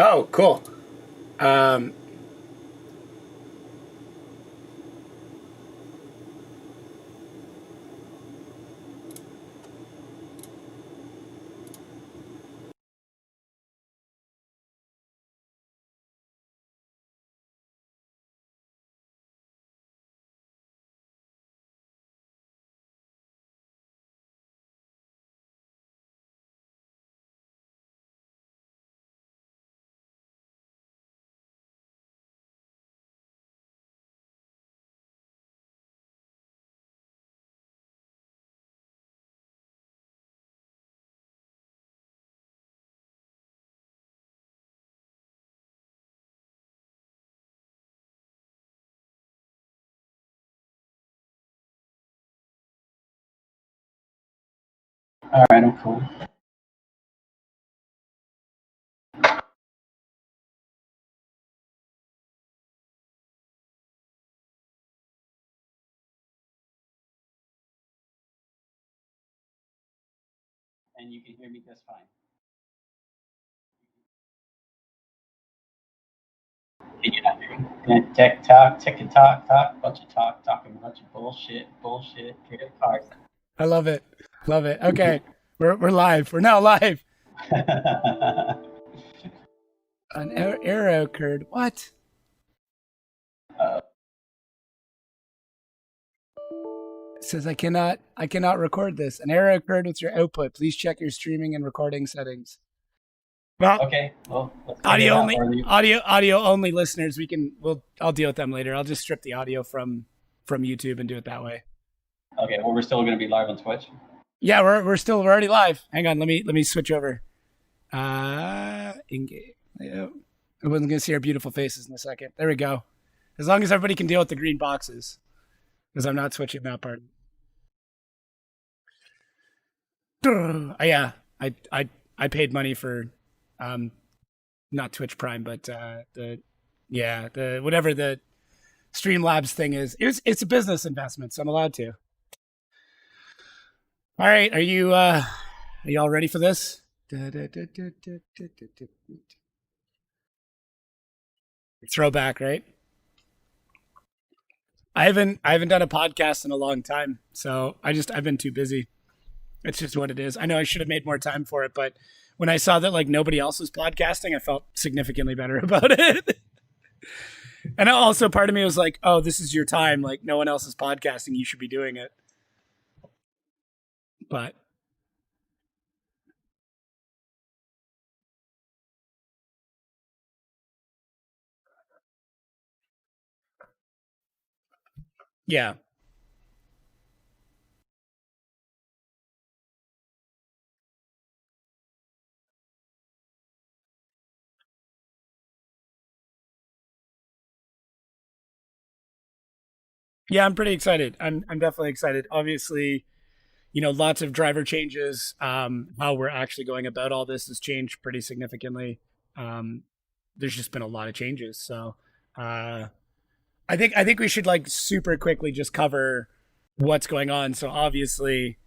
Oh, cool. Um, All right, I'm cool. And you can hear me just fine. Can you not hear me? Tick tock, tick and talk, bunch of talk, talking a bunch of bullshit, get cars. I love it. Love it. Okay. We're live. We're now live. An error occurred. What? uh, It says I cannot record this. An error occurred with your output. Please check your streaming and recording settings. Well, okay, well, let's figure it out. audio only listeners, I'll deal with them later. I'll just strip the audio from YouTube and do it that way. Okay, well, we're still going to be live on Twitch. Yeah, we're already live. Hang on, let me switch over. Engage. Yeah. I wasn't gonna see our beautiful faces in a second. There we go. As long as everybody can deal with the green boxes, because I'm not switching that part. Yeah, I paid money for, um, not Twitch Prime, but the whatever the Streamlabs thing is. It's a business investment, so I'm allowed to. All right, are you all ready for this? Throwback, right? I haven't done a podcast in a long time, so I've been too busy. It's just what it is. I know I should have made more time for it, but when I saw that like nobody else was podcasting, I felt significantly better about it. And also part of me was like, "Oh, this is your time. Like no one else is podcasting. You should be doing it." But yeah, yeah, I'm pretty excited. I'm definitely excited. Obviously, lots of driver changes. How we're actually going about all this has changed pretty significantly. Um, there's just been a lot of changes. So uh, I think we should like super quickly just cover what's going on. So obviously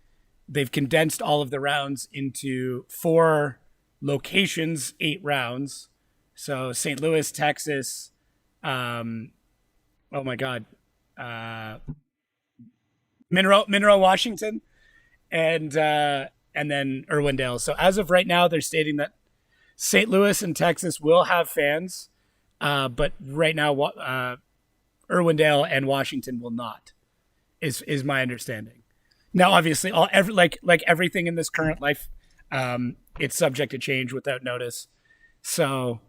they've condensed all of the rounds into 4 locations, 8 rounds. So St. Louis, Texas. Um, oh my God, uh, Monroe, Washington, and then Irwindale. So as of right now, they're stating that St. Louis and Texas will have fans, but right now, Irwindale and Washington will not. Is my understanding. Now, obviously, like everything in this current life, it's subject to change without notice. So,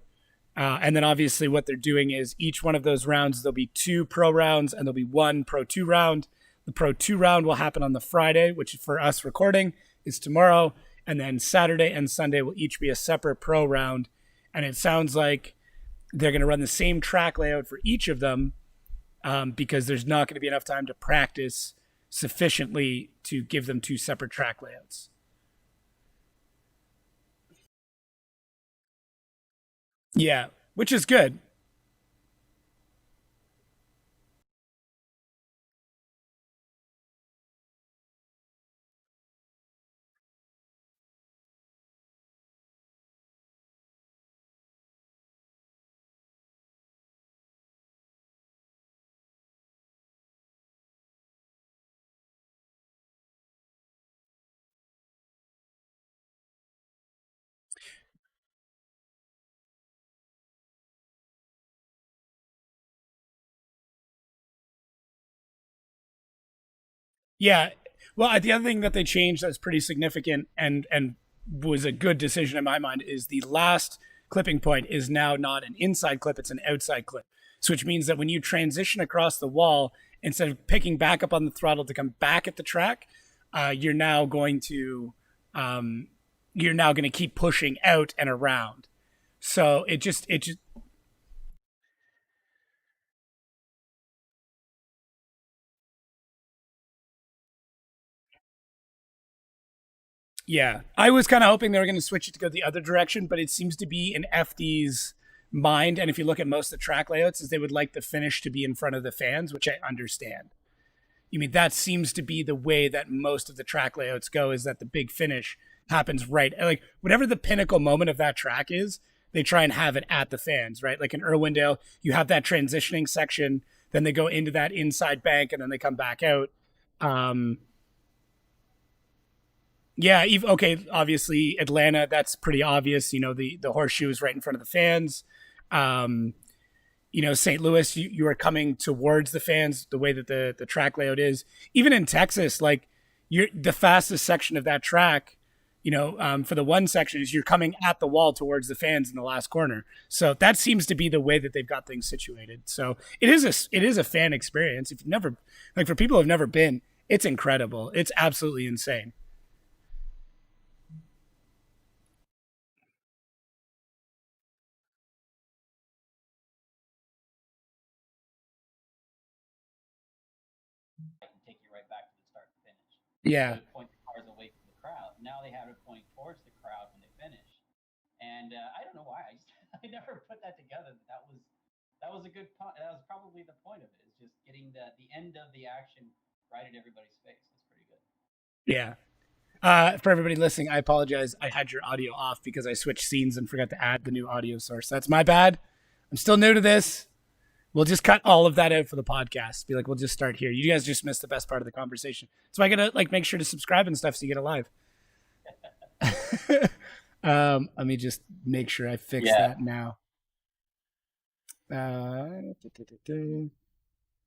and then obviously, what they're doing is each one of those rounds, there'll be 2 pro rounds and there'll be 1 Pro 2 round. The Pro 2 round will happen on the Friday, which for us recording is tomorrow, and then Saturday and Sunday will each be a separate pro round. And it sounds like they're going to run the same track layout for each of them, because there's not going to be enough time to practice sufficiently to give them 2 separate track layouts. Yeah, which is good. Yeah. Well, the other thing that they changed that's pretty significant and was a good decision in my mind is the last clipping point is now not an inside clip, it's an outside clip. So which means that when you transition across the wall, instead of picking back up on the throttle to come back at the track, you're now going to keep pushing out and around. So it just Yeah, I was kind of hoping they were going to switch it to go the other direction, but it seems to be in FD's mind. And if you look at most of the track layouts, is they would like the finish to be in front of the fans, which I understand. You mean that seems to be the way that most of the track layouts go? Is that the big finish happens right, like whatever the pinnacle moment of that track is, they try and have it at the fans, right? Like in Irwindale, you have that transitioning section, then they go into that inside bank, and then they come back out. Um, Yeah, okay, obviously Atlanta, that's pretty obvious. The horseshoe is right in front of the fans. Um, St. Louis, you are coming towards the fans the way that the track layout is. Even in Texas, like you're the fastest section of that track, for the one section is you're coming at the wall towards the fans in the last corner. So that seems to be the way that they've got things situated. So it is a fan experience. If you've never, like, for people who've never been, it's incredible. It's absolutely insane. And take you right back to the start and finish. So Yeah. it point the cars away from the crowd. Now they have it point towards the crowd when they finish. And I don't know why I never put that together. That was a good point. That was probably the point of it, is just getting the end of the action right at everybody's face. That's pretty good. Yeah. For everybody listening, I apologize. I had your audio off because I switched scenes and forgot to add the new audio source. That's my bad. I'm still new to this. We'll just cut all of that out for the podcast. Be like, we'll just start here. You guys just missed the best part of the conversation. So I gotta like make sure to subscribe and stuff so you get it live. Let me just make sure I fix Yeah. that now. Uh,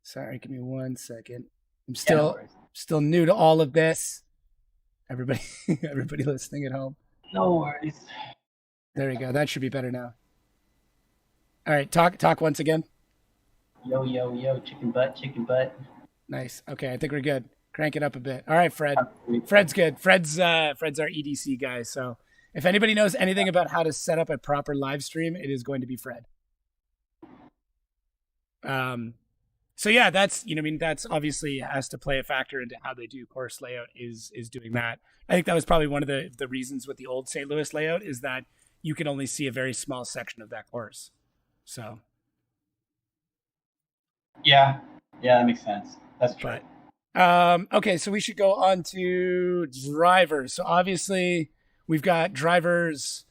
Sorry, give me 1 second. I'm Yeah, no still worries. still new to all of this. Everybody, everybody listening at home. No worries. There we go. That should be better now. All right, talk once again. Yo, yo, yo, chicken butt, chicken butt. Nice. Okay, I think we're good. Crank it up a bit. All right, Fred. Fred's good. Fred's our EDC guy. So if anybody knows anything about how to set up a proper live stream, it is going to be Fred. Um, so yeah, that's obviously has to play a factor into how they do course layout is doing that. I think that was probably one of the reasons with the old St. Louis layout is that you can only see a very small section of that course. So, Yeah, yeah, that makes sense. That's true. but okay, so we should go on to drivers. So obviously we've got drivers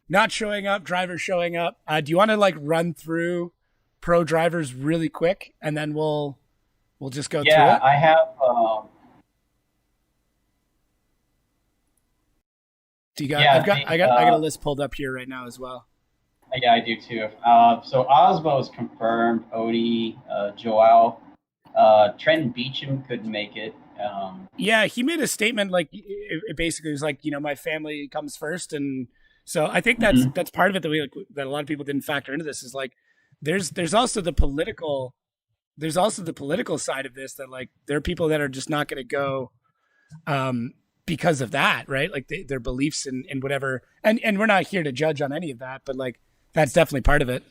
not showing up, drivers showing up. Do you want to like run through pro drivers really quick, and then we'll just go through Yeah, it? I have. Do you got? Yeah, I got a list pulled up here right now as well. yeah, I do too. So Osbo is confirmed. Odie, Joao, Trenton Beecham couldn't make it. Yeah, he made a statement like it basically was like my family comes first, and so I think Mhm. that's part of it that that a lot of people didn't factor into this is like there's also the political side of this that like there are people that are just not going to go because of that, right? Like their beliefs in whatever, and we're not here to judge on any of that, but like that's definitely part of it.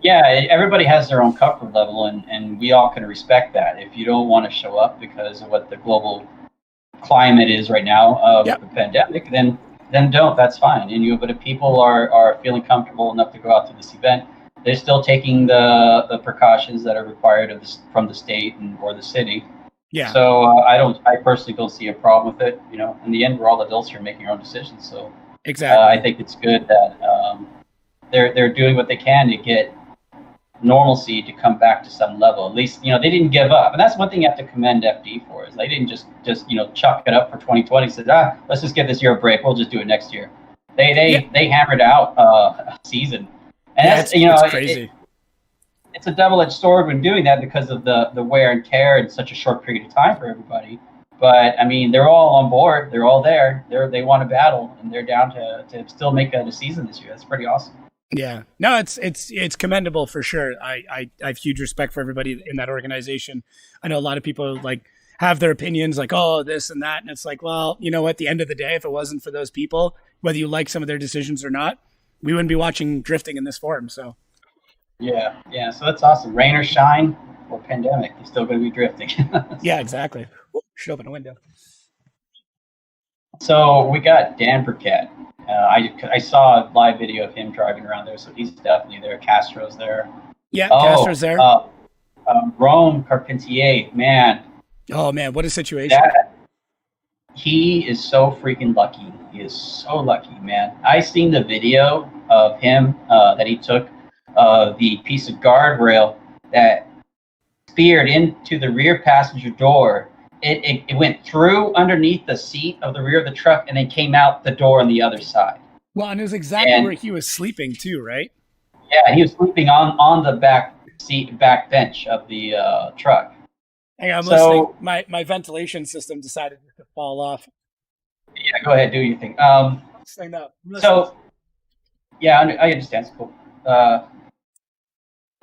Yeah, everybody has their own comfort level, and we all can respect that. If you don't want to show up because of what the global climate is right now with Yep. the pandemic, then don't. That's fine. But if people are feeling comfortable enough to go out to this event, they're still taking the precautions that are required of this from the state or the city. Yeah. So I personally don't see a problem with it. In the end, we're all adults here making our own decisions. So I Exactly. think it's good that they're doing what they can to get normalcy to come back to some level. At least they didn't give up, and that's one thing you have to commend FD for is they didn't just chuck it up for 2020. Said let's just give this year a break. We'll just do it next year. They Yeah. they they hammered out a season, and Yeah. that's It's crazy. it's a double-edged sword when doing that because of the wear and tear in such a short period of time for everybody. But I mean, they're all on board. They're all there. They want to battle, and they're down to still make a season this year. That's pretty awesome. Yeah, no, it's commendable for sure. I have huge respect for everybody in that organization. I know a lot of people like have their opinions, like oh this and that, and it's like, well, you know, at the end of the day, if it wasn't for those people, whether you like some of their decisions or not, we wouldn't be watching drifting in this form. So Yeah, yeah. So that's awesome. Rain or shine or pandemic, you're still going to be drifting. yeah, exactly. Should open a window. So we got Dan Burkett. I saw a live video of him driving around there, so he's definitely there. Castro's there. Yeah, Oh, Castro's there. Rome Carpentier, man, Oh man, what a situation! that he is so freaking lucky. He is so lucky, man. I seen the video of him that he took the piece of guardrail that speared into the rear passenger door. It went through underneath the seat of the rear of the truck and then came out the door on the other side. Well, and it was exactly And where he was sleeping too, right? yeah, he was sleeping on the back seat, back bench of the truck. Hang on, I'm listening. So My ventilation system decided to fall off. yeah, go ahead, do your thing. Say no. So yeah, I understand. It's cool.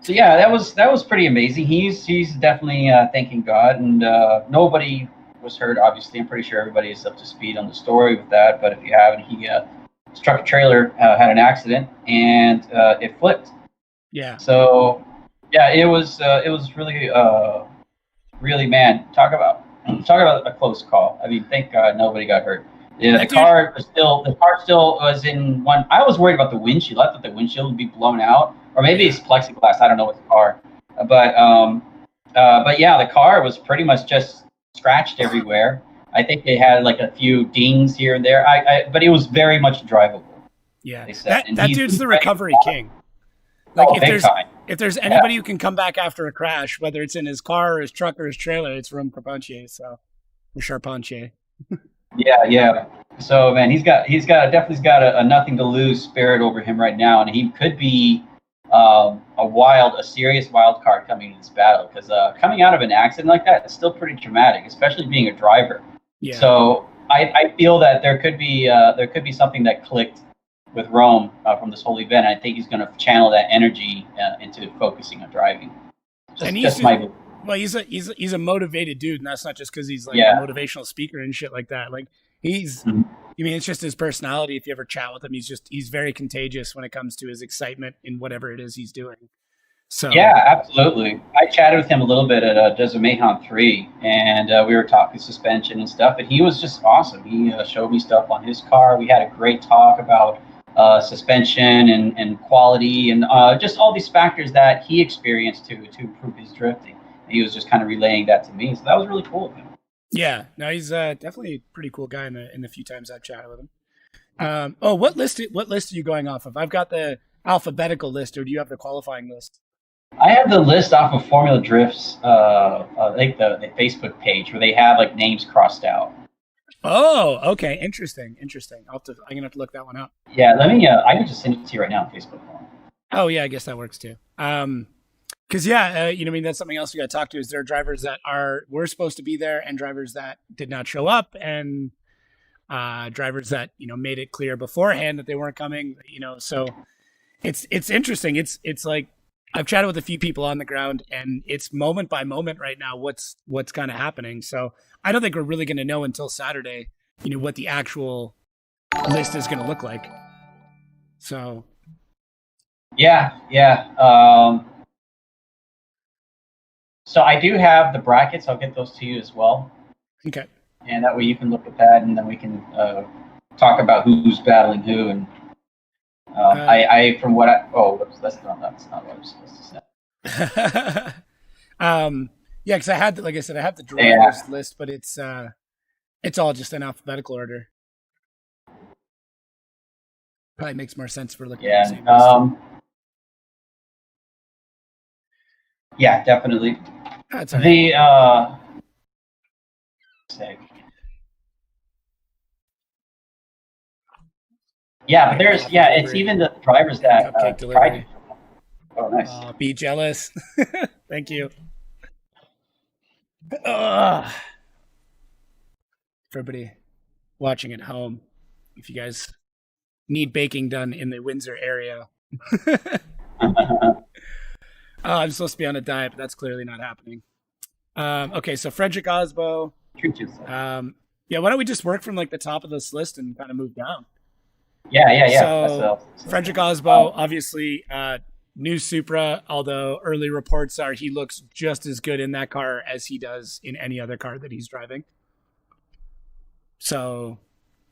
So yeah, that was pretty amazing. He's definitely thanking God, and nobody was hurt. Obviously, I'm pretty sure everybody is up to speed on the story with that. But if you haven't, he struck a trailer, had an accident, and it flipped. Yeah. So yeah, it was really really, man, talk about a close call. I mean, thank God nobody got hurt. Yeah, the car still was in one. I was worried about the windshield. I thought the windshield would be blown out, or maybe it's plexiglass. I don't know what the car, but yeah, the car was pretty much just scratched everywhere. I think they had like a few dings here and there. But it was very much drivable. Yeah, They said. And that he's dude's the ready. recovery king. Like Oh, big time. if there's anybody who can come back after a crash, whether it's in his car or his truck or his trailer, it's Rome Carpentier. So or Charpentier. Yeah, yeah. So man, definitely got a nothing to lose spirit over him right now, and he could be a serious wild card coming in this battle because coming out of an accident like that is still pretty traumatic, especially being a driver. Yeah. So I feel that there could be something that clicked with Rome from this whole event. I think he's going to channel that energy into focusing on driving. Just my well, he's a motivated dude, and that's not just because he's like yeah. a motivational speaker and shit like that. Like he's, Mhm. I mean, it's just his personality. If you ever chat with him, he's very contagious when it comes to his excitement in whatever it is he's doing. So Yeah, absolutely. I chatted with him a little bit at Desert Mayhem 3, and we were talking suspension and stuff, and he was just awesome. He showed me stuff on his car. We had a great talk about suspension and quality and just all these factors that he experienced to improve his drifting. And he was just kind of relaying that to me, so that was really cool of him. yeah, no, he's definitely a pretty cool guy in the few times I've chatted with him. Oh, what list are you going off of? I've got the alphabetical list, or do you have the qualifying list? I have the list off of Formula Drift's, like the Facebook page where they have like names crossed out. Oh, okay, interesting. I'm gonna have to look that one up. Yeah, let me. I can just send it to you right now on Facebook. Oh yeah, I guess that works too. Because yeah, you know, I mean, that's something else we got to talk to. Is there are drivers that were supposed to be there, and drivers that did not show up, and drivers that made it clear beforehand that they weren't coming. So it's interesting. It's like I've chatted with a few people on the ground, and it's moment by moment right now what's kind of happening. So I don't think we're really going to know until Saturday, what the actual list is going to look like. So Yeah, yeah. So I do have the brackets. I'll get those to you as well, okay. and that way you can look at that, and then we can talk about who's battling who. And I from what I that's not what I was supposed to say. Yeah, because I had, like I said, I have the drivers list, but it's all just in alphabetical order. Probably makes more sense for looking at the same list. Yeah, definitely. That's all right. Yeah, but it's even the drivers that tried. Oh, nice. Be jealous. Thank you. Ugh. For everybody watching at home, if you guys need baking done in the Windsor area, I'm supposed to be on a diet, but that's clearly not happening. Okay, so Frederick Osbo. Treat yourself. Yeah, why don't we just work from like the top of this list and kind of move down? Yeah. So Frederick Osbo, obviously, new Supra. Although early reports are he looks just as good in that car as he does in any other car that he's driving. So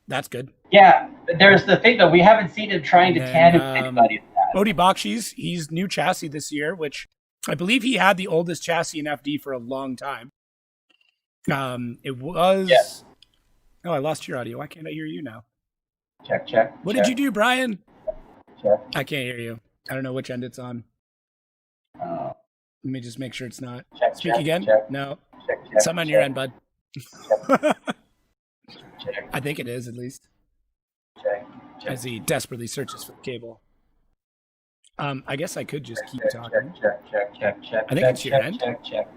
that's good. Yeah, there's the thing though. We haven't seen him trying to tandem anybody. Bodie Bakshi's, he's new chassis this year, which I believe he had the oldest chassis in FD for a long time. It was. Yes. Oh, I lost your audio. Why can't I hear you now? Check. What did you do, Bryan? Check. I can't hear you. I don't know which end it's on. Let me just make sure it's not. Speak again? Check. No. Check. Something on your end, bud. Check. I think it is, at least. Check. As he desperately searches for the cable. I guess I could just keep talking. Check. I think it's your end. Check.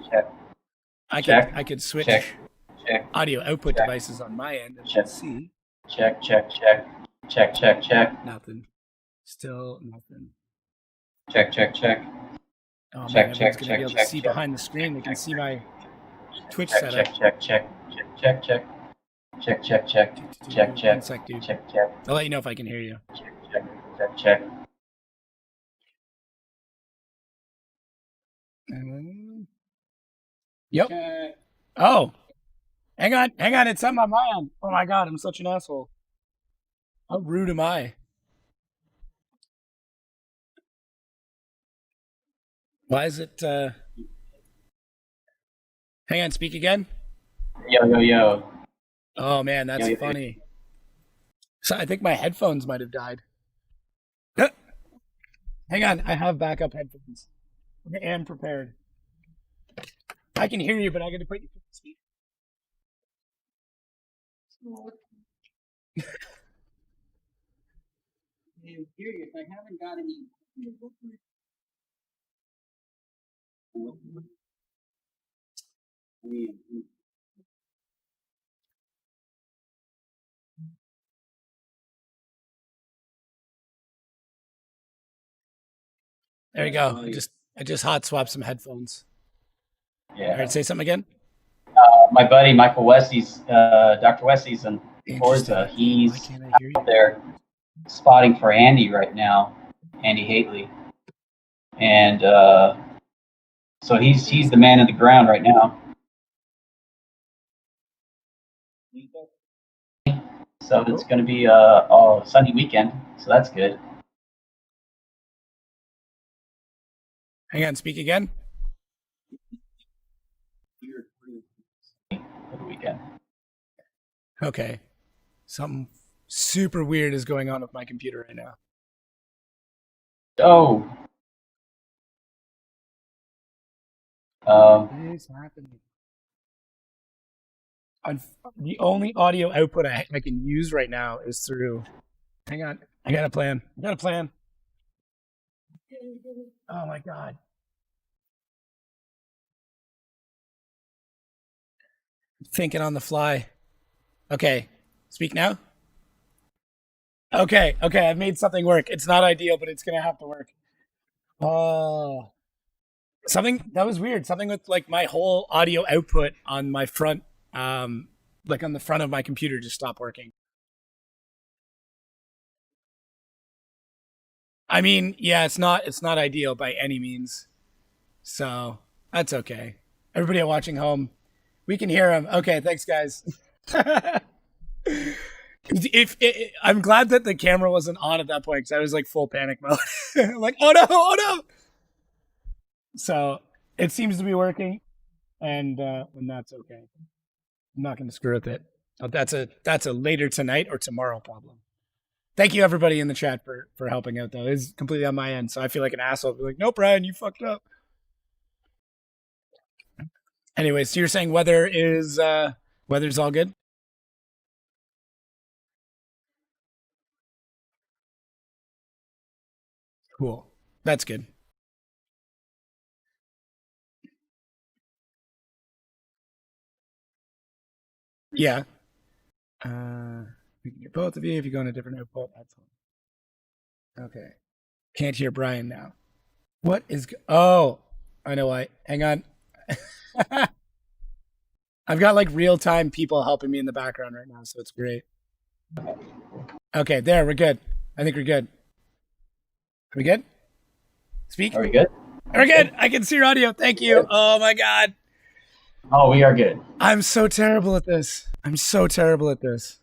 I could switch Check. audio output devices on my end and Check. see. Check. Nothing. Still nothing. Check. Oh Check, man, everyone's check, gonna check, be able to check, see check, behind the screen. They can see my Twitch Check. setup. Check. 1 sec, dude. Check. I'll let you know if I can hear you. Check. Yep. Oh, hang on. It's on my end. Oh my god, I'm such an asshole. How rude am I? Why is it? Hang on. Speak again. Yo. Oh man, that's Yo. funny. So I think my headphones might have died. Hang on, I have backup headphones. I am prepared. I can hear you, but I got to put you to speak. I'm curious. I haven't got any. There you go. I just hot swapped some headphones. Yeah. All right, say something again. My buddy Michael Wesley's, Dr. Wesley's in Forza. He's out there spotting for Andy right now, Andy Haley, and so he's the man of the ground right now. So it's going to be a sunny weekend, so that's good. Hang on, speak again. For the weekend. Okay. Something super weird is going on with my computer right now. Oh. What is happening? The only audio output I can use right now is through. Hang on. I got a plan. Oh my god. Thinking on the fly. Okay. Speak now? Okay. I've made something work. It's not ideal, but it's going to have to work. Oh. Something that was weird. Something with like my whole audio output on my front, like on the front of my computer just stopped working. I mean, yeah, it's not ideal by any means. So that's okay. Everybody watching home, we can hear him. Okay, thanks, guys. I'm glad that the camera wasn't on at that point because I was like full panic mode. Like, oh no! So it seems to be working, and that's okay. I'm not going to screw with it. That's a later tonight or tomorrow problem. Thank you everybody in the chat for helping out though. It's completely on my end, so I feel like an asshole. Be like, no, Bryan, you fucked up. Anyway, so you're saying weather's all good? Cool. That's good. Yeah. We can get both of you if you go on a different output. That's all. Okay. Can't hear Bryan now. What is? Oh, I know why. Hang on. I've got like real time people helping me in the background right now, so it's great. Okay, there, we're good. I think we're good. Are we good? Speak. Are we good? We're good. I can see your audio. Thank you. Oh my God. Oh, we are good. I'm so terrible at this. I'm so terrible at this.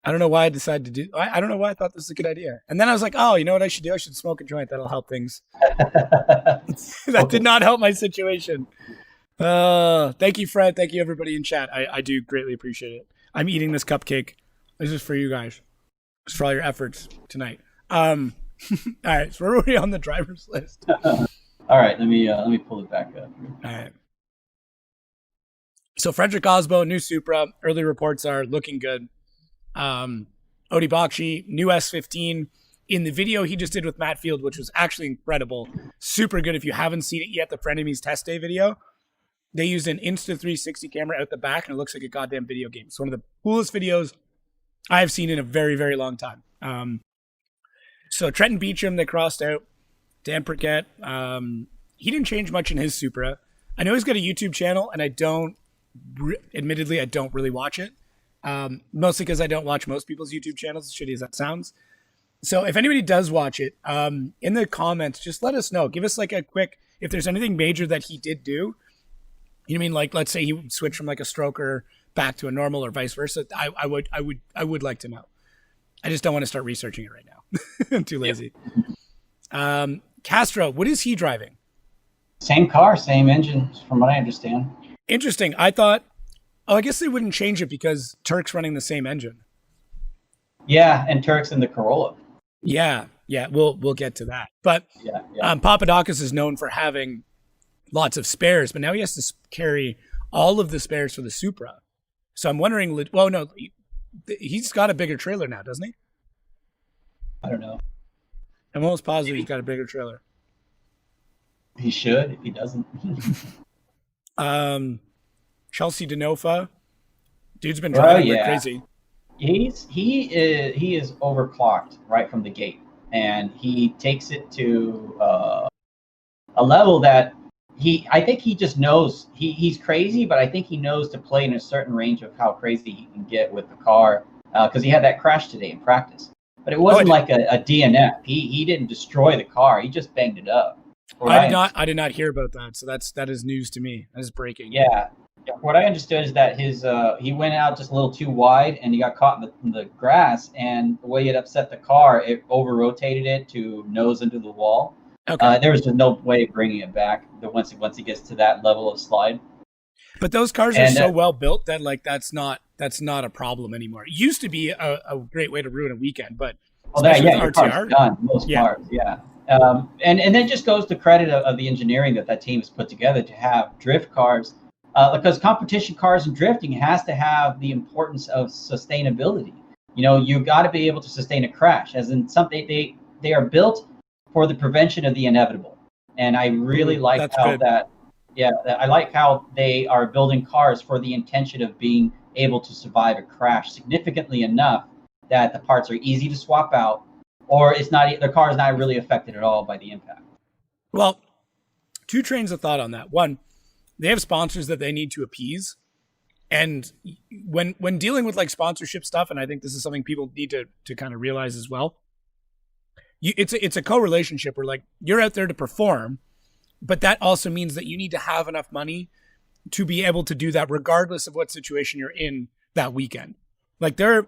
I don't know why I decided to do. I don't know why I thought this was a good idea. And then I was like, oh, you know what I should do? I should smoke a joint. That'll help things. That did not help my situation. Thank you, Fred. Thank you, everybody in chat. I do greatly appreciate it. I'm eating this cupcake. This is for you guys. It's for all your efforts tonight. All right, so we're already on the driver's list. All right, let me pull it back up. All right. So Frederick Osbo, new Supra. Early reports are looking good. Odi Bakshi, new S15. In the video he just did with Matt Field, which was actually incredible, super good. If you haven't seen it yet, the Frenemies test day video, they used an Insta360 camera out the back, and it looks like a goddamn video game. It's one of the coolest videos I've seen in a very, very long time. So Trenton Beecham, they crossed out. Dan Perquette, he didn't change much in his Supra. I know he's got a YouTube channel, and admittedly, I don't really watch it. Mostly because I don't watch most people's YouTube channels, as shitty as that sounds. So if anybody does watch it, in the comments, just let us know. Give us like a quick, if there's anything major that he did do. You know what I mean? Like, let's say he switched from like a stroker back to a normal or vice versa. I would like to know. I just don't want to start researching it right now. I'm too lazy. Yep. Castro, what is he driving? Same car, same engine, from what I understand. Interesting. I thought, I guess they wouldn't change it because Turk's running the same engine. Yeah, and Turk's in the Corolla. Yeah, we'll get to that. But yeah. Papadakis is known for having lots of spares, but now he has to carry all of the spares for the Supra. So I'm wondering, well, no, he's got a bigger trailer now, doesn't he? I don't know. I'm almost positive he's got a bigger trailer. He should, if he doesn't. Chelsea Denofa, dude's been driving like crazy. He is overclocked right from the gate, and he takes it to a level that I think he just knows he's crazy, but I think he knows to play in a certain range of how crazy he can get with the car, because he had that crash today in practice. But it wasn't like a DNF. He didn't destroy the car. He just banged it up. I did not hear about that. So that is news to me. That is breaking. Yeah. What I understood is that he went out just a little too wide, and he got caught in the grass, and the way it upset the car, it over-rotated it to nose into the wall. Okay. There was just no way of bringing it back once he gets to that level of slide. But those cars are so well built that like that's not a problem anymore. It used to be a great way to ruin a weekend, but especially with RTR, done most cars, yeah. And then just goes to credit of the engineering that team has put together to have drift cars. Because competition cars and drifting has to have the importance of sustainability. You know, you got to be able to sustain a crash, as in something they are built for the prevention of the inevitable. And I really like I like how they are building cars for the intention of being able to survive a crash significantly enough that the parts are easy to swap out, or the car is not really affected at all by the impact. Well, two trains of thought on that. One, they have sponsors that they need to appease. And when dealing with like sponsorship stuff, and I think this is something people need to kind of realize as well, it's a co-relationship where like you're out there to perform, but that also means that you need to have enough money to be able to do that regardless of what situation you're in that weekend. Like they're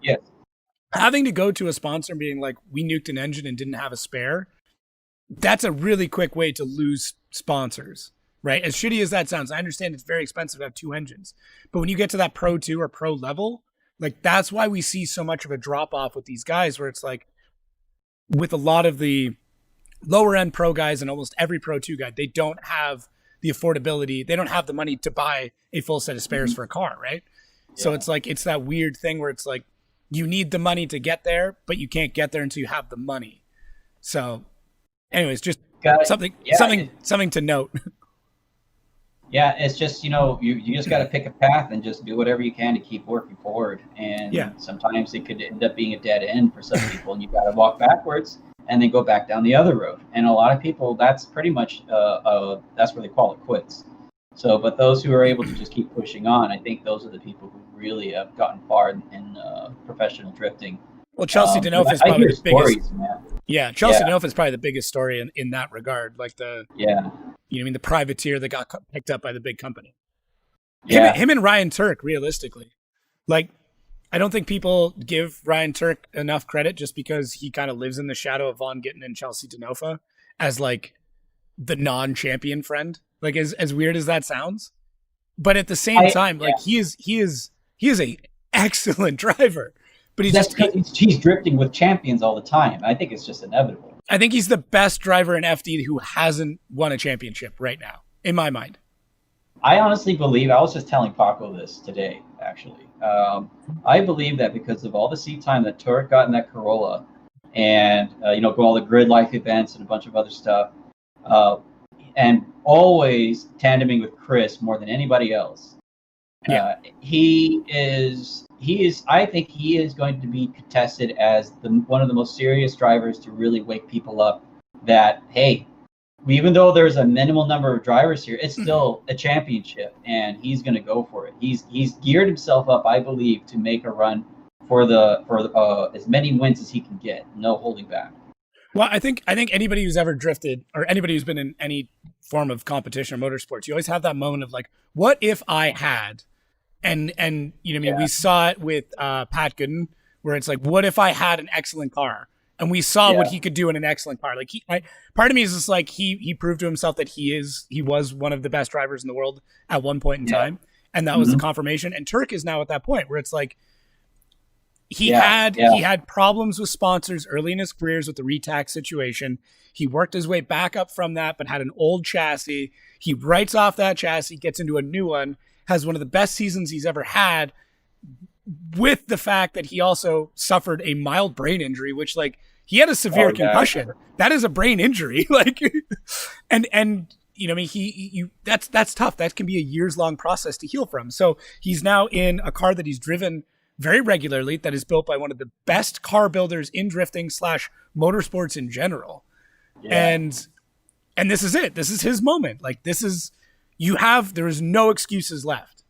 having to go to a sponsor and being like, we nuked an engine and didn't have a spare. That's a really quick way to lose sponsors. Right? As shitty as that sounds, I understand it's very expensive to have two engines. But when you get to that Pro 2 or Pro level, like that's why we see so much of a drop off with these guys, where it's like with a lot of the lower end Pro guys and almost every Pro 2 guy, they don't have the affordability. They don't have the money to buy a full set of spares for a car, right? Yeah. So it's like, it's that weird thing where it's like you need the money to get there, but you can't get there until you have the money. So anyways, just something to note. Yeah, it's just, you just got to pick a path and just do whatever you can to keep working forward. Yeah. And sometimes it could end up being a dead end for some people, and you got to walk backwards and then go back down the other road. And a lot of people, that's pretty much that's where they call it quits. So, but those who are able to just keep pushing on, I think those are the people who really have gotten far in professional drifting. Well, Chelsea 'Cause Denofa is I probably hear the biggest. stories, man. Yeah, Chelsea Yeah, Denofa is probably the biggest story in that regard. Like yeah, I mean, the privateer that got picked up by the big company. yeah. Him and Ryan Turk, realistically, like I don't think people give Ryan Turk enough credit just because he kind of lives in the shadow of Von Gittin and Chelsea Denofa as like the non-champion friend. Like as weird as that sounds, but at the same time, Yeah. like he is a excellent driver. But That's because he's drifting with champions all the time. I think it's just inevitable. I think he's the best driver in FD who hasn't won a championship right now, in my mind. I honestly believe, I was just telling Paco this today, actually. I believe that because of all the seat time that Turek got in that Corolla and, go all the grid life events and a bunch of other stuff, uh, and always tandeming with Chris more than anybody else, Yeah. I think he is going to be contested as one of the most serious drivers to really wake people up that, hey, even though there's a minimal number of drivers here, it's still a championship, and he's going to go for it. He's geared himself up, I believe, to make a run for as many wins as he can get, no holding back. Well, I think anybody who's ever drifted or anybody who's been in any form of competition or motorsports, you always have that moment of like, what if I had? And we saw it with Pat Gooden, where it's like, what if I had an excellent car? And we saw what he could do in an excellent car. Like part of me is just like he proved to himself that he was one of the best drivers in the world at one point in time, and that was the confirmation. And Turk is now at that point where it's like he had problems with sponsors early in his careers with the retax situation. He worked his way back up from that, but had an old chassis. He writes off that chassis, gets into a new one, has one of the best seasons he's ever had, with the fact that he also suffered a mild brain injury, which like he had a severe concussion. That is a brain injury. Like, and that's tough. That can be a years-long process to heal from. So he's now in a car that he's driven very regularly, that is built by one of the best car builders in drifting / motorsports in general. Yeah. And this is it. This is his moment. Like there is no excuses left.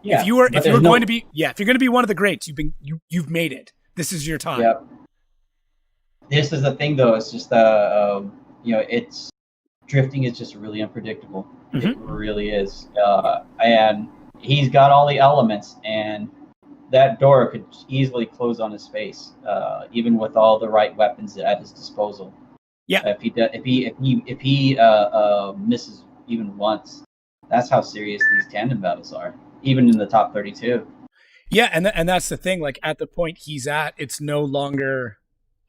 Yeah. If you're going to be one of the greats, you've made it. This is your time. Yep. This is the thing, though. It's just it's drifting is just really unpredictable. Mm-hmm. It really is. And he's got all the elements, and that door could easily close on his face, even with all the right weapons at his disposal. Yeah. If he misses even once, that's how serious these tandem battles are, even in the top 32. Yeah, and that's the thing. Like at the point he's at, it's no longer.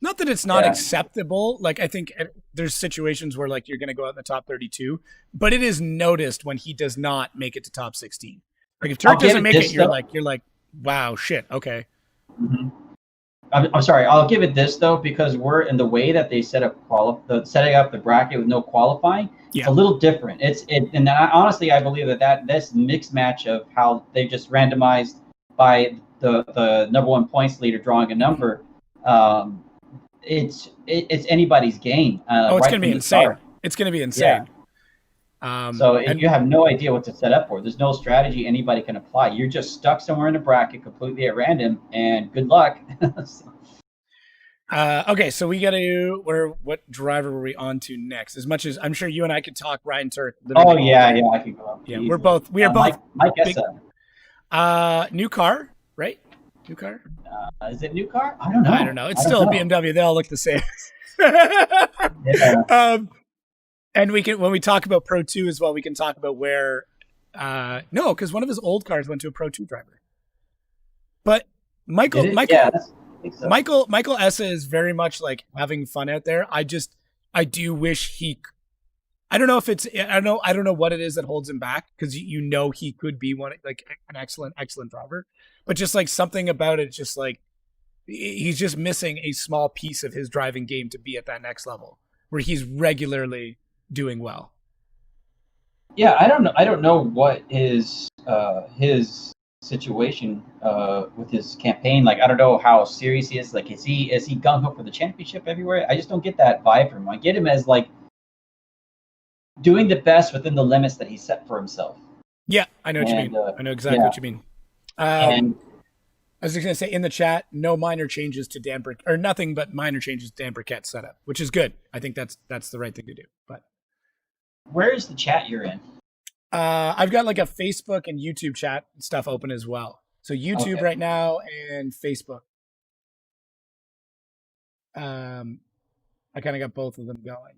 Not that it's not acceptable. Like I think there's situations where like you're going to go out in the top 32, but it is noticed when he does not make it to top 16. Like if Turk doesn't make it, you're like, wow, shit, okay. Mm-hmm. I'm sorry. I'll give it this though, because we're in the way that they setting up the bracket with no qualifying. Yeah. It's a little different. And honestly, I believe that this mixed match of how they just randomized by the number one points leader drawing a number. It's anybody's game. It's going to be insane. It's going to be insane. Yeah. You have no idea what to set up for. There's no strategy anybody can apply. You're just stuck somewhere in a bracket completely at random, and good luck. Okay, so we got to. What driver were we on to next? As much as I'm sure you and I could talk Ryan Turk. Oh yeah, I could go. Yeah, we are both. Mike new car, right? New car? Is it new car? I don't know. It's still a BMW. They all look the same. Yeah. And when we talk about Pro 2 as well, we can talk about where, because one of his old cars went to a Pro 2 driver. But Michael Essa is very much like having fun out there. I do wish I don't know if it's, I don't know what it is that holds him back, because he could be an excellent driver, but just like something about it, just like he's just missing a small piece of his driving game to be at that next level where he's regularly doing well. Yeah, I don't know. I don't know what his situation with his campaign. Like, I don't know how serious he is. Like, is he gung ho for the championship everywhere? I just don't get that vibe from him. I get him as like doing the best within the limits that he set for himself. Yeah, I know what you And mean. I know exactly yeah, what you mean. and I was just gonna say in the chat, no minor changes to Dan or nothing but minor changes to Dan Burkett's setup, which is good. I think that's the right thing to do. But where is the chat you're in? I've got like a Facebook and YouTube chat stuff open as well. So YouTube Okay. right now and Facebook. I kind of got both of them going.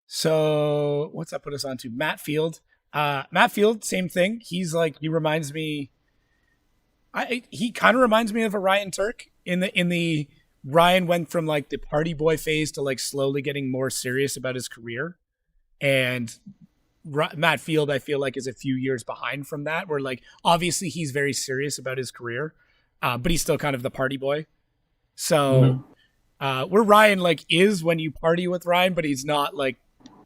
So what's that put us on to? Matt Field. Matt Field, same thing. He's like he reminds me. He kind of reminds me of a Ryan Turk in the Ryan went from like the party boy phase to like slowly getting more serious about his career, and Matt Field I feel like is a few years behind from that. Where like obviously he's very serious about his career, but he's still kind of the party boy. So Mm-hmm. where Ryan like is when you party with Ryan, but he's not like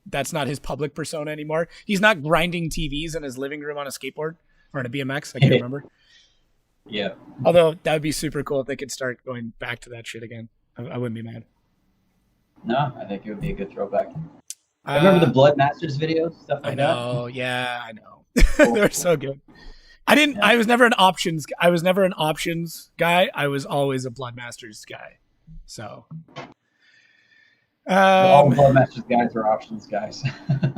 that's not his public persona anymore. He's not grinding TVs in his living room on a skateboard or on a BMX. I can't remember. Yeah. Although that would be super cool if they could start going back to that shit again. I wouldn't be mad. No, I think it would be a good throwback. I remember Uh, the Blood Masters videos, stuff I like that. know. Yeah, I know. Cool. They're so good. I didn't. Yeah. I was never an options. I was never an options guy. I was always a Bloodmasters guy. So, All um, Blood Masters guys are options guys.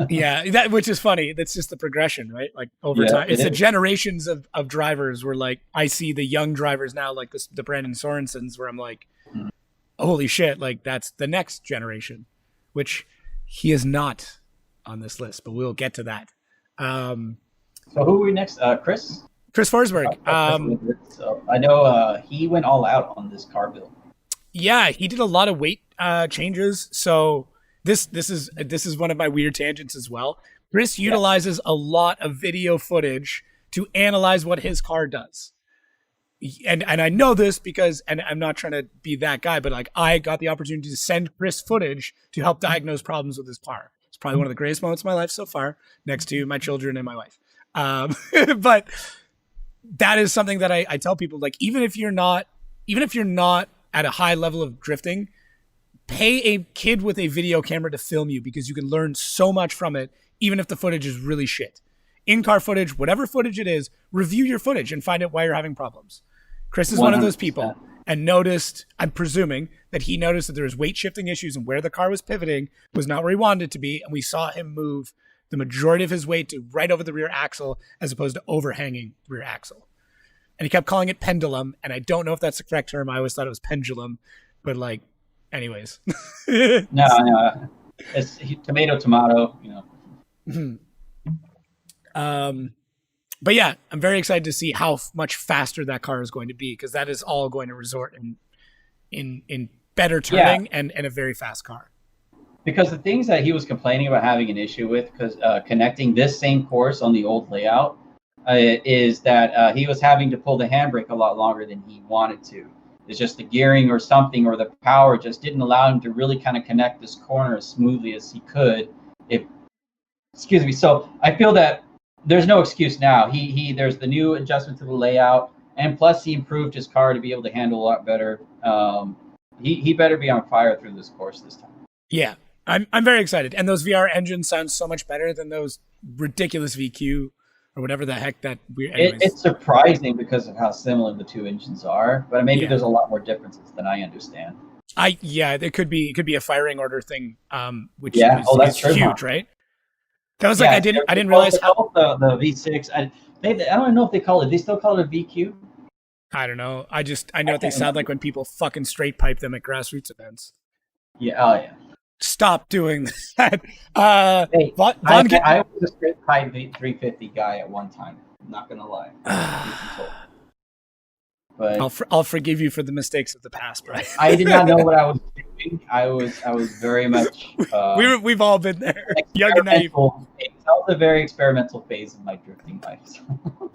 yeah, that which is funny. That's just the progression, right? Like over Yeah, time, it it's the is. generations of drivers. Where like I see the young drivers now, like the Brandon Sorensens, where I'm like, Mhm. holy shit, like that's the next generation, which he is not on this list, but we'll get to that. Um, So who are we next? Chris? Chris Forsberg. Chris so I know he went all out on this car build. Yeah, he did a lot of weight changes. So this is one of my weird tangents as well. Chris Yeah. utilizes a lot of video footage to analyze what his car does. And I know this because and I'm not trying to be that guy, but like I got the opportunity to send Chris footage to help diagnose problems with his car. It's probably one of the greatest moments of my life so far, next to my children and my wife. But that is something that I tell people like even if you're not at a high level of drifting, pay a kid with a video camera to film you because you can learn so much from it, even if the footage is really shit. In-car footage, whatever footage it is, review your footage and find out why you're having problems. Chris is one of those 100%. people and noticed, I'm presuming, that he noticed that there was weight shifting issues and where the car was pivoting was not where he wanted it to be. And we saw him move the majority of his weight to right over the rear axle as opposed to overhanging the rear axle. And he kept calling it pendulum. And I don't know if that's the correct term. I always thought it was pendulum. But like, anyways. No. It's tomato, tomato. But yeah, I'm very excited to see how much faster that car is going to be because that is all going to resort in better turning and a very fast car. Because the things that he was complaining about having an issue with, because connecting this same course on the old layout, is that he was having to pull the handbrake a lot longer than he wanted to. It's just the gearing or something, or the power just didn't allow him to really kind of connect this corner as smoothly as he could. Excuse me. So I feel that there's no excuse now. There's the new adjustment to the layout, and plus he improved his car to be able to handle a lot better. He better be on fire through this course this time. Yeah, I'm very excited, and those VR engines sound so much better than those ridiculous VQ or whatever the heck that weird. It's surprising because of how similar the two engines are, but maybe Yeah. there's a lot more differences than I understand. It could be a firing order thing, which that's is true, huge, huh? right? That was like I didn't realize how. The V6. I don't know if they call it. They still call it a VQ. I don't know. I know what they sound like when people fucking straight pipe them at grassroots events. Yeah. Oh yeah. Stop doing that. Hey, Von I was a straight pipe 350 guy at one time. I'm not gonna lie. But I'll forgive you for the mistakes of the past, Brian. I did not know what I was doing. I was very much. We've all been there, young and naive. That was a very experimental phase of my drifting life. So.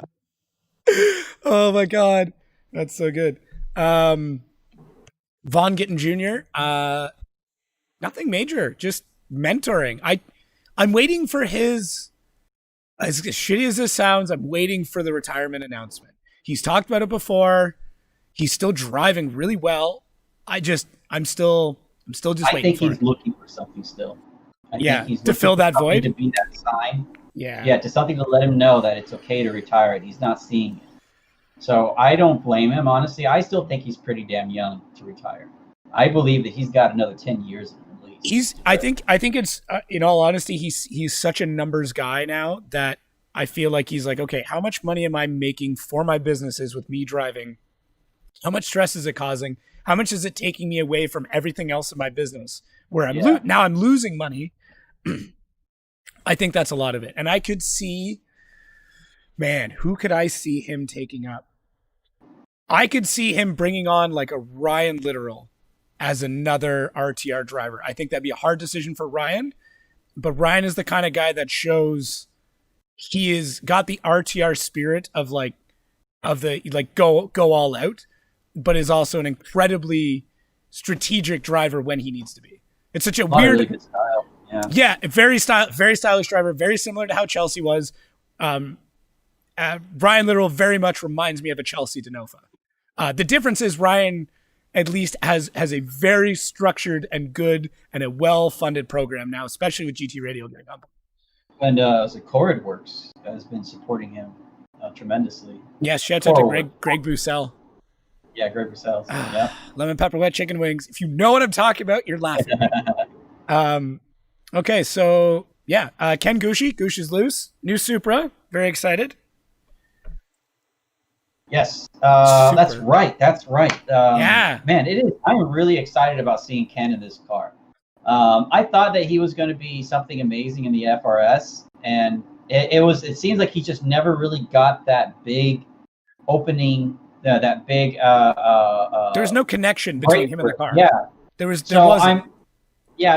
Oh my god, that's so good. Von Gittin Jr. Nothing major, just mentoring. I'm waiting for his, as shitty as this sounds, I'm waiting for the retirement announcement. He's talked about it before. He's still driving really well. I'm still just I waiting think for he's it. looking for something still. I Yeah, think he's to looking fill for that something void. to be that sign. Yeah. Yeah, to something to let him know that it's okay to retire it. He's not seeing it. So I don't blame him, honestly. I still think he's pretty damn young to retire. I believe that he's got another 10 years at least. I think it's in all honesty, he's such a numbers guy now that I feel like he's like, okay, how much money am I making for my businesses with me driving? How much stress is it causing? How much is it taking me away from everything else in my business where now I'm losing money? I think that's a lot of it. And I could see, man, who could I see him taking up? I could see him bringing on like a Ryan Literal as another RTR driver. I think that'd be a hard decision for Ryan, but Ryan is the kind of guy that shows he is got the RTR spirit of the go all out, but is also an incredibly strategic driver when he needs to be. It's such a weird, really good style. Yeah, very stylish driver, very similar to how Chelsea was. Bryan Literal very much reminds me of a Chelsea Denofa. The difference is Ryan at least has a very structured and good and a well-funded program now, especially with GT Radio getting on. And the Corrid Works has been supporting him tremendously. Yes, shout out to Greg Bussell. Yeah, Greg Bussell. Yeah. Lemon pepper wet chicken wings. If you know what I'm talking about, you're laughing. Okay, so yeah, Ken Gucci. Goosh is loose. New Supra. Very excited. Yes, that's right. Yeah, man, it is. I'm really excited about seeing Ken in this car. I thought that he was going to be something amazing in the FRS, and it seems like he just never really got that big opening, that big. There was no connection between him and the car. Yeah, there wasn't.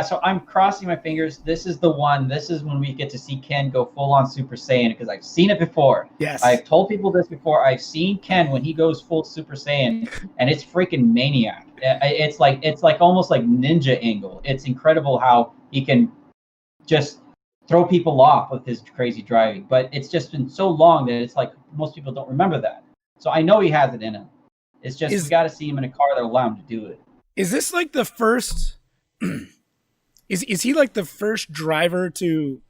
So I'm crossing my fingers. This is the one. This is when we get to see Ken go full on Super Saiyan, because I've seen it before. Yes. I've told people this before. I've seen Ken when he goes full Super Saiyan, and it's freaking maniac. It's like almost like ninja angle. It's incredible how he can just throw people off with his crazy driving. But it's just been so long that it's like most people don't remember that. So I know he has it in him. It's just we got to see him in a car that will allow him to do it. Is this like the first? Is he like the first driver to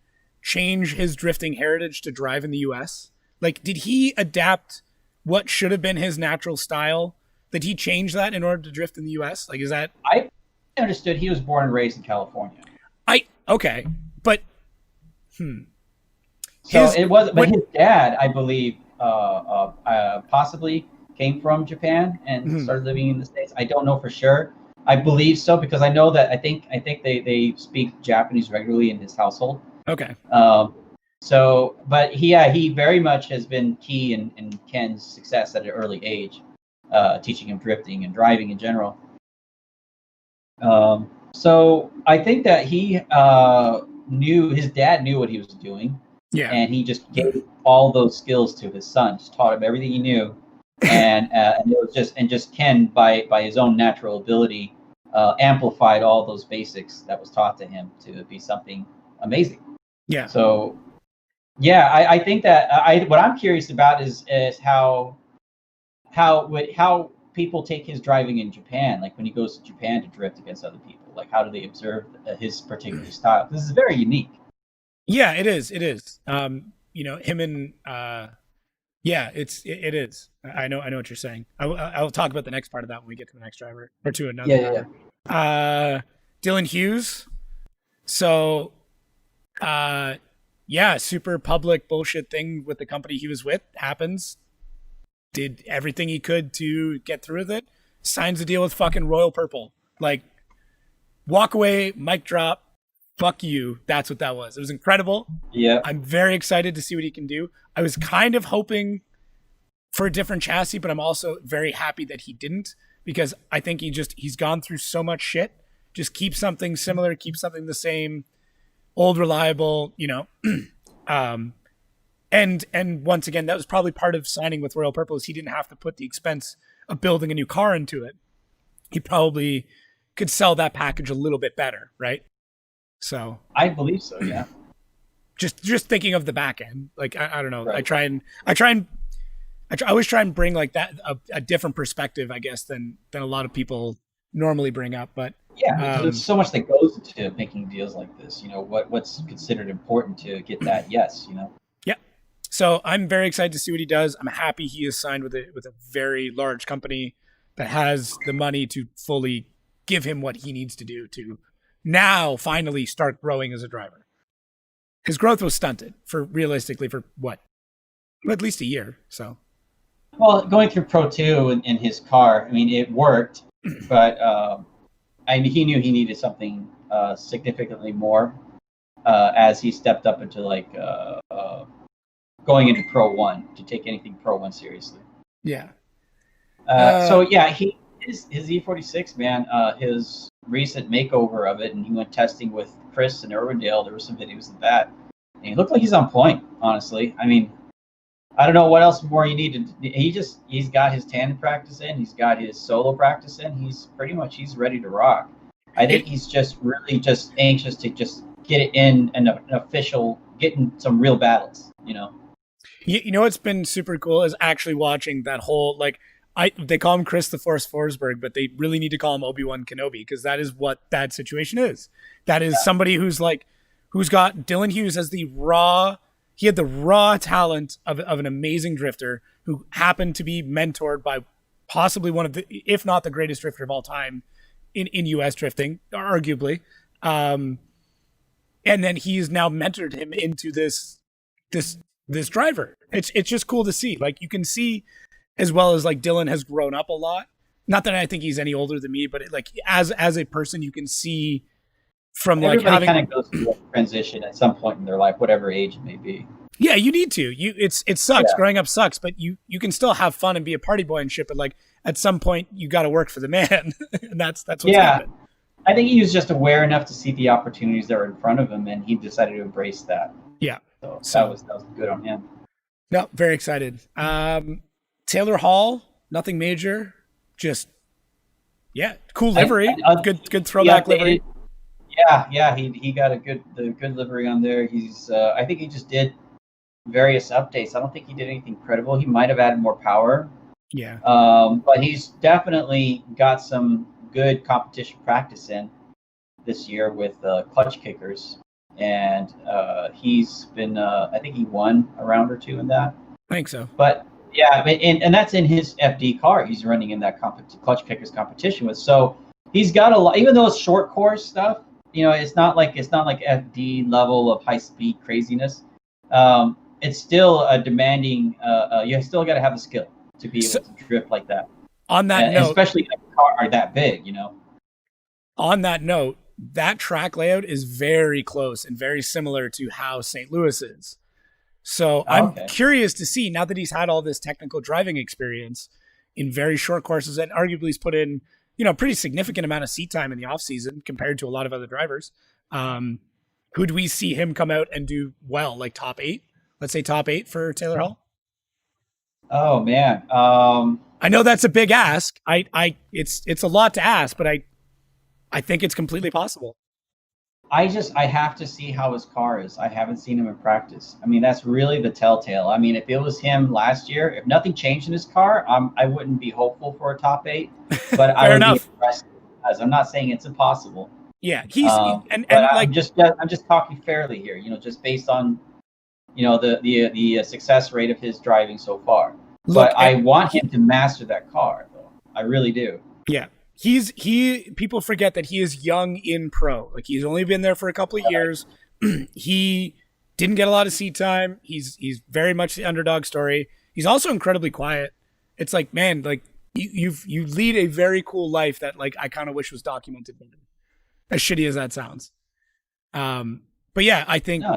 change his drifting heritage to drive in the US? Like, did he adapt what should have been his natural style? Did he change that in order to drift in the US? Like, is that? I understood he was born and raised in California. Okay, but So it was, but his dad, I believe, possibly came from Japan and started living in the States. I don't know for sure. I believe so, because I know that I think they speak Japanese regularly in his household. Okay. So, but he very much has been key in Ken's success at an early age, teaching him drifting and driving in general. So I think that he his dad knew what he was doing. Yeah. And he just gave all those skills to his son, just taught him everything he knew. And it was just Ken by his own natural ability amplified all those basics that was taught to him to be something amazing. Yeah. So yeah, I think that what I'm curious about is how people take his driving in Japan, like when he goes to Japan to drift against other people, like how do they observe his particular style? This is very unique. Yeah, it is. It is. Him and yeah, it is. I know what you're saying. I'll talk about the next part of that when we get to the next driver or to another driver. Dylan Hughes. So, super public bullshit thing with the company he was with happens. Did everything he could to get through with it. Signs a deal with fucking Royal Purple. Like, walk away, mic drop. Fuck you. That's what that was. It was incredible. Yeah. I'm very excited to see what he can do. I was kind of hoping for a different chassis, but I'm also very happy that he didn't, because I think he's gone through so much shit. Just keep something similar, keep something the same, old, reliable, and once again, that was probably part of signing with Royal Purple, is he didn't have to put the expense of building a new car into it. He probably could sell that package a little bit better, right? So I believe so, yeah. just thinking of the back end. Like I don't know. Right. I always try and bring like that a different perspective, I guess, than a lot of people normally bring up. But Yeah, there's um, so much that goes into making deals like this. What's considered important to get that yes. yeah. So I'm very excited to see what he does. I'm happy he is signed with a very large company that has the money to fully give him what he needs to do to now finally start growing as a driver. His growth was stunted for realistically for what, at least a year. So Well, going through Pro 2 in his car, I mean, it worked, but he knew he needed something significantly more as he stepped up into going into Pro 1 to take anything Pro 1 seriously. yeah, So yeah, his E46, man, his recent makeover of it, and he went testing with Chris and Irwindale. There were some videos of that, and he looked like he's on point. Honestly, I mean, I don't know what else more you need to. He's got his tandem practice in. He's got his solo practice in. He's ready to rock. I think it, he's just really just anxious to just get it in an official, getting some real battles. you know what's been super cool is actually watching that whole like they call him Chris the Force Forsberg, but they really need to call him Obi-Wan Kenobi because that is what that situation is. That is somebody who's got Dylan Hughes as the raw. He had the raw talent of an amazing drifter who happened to be mentored by possibly one of the, if not the greatest drifter of all time in U.S. drifting, arguably. And then he's now mentored him into this this driver. It's just cool to see. Like you can see as well as like Dylan has grown up a lot. Not that I think he's any older than me, but like as a person, you can see from like Everybody having kind of goes through a transition at some point in their life, whatever age it may be. yeah, you need to. It sucks. Yeah. Growing up sucks, but you can still have fun and be a party boy and shit. But like at some point, you got to work for the man, and that's what's happened. I think he was just aware enough to see the opportunities that were in front of him, and he decided to embrace that. Yeah. So, So that was good on him. no, very excited. Taylor Hall, nothing major, just yeah, cool livery, good throwback livery. Yeah, he got the good livery on there. He's I think he just did various updates. I don't think he did anything credible. He might have added more power. Yeah. But he's definitely got some good competition practice in this year with clutch kickers, and he's been I think he won a round or two in that. I think so. But yeah, I mean, and that's in his FD car. He's running in that clutch kickers competition with. So he's got a lot, even though it's short course stuff. It's not like FD level of high speed craziness. It's still a demanding. You still got to have a skill to be able to drift like that. On that note, especially in a car that big, On that note, that track layout is very close and very similar to how St. Louis is. So I'm curious to see, now that he's had all this technical driving experience in very short courses and arguably he's put in, pretty significant amount of seat time in the off season compared to a lot of other drivers. Who do we see him come out and do well, like top 8? Let's say top 8 for Taylor Hall. Oh man. I know that's a big ask. It's a lot to ask, but I think it's completely possible. I have to see how his car is. I haven't seen him in practice. I mean, that's really the telltale. I mean, if it was him last year, if nothing changed in his car, I wouldn't be hopeful for a top 8. But I would be impressed. As I'm not saying it's impossible. Yeah, he's and like I'm just talking fairly here. Just based on the success rate of his driving so far. But I want him to master that car, though. I really do. Yeah. People forget that he is young in pro. Like he's only been there for a couple of years. He didn't get a lot of seat time. He's very much the underdog story. He's also incredibly quiet. It's like, man, like you lead a very cool life that like I kind of wish was documented better. As shitty as that sounds. But yeah, I think I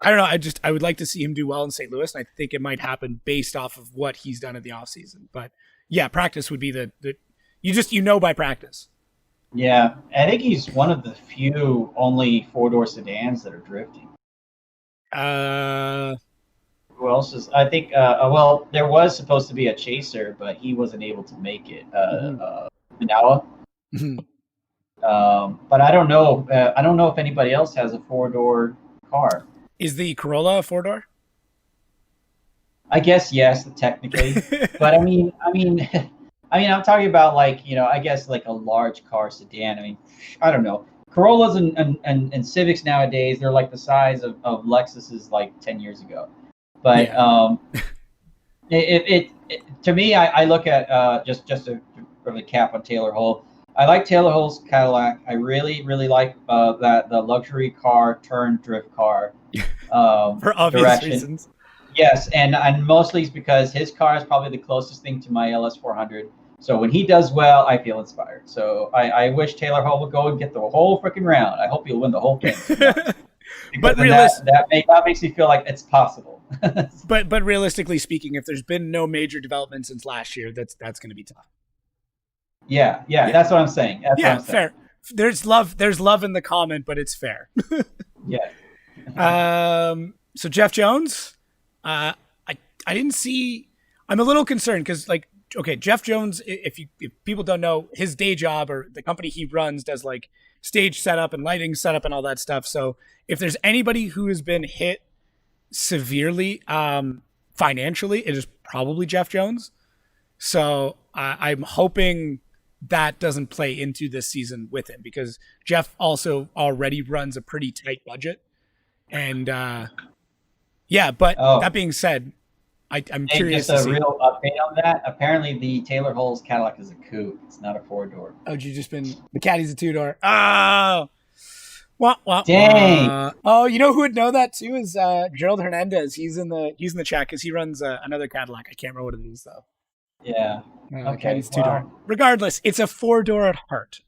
don't know. I would like to see him do well in St. Louis, and I think it might happen based off of what he's done in the offseason. But yeah, practice would be the by practice. Yeah, I think he's one of the few only 4-door sedans that are drifting. Who else is? I think. Well, there was supposed to be a chaser, but he wasn't able to make it. Manawa. But I don't know. I don't know if anybody else has a four-door car. Is the Corolla a four door? I guess yes, technically, but I'm talking about like I guess like a large car sedan. I mean, I don't know. Corollas and Civics nowadays they're like the size of Lexuses like 10 years ago. But Yeah. to me, I look at just to really cap on Taylor Hull. I like Taylor Hull's Cadillac. I really like that the luxury car turned drift car For obvious direction. reasons. Yes, and mostly it's because his car is probably the closest thing to my LS 400. So when he does well, I feel inspired. So I wish Taylor Hall would go and get the whole freaking round. I hope he'll win the whole thing, to be honest. Because But then that makes me feel like it's possible. but realistically speaking, if there's been no major development since last year, that's going to be tough. Yeah, Yeah. that's what I'm saying. That's what Yeah, I'm saying. fair. There's love in the comment, but it's fair. Yeah. So Jeff Jones, I didn't see. I'm a little concerned because like, okay, Jeff Jones. If people don't know, his day job or the company he runs does like stage setup and lighting setup and all that stuff. So if there's anybody who has been hit severely financially, it is probably Jeff Jones. So I'm hoping that doesn't play into this season with him because Jeff also already runs a pretty tight budget. And yeah, but Oh, that being said, I'm hey, curious just to a see. real update on that. Apparently, the Taylor Hall's Cadillac is a coupe. It's not a four-door. Oh, you just been the caddy's a two door. Oh, wah, wah, Dang. wah. Oh, you know who would know that too is Gerald Hernandez. He's in the chat because he runs another Cadillac. I can't remember what it is though. Yeah. Okay. Caddy's two door. Well, Regardless, it's a four door at heart.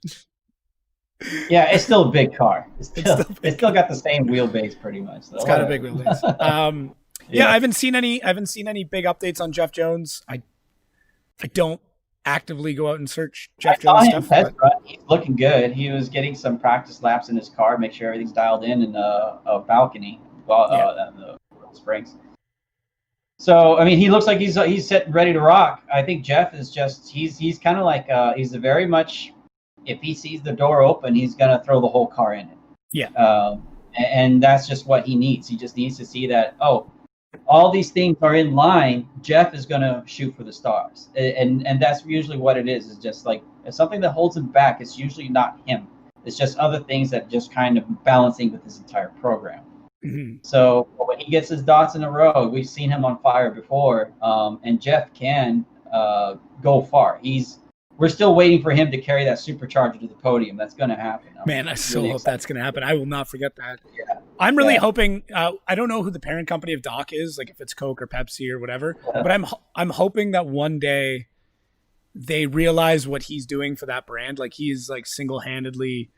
yeah, it's still a big car. Still It's still got the same wheelbase pretty much. So It's got a big wheelbase. Yeah, Yeah. I haven't seen any big updates on Jeff Jones. I don't actively go out and search I Jeff saw Jones him stuff. test run. He's looking good. He was getting some practice laps in his car, make sure everything's dialed in a balcony, Yeah. the springs. So I mean, he looks like he's set and ready to rock. I think Jeff is just he's kind of like he's a very much if he sees the door open, he's gonna throw the whole car in it. Yeah. And that's just what he needs. He just needs to see that all these things are in line. Jeff is gonna shoot for the stars, and that's usually what it is. Is just like if something that holds him back. It's usually not him. It's just other things that just kind of balancing with his entire program. Mm-hmm. So when he gets his dots in a row, we've seen him on fire before, and Jeff can go far. We're still waiting for him to carry that supercharger to the podium. That's going to happen. Man, I so hope that's going to happen. I will not forget that. Yeah. I'm really hoping. I don't know who the parent company of Doc is, like if it's Coke or Pepsi or whatever. Yeah. But I'm hoping that one day they realize what he's doing for that brand. Like he's like single-handedly.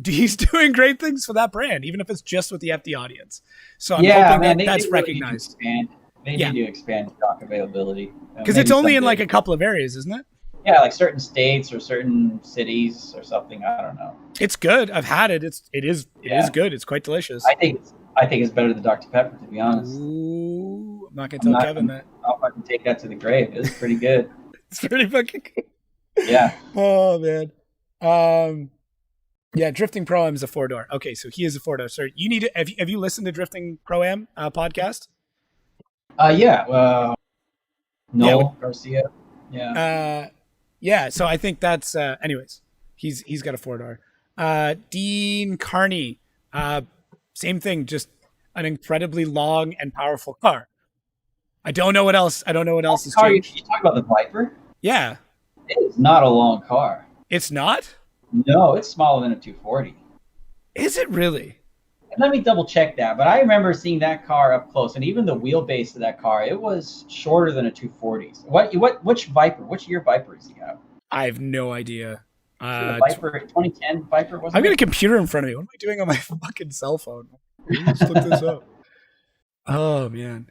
He's doing great things for that brand, even if it's just with the FD audience. So I'm hoping that's recognized. They need to expand stock availability because it's only in like a couple of areas, isn't it? Yeah, like certain states or certain cities or something. I don't know. It's good. I've had it. It is good. It's quite delicious. I think it's better than Dr. Pepper, to be honest. Ooh, I'm not gonna tell Kevin that. I'll fucking take that to the grave. It's pretty good. It's pretty fucking good. Yeah. Oh man. Yeah, Drifting Pro Am is a four door. Okay, so he is a four door. So you need to have you listened to Drifting Pro Am podcast? Yeah. Noel Garcia. Yeah. Yeah. So I think that's anyways. He's got a four door. Dean Carney. Same thing, just an incredibly long and powerful car. I don't know what else is changed. You talk about the Viper? Yeah. It is not a long car. It's not? No, it's smaller than a 240. Is it really? Let me double check that. But I remember seeing that car up close, and even the wheelbase of that car, it was shorter than a 240. Which Viper? Which year Viper is he got? I have no idea. Viper 2010 Viper was. I've got a computer in front of me. What am I doing on my fucking cell phone? Let's look this up. Oh man.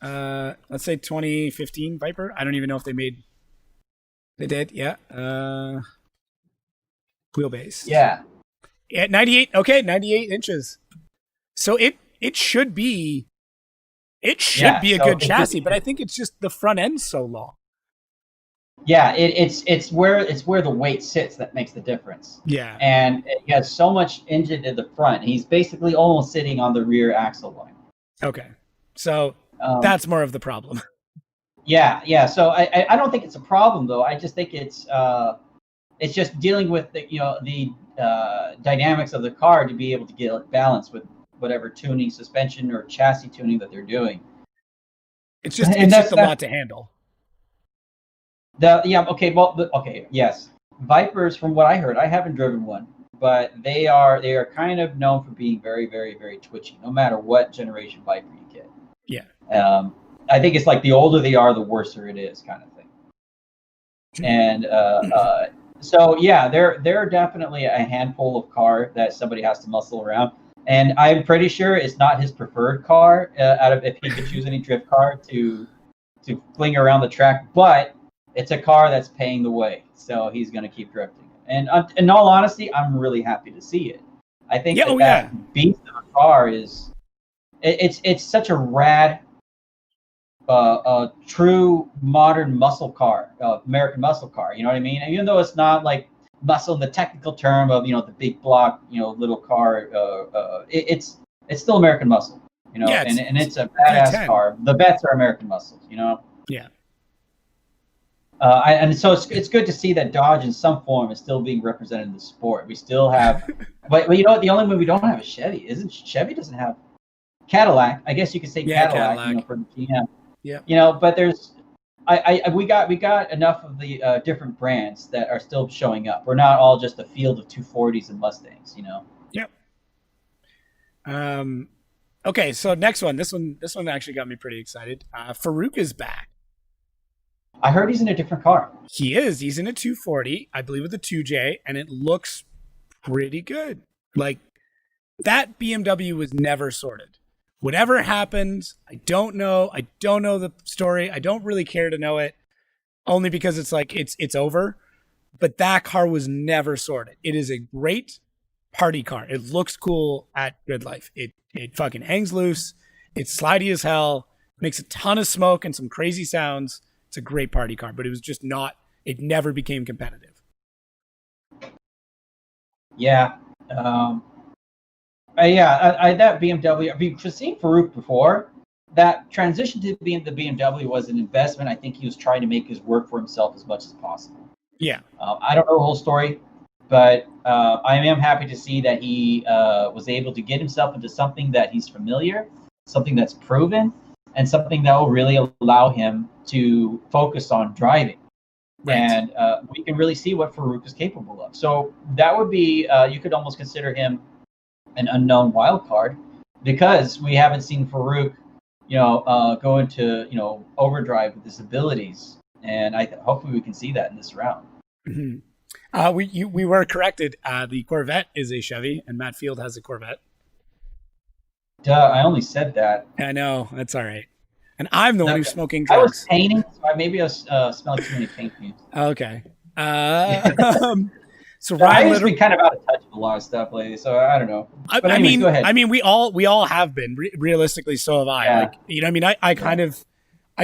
Let's say 2015 Viper. I don't even know if they made. They did, yeah. Wheelbase. Yeah. At 98. Okay, 98 inches. So it should be. It should be a good chassis, but I think it's just the front end's so long. Yeah, it's where the weight sits that makes the difference. Yeah. And he has so much engine in the front. He's basically almost sitting on the rear axle line. Okay. So Um, that's more of the problem. yeah, yeah. So I don't think it's a problem though. I just think it's just dealing with the dynamics of the car to be able to get it balanced with whatever tuning, suspension, or chassis tuning that they're doing. And It's just that's a lot to handle. yeah, okay, well, okay, yes. Vipers, from what I heard, I haven't driven one, but they are kind of known for being very, very, very twitchy, no matter what generation Viper you get. Yeah. I think it's like the older they are, the worser it is, kind of thing. And so yeah, they're definitely a handful of car that somebody has to muscle around. And I'm pretty sure it's not his preferred car out of if he could choose any drift car to fling around the track, but it's a car that's paying the way, so he's going to keep drifting. And in all honesty, I'm really happy to see it. I think that beast of a car it's such a rad, true modern muscle car, American muscle car. You know what I mean? And even though it's not like muscle in the technical term of the big block, little car, it's still American muscle. Yeah, and it's a badass V10. car. The bets are American muscles. Yeah. And so it's good to see that Dodge in some form is still being represented in the sport. We still have, but you know what? The only one we don't have is Chevy. Chevy doesn't have Cadillac? I guess you could say Cadillac. For the GM. Yeah. But there's, we got enough of the different brands that are still showing up. We're not all just a field of 240s and Mustangs. Yep. Okay, so next one. This one actually got me pretty excited. Farouk is back. I heard he's in a different car. He is. He's in a 240, I believe, with a 2J, and it looks pretty good. Like, that BMW was never sorted. Whatever happened, I don't know. I don't know the story. I don't really care to know it, only because it's like it's over. But that car was never sorted. It is a great party car. It looks cool at Grid Life. It fucking hangs loose. It's slidey as hell. Makes a ton of smoke and some crazy sounds. It's a great party car, but it was just not. It never became competitive. Yeah. That BMW. I've seen Farouk before. That transition to being the BMW was an investment. I think he was trying to make his work for himself as much as possible. Yeah. I don't know the whole story, but I am happy to see that he was able to get himself into something that he's familiar, something that's proven, and something that will really allow him to focus on driving. Right. And we can really see what Farouk is capable of. So that would be, you could almost consider him an unknown wild card, because we haven't seen Farouk, go into, overdrive with his abilities. And hopefully we can see that in this round. Mm-hmm. We were corrected. The Corvette is a Chevy, and Matt Field has a Corvette. Duh, I only said that. I know, that's all right. And I'm the one who's smoking drugs. I was painting, so maybe I was smelling too many paint fumes. Okay. So Ryan has been kind of out of touch with a lot of stuff lately, so I don't know. But anyways, go ahead. I mean, we all have been. Realistically, so have I. Yeah. Like, I mean, I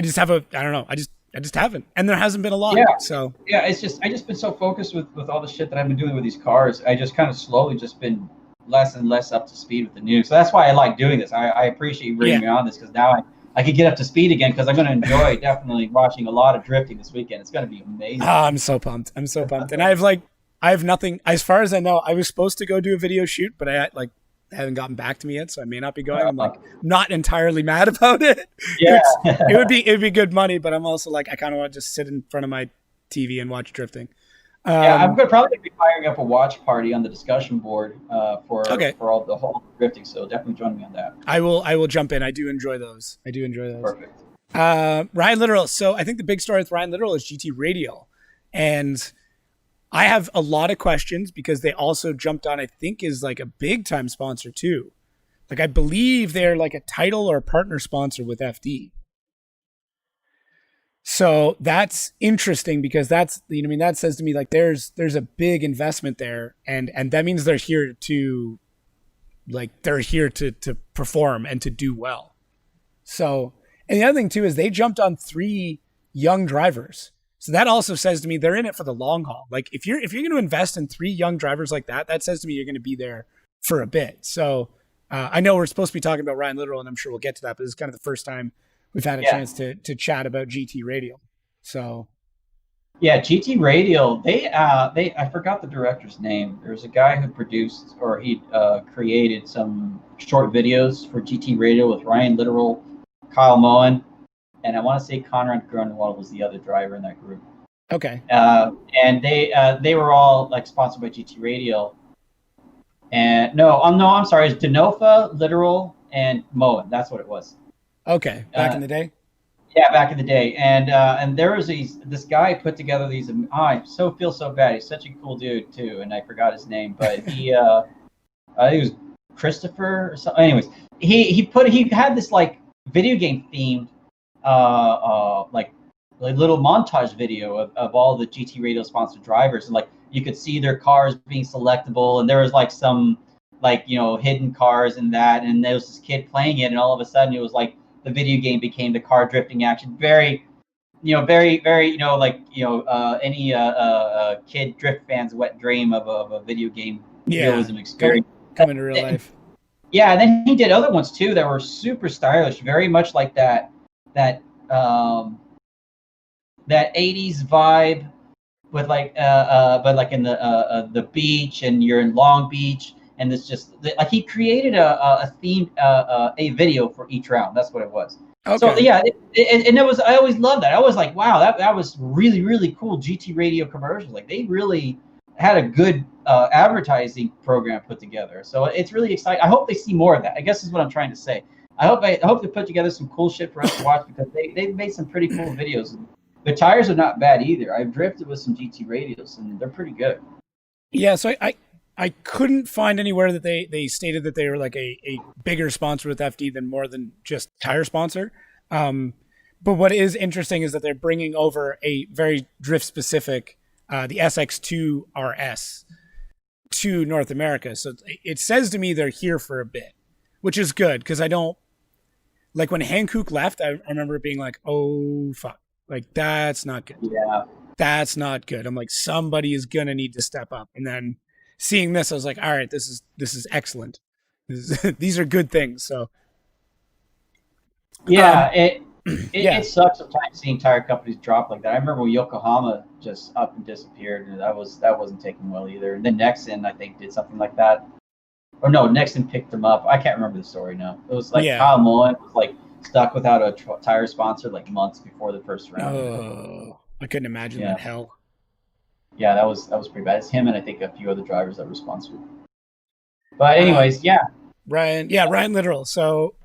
just have I don't know. I just haven't, and there hasn't been a lot. Yeah. So yeah, I just been so focused with all the shit that I've been doing with these cars. I just kind of slowly just been less and less up to speed with the news. So that's why I like doing this. I appreciate you bringing me on this, because now I could get up to speed again, because I'm going to enjoy definitely watching a lot of drifting this weekend. It's going to be amazing. Oh, I'm so pumped. And I have nothing, as far as I know. I was supposed to go do a video shoot, but I haven't gotten back to me yet, so I may not be going. I'm like not entirely mad about it. Yeah. It would be good money, but I'm also like, I kind of want to just sit in front of my TV and watch drifting. I'm probably going to be firing up a watch party on the discussion board for all the whole drifting. So definitely join me on that. I will jump in. I do enjoy those. Perfect. Ryan Littoral. So I think the big story with Ryan Littoral is GT Radial, and I have a lot of questions because they also jumped on, I think, is like a big time sponsor too. Like, I believe they're like a title or a partner sponsor with FD. So that's interesting, because that's, that says to me like there's a big investment there, and that means they're here to perform and to do well. So, and the other thing too is they jumped on 3 young drivers. So that also says to me they're in it for the long haul. Like if you're going to invest in 3 young drivers like that, that says to me you're going to be there for a bit. So I know we're supposed to be talking about Ryan Littrell, and I'm sure we'll get to that, but this is kind of the first time we've had a chance to chat about GT Radial. So Yeah, GT Radial. They I forgot the director's name. There's a guy who produced or he created some short videos for GT Radial with Ryan Littrell, Kyle Moen, and I want to say Conrad Grunewald was the other driver in that group. okay, And they were all like sponsored by GT Radial. And no, I'm sorry, it's Denofa, Littrell, and Moen. That's what it was. okay, back in the day. Yeah, back in the day, and there was this guy put together these. I feel so bad. He's such a cool dude too, and I forgot his name, but he I think it was Christopher or something. Anyways, he had this like video game themed like little montage video of all the GT Radio sponsored drivers, and like you could see their cars being selectable, and there was like some like hidden cars in that, and there was this kid playing it, and all of a sudden it was like the video game became the car drifting action. Very, very, very, any kid drift fan's wet dream of a video game realism experience. Coming to real life. Yeah, and then he did other ones too that were super stylish, very much like that 80s vibe with like but like in the beach, and you're in Long Beach. And it's just like he created a themed a video for each round. That's what it was. Okay. So yeah, and it was. I always loved that. I was like, wow, that was really really cool. GT Radio commercial. Like they really had a good advertising program put together. So it's really exciting. I hope they see more of that. I guess is what I'm trying to say. I hope they put together some cool shit for us to watch, because they've made some pretty cool videos. The tires are not bad either. I've drifted with some GT Radials, and they're pretty good. Yeah. So I couldn't find anywhere that they stated that they were like a bigger sponsor with FD than more than just tire sponsor. But what is interesting is that they're bringing over a very drift specific, the SX2 RS to North America. So it says to me they're here for a bit, which is good, because I don't like when Hankook left. I remember it being like, oh fuck, like that's not good. Yeah, that's not good. I'm like, somebody is gonna need to step up, and then seeing this, I was like, all right, this is excellent. These are good things. So yeah, it sucks sometimes seeing tire companies drop like that. I remember when Yokohama just up and disappeared, and that wasn't taken well either. And then Nexon, I think, did something like that. Or no, Nexon picked them up. I can't remember the story now. It was like Kyle Moen was like stuck without a tire sponsor like months before the first round. Oh, I couldn't imagine that hell. Yeah, that was pretty bad. It's him and I think a few other drivers that were sponsored. But anyways, Ryan Littrell. So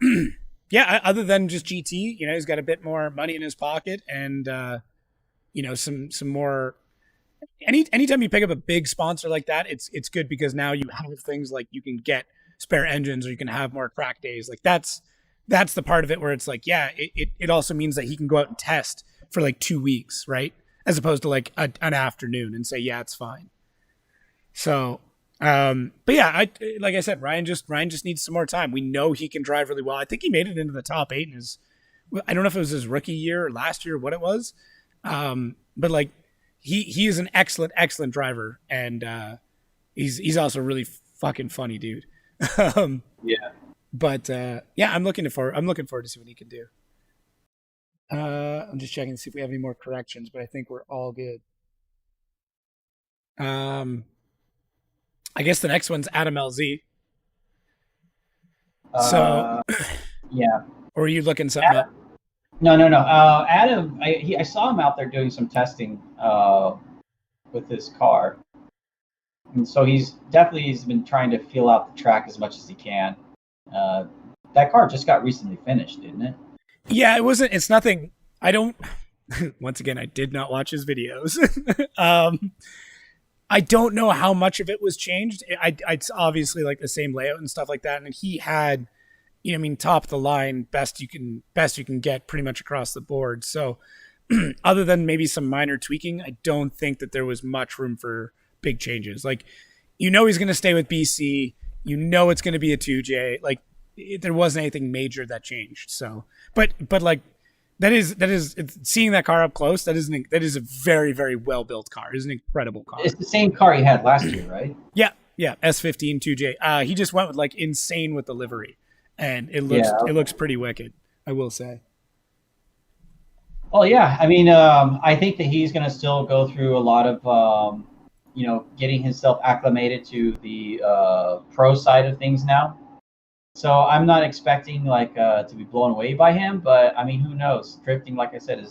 other than just GT, he's got a bit more money in his pocket, and some more. Anytime you pick up a big sponsor like that, it's good, because now you have things like you can get spare engines, or you can have more track days. Like that's the part of it where it's like, it also means that he can go out and test for like 2 weeks, right? As opposed to like an afternoon and say, it's fine. So, but yeah, like I said, Ryan just needs some more time. We know he can drive really well. I think he made it into the top 8 in his, I don't know if it was his rookie year or last year or what it was. But like he is an excellent driver, and he's also really fucking funny dude. But I'm looking forward to see what he can do. I'm just checking to see if we have any more corrections, but I think we're all good. I guess the next one's Adam LZ. So, Or are you looking something up? No. Adam, I saw him out there doing some testing with his car, and so he's been trying to feel out the track as much as he can. That car just got recently finished, didn't it? Yeah, it's nothing. I don't, once again, I did not watch his videos. I don't know how much of it was changed. It's obviously like the same layout and stuff like that. And he had, top of the line, best you can get pretty much across the board. So other than maybe some minor tweaking, I don't think that there was much room for big changes. Like, he's going to stay with BC. It's going to be a 2J. Like, there wasn't anything major that changed. So, but like seeing that car up close. That is a very, very well built car. It's an incredible car. It's the same car he had last year, right? Yeah, S15 2J. He just went with like insane with the livery, and it looks pretty wicked, I will say. Well, yeah. I mean, I think that he's going to still go through a lot of, getting himself acclimated to the pro side of things now. So I'm not expecting to be blown away by him, but I mean, who knows? Drifting, like I said,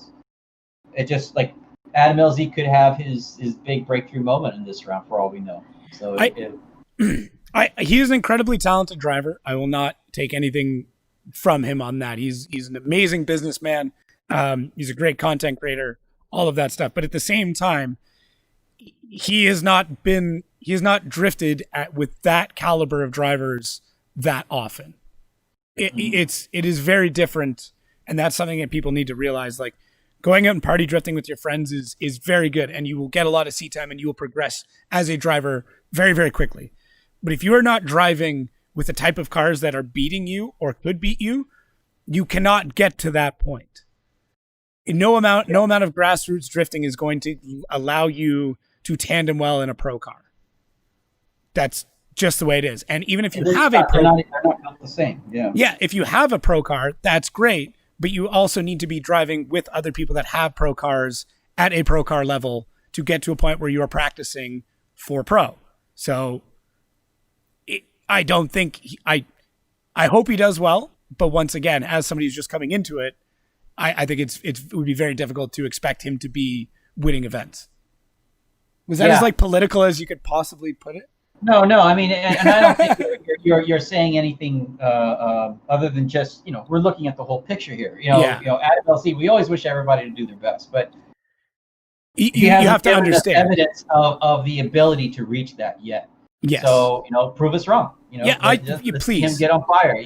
it just like Adam LZ could have his big breakthrough moment in this round for all we know. So he is an incredibly talented driver. I will not take anything from him on that. He's an amazing businessman. He's a great content creator, all of that stuff. But at the same time, he has not drifted with that caliber of drivers that often. It is very different, and that's something that people need to realize. Like, going out and party drifting with your friends is very good, and you will get a lot of seat time, and you will progress as a driver very, very quickly. But if you are not driving with the type of cars that are beating you or could beat you, you cannot get to that point. No amount of grassroots drifting is going to allow you to tandem well in a pro car. That's just the way it is. And even if you have a pro, they're not the same. Yeah. Yeah. If you have a pro car, that's great. But you also need to be driving with other people that have pro cars at a pro car level to get to a point where you are practicing for pro. So I don't think I hope he does well. But once again, as somebody who's just coming into it, I think it would be very difficult to expect him to be winning events. Was that as like political as you could possibly put it? No. I mean, and I don't think you're saying anything other than just we're looking at the whole picture here. At LC, we always wish everybody to do their best, but you have to understand evidence of the ability to reach that yet. Yes. So prove us wrong. Please see him get on fire.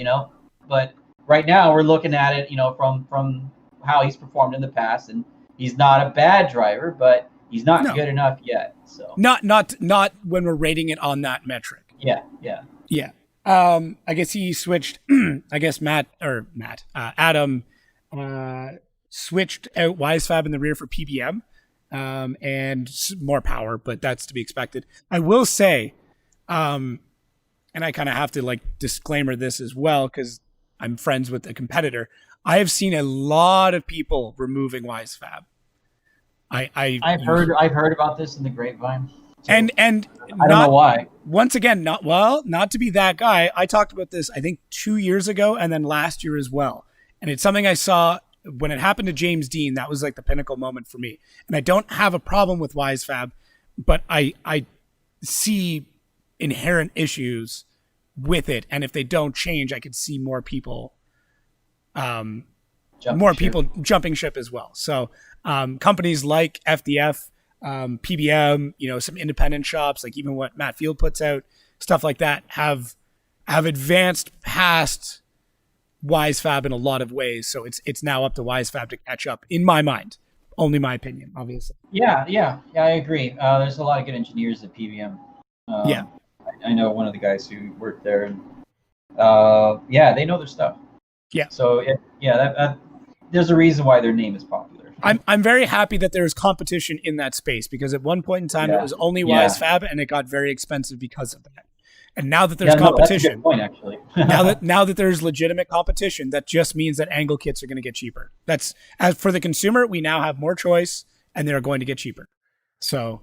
But right now we're looking at it. From how he's performed in the past, and he's not a bad driver, but he's not good enough yet. So not when we're rating it on that metric. Yeah. I guess he switched. I guess Adam switched out WiseFab in the rear for PBM and more power, but that's to be expected. I will say, and I kind of have to disclaimer this as well because I'm friends with a competitor. I have seen a lot of people removing WiseFab. I've heard about this in the grapevine. So and I don't know why. Once again, not to be that guy. I talked about this, I think 2 years ago and then last year as well. And it's something I saw when it happened to James Dean. That was like the pinnacle moment for me. And I don't have a problem with WiseFab, but I see inherent issues with it. And if they don't change, I could see more people jumping ship as well. So companies like FDF, PBM, some independent shops, like even what Matt Field puts out, stuff like that, have advanced past WiseFab in a lot of ways. So it's now up to WiseFab to catch up, in my mind. Only my opinion, obviously. Yeah, I agree. There's a lot of good engineers at PBM. I know one of the guys who worked there, and they know their stuff. Yeah. So that there's a reason why their name is popular. I'm very happy that there is competition in that space, because at one point in time it was only WiseFab and it got very expensive because of that. And now that there's competition, that's a good point, actually. now that there's legitimate competition, that just means that angle kits are going to get cheaper. That's, as for the consumer, we now have more choice and they're going to get cheaper. So,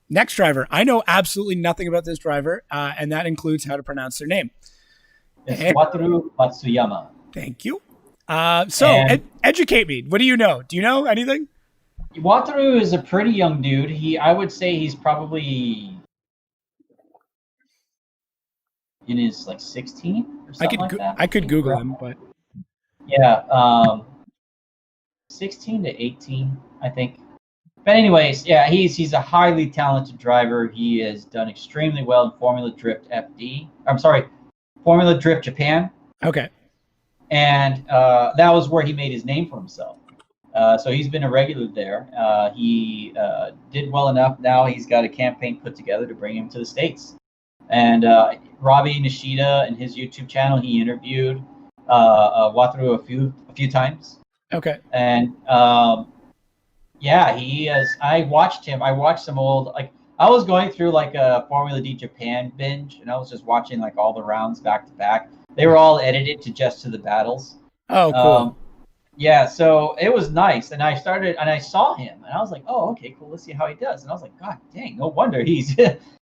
next driver, I know absolutely nothing about this driver, and that includes how to pronounce their name. It's Wataru Matsuyama. Thank you. Educate me. What do you know? Do you know anything? Wataru is a pretty young dude. I would say he's probably in his 16 or something like that. I could Google him, but 16 to 18, I think. But anyways, he's a highly talented driver. He has done extremely well in Formula Drift Formula Drift Japan. Okay. And that was where he made his name for himself. So he's been a regular there. He did well enough. Now he's got a campaign put together to bring him to the States. And Robbie Nishida and his YouTube channel, he interviewed Wataru a few times, Okay. and yeah, he is. I watched him. I watched some old like I was going through like a Formula D Japan binge, and I was just watching like all the rounds back to back. They were all edited to just to the battles. Oh, cool. Um, yeah, so it was nice, and I saw him, and I was like, oh, okay, cool. Let's see how he does. And I was like, God dang, no wonder he's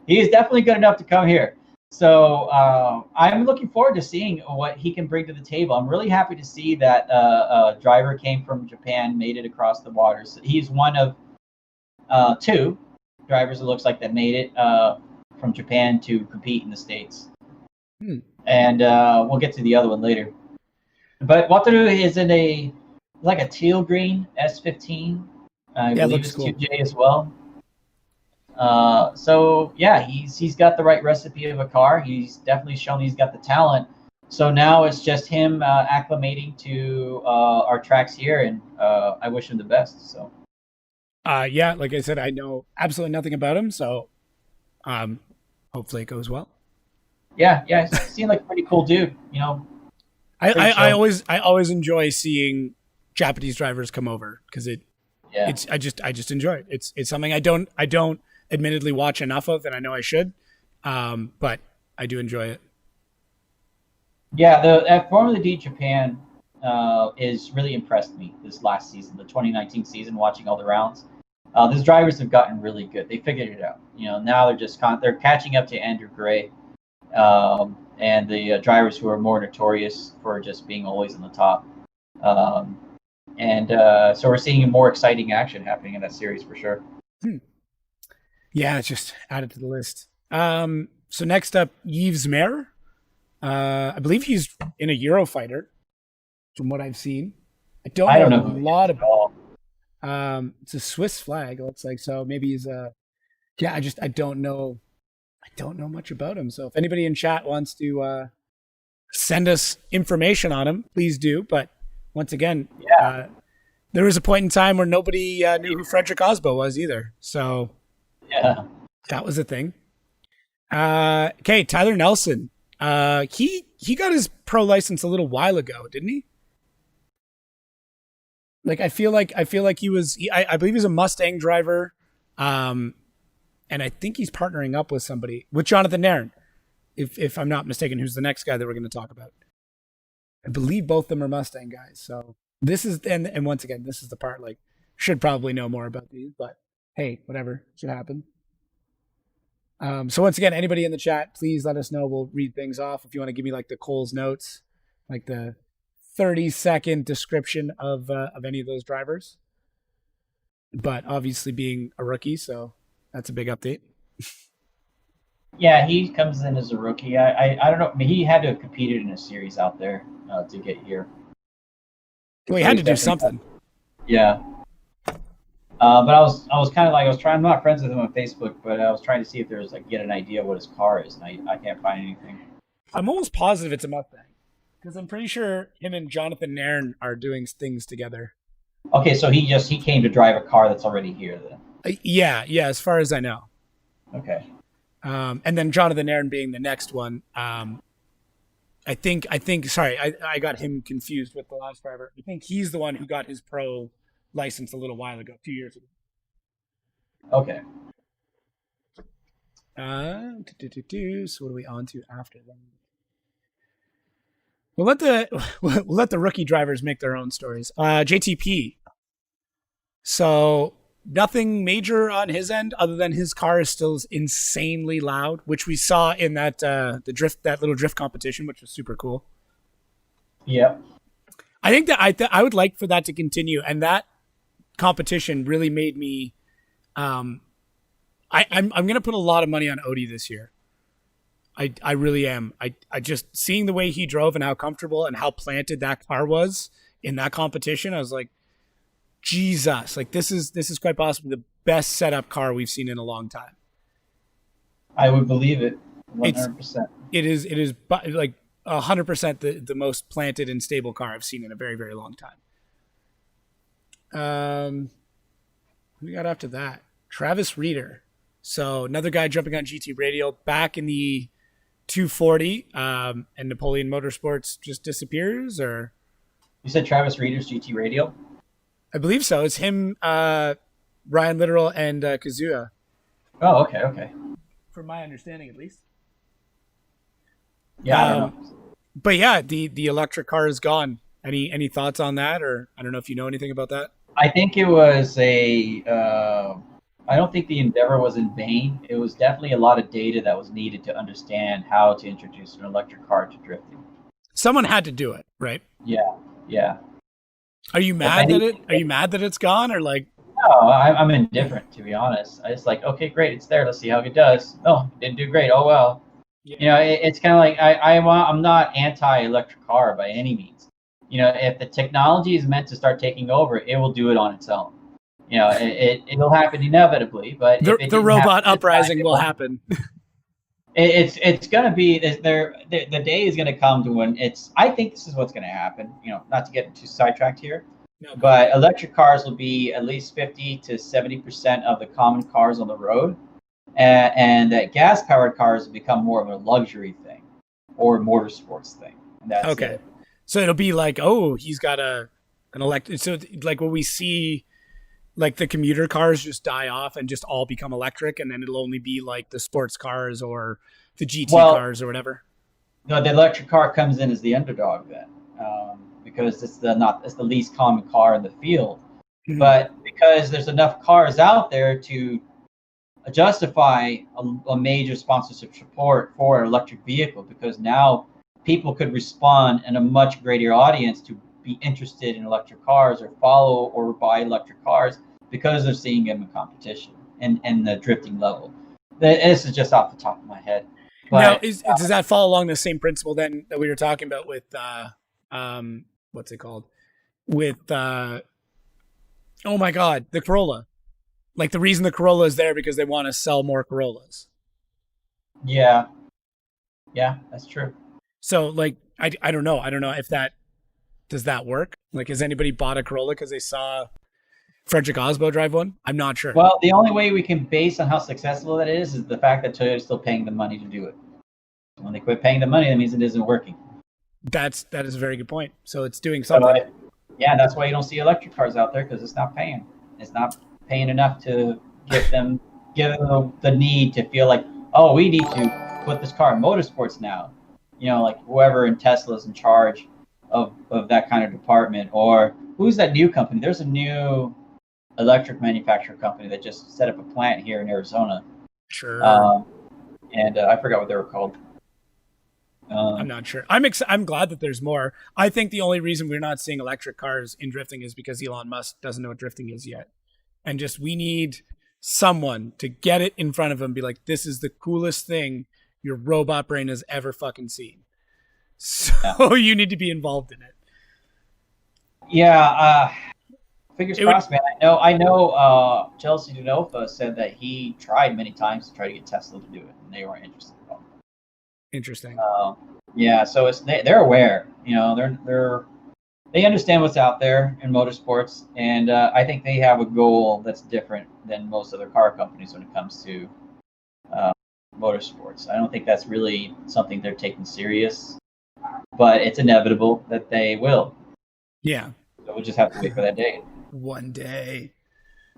he is definitely good enough to come here. So I'm looking forward to seeing what he can bring to the table. I'm really happy to see that a driver came from Japan, made it across the waters. He's one of two drivers, it looks like, that made it from Japan to compete in the States. Hmm. And we'll get to the other one later. But Wataru is in a like a teal green S15. I Yeah, it believe looks it's cool. 2J as well. So yeah, he's got the right recipe of a car. He's definitely shown he's got the talent. So now it's just him acclimating to our tracks here, and I wish him the best. So Yeah, like I said, I know absolutely nothing about him, so um, hopefully it goes well. yeah, he seemed like a pretty cool dude. You know, I, pretty I, I chill. always I always enjoy seeing Japanese drivers come over because Yeah, I just enjoy it. It's something I don't admittedly watch enough of, and I know I should, but I do enjoy it. yeah. The at Formula D Japan is really impressed me this last season, the 2019 season. Watching all the rounds, these drivers have gotten really good. They figured it out. You know, now they're catching up to Andrew Gray, and the drivers who are more notorious for just being always in the top. Um, and so we're seeing more exciting action happening in that series for sure. Hmm. Yeah, it's just added to the list. So next up, Yves Mayer. I believe he's in a Eurofighter, from what I've seen. I don't I know don't a know who he lot is at about all. him. It's a Swiss flag. It looks like so. Maybe he's a. Yeah, I don't know. I don't know much about him. So if anybody in chat wants to send us information on him, please do. But once again, Yeah, there was a point in time where nobody knew who Frederick Osbo was either. So yeah. that was a thing. Okay, Tyler Nelson. He got his pro license a little while ago, didn't he? Like I feel like he was. I believe he's a Mustang driver, um, and I think he's partnering up with somebody with Jonathan Nairn, if I'm not mistaken. Who's the next guy that we're going to talk about? I believe both of them are Mustang guys. So this is and once again, this is the part like should probably know more about these, but hey, whatever should happen. So once again, anybody in the chat, please let us know. We'll read things off. If you want to give me like the Cole's notes, like the 30-second description of any of those drivers. But obviously being a rookie, so that's a big update. Yeah, he comes in as a rookie. I don't know. I mean, he had to have competed in a series out there to get here. Well, he So had he's to do definitely something. yeah. But I was kind of like I was trying. I'm not friends with him on Facebook, but I was trying to see if there was like get an idea what his car is, and I can't find anything. I'm almost positive it's a Mustang because I'm pretty sure him and Jonathan Nairn are doing things together. Okay, so he came to drive a car that's already here then. Yeah, as far as I know. Okay. And then Jonathan Nairn being the next one. I think. Sorry, I got him confused with the last driver. I think he's the one who got his pro license a little while ago, 2 years ago. Okay. So what are we on to after them? We'll let the rookie drivers make their own stories. JTP. So nothing major on his end other than his car is still insanely loud, which we saw in that little drift competition, which was super cool. Yep. I think that I would like for that to continue, and that competition really made me. I'm gonna put a lot of money on Odie this year. I really am. I just seeing the way he drove and how comfortable and how planted that car was in that competition. I was like, Jesus, like this is quite possibly the best setup car we've seen in a long time. I would believe it. It's 100%. it is like 100% the most planted and stable car I've seen in a very very long time. We got after that Travis Reeder. So another guy jumping on GT Radio back in the 240, and Napoleon Motorsports just disappears, or You said Travis Reeder's GT Radio? I believe so. It's him, Ryan Literal, and Kazuya, Oh, okay, okay. from my understanding, at least. Yeah, I don't know. But yeah, the electric car is gone. Any thoughts on that, or I don't know if you know anything about that. I think it was I don't think the endeavor was in vain. It was definitely a lot of data that was needed to understand how to introduce an electric car to drifting. Someone had to do it, right? Yeah, yeah. Are you mad that Are you mad that it's gone, or like? No, I'm indifferent, to be honest. I just like, okay, great, it's there. Let's see how it does. Oh, didn't do great. Oh well. Yeah. You know, it's kind of like I'm not anti-electric car by any means. You know, if the technology is meant to start taking over, it will do it on its own. You know, it'll happen inevitably, but the robot uprising will happen. It's going to be the day is going to come to when it's. I think this is what's going to happen. You know, not to get too sidetracked here, but electric cars will be at least 50 to 70% of the common cars on the road, and that gas-powered cars will become more of a luxury thing or motorsports thing. And that's okay. it. So it'll be like, oh, he's got an electric. So like what we see, like the commuter cars just die off and just all become electric, and then it'll only be like the sports cars or the GT cars or whatever. No, the electric car comes in as the underdog then, because it's the least common car in the field. Mm-hmm. But because there's enough cars out there to justify a major sponsorship support for an electric vehicle, because now people could respond in a much greater audience to be interested in electric cars or follow or buy electric cars because they're seeing them in competition and the drifting level. This is just off the top of my head. But, now, does that fall along the same principle then that we were talking about with what's it called? With oh my God, the Corolla. Like the reason the Corolla is there because they want to sell more Corollas. Yeah, that's true. So like I don't know. I don't know if does that work? Like has anybody bought a Corolla because they saw Frederick Osbo drive one? I'm not sure. Well, the only way we can base on how successful that is the fact that Toyota's still paying the money to do it. When they quit paying the money, that means it isn't working. That is a very good point. So it's doing something. Yeah, that's why you don't see electric cars out there, because it's not paying. It's not paying enough to give them the need to feel like, oh, we need to put this car in motorsports now. You know, like whoever in Tesla is in charge of that kind of department, or who's that new company? There's a new electric manufacturer company that just set up a plant here in Arizona. Sure. And I forgot what they were called. I'm not sure. I'm glad that there's more. I think the only reason we're not seeing electric cars in drifting is because Elon Musk doesn't know what drifting is yet. And just we need someone to get it in front of him, be like, this is the coolest thing your robot brain has ever fucking seen. So you need to be involved in it. Yeah, fingers crossed, man. I know Chelsea Denofa said that he tried many times to try to get Tesla to do it, and they weren't interested at all. Interesting. Yeah, so they're aware. You know, they understand what's out there in motorsports, and I think they have a goal that's different than most other car companies when it comes to motorsports. I don't think that's really something they're taking serious, but it's inevitable that they will. Yeah. So we'll just have to wait for that day. One day.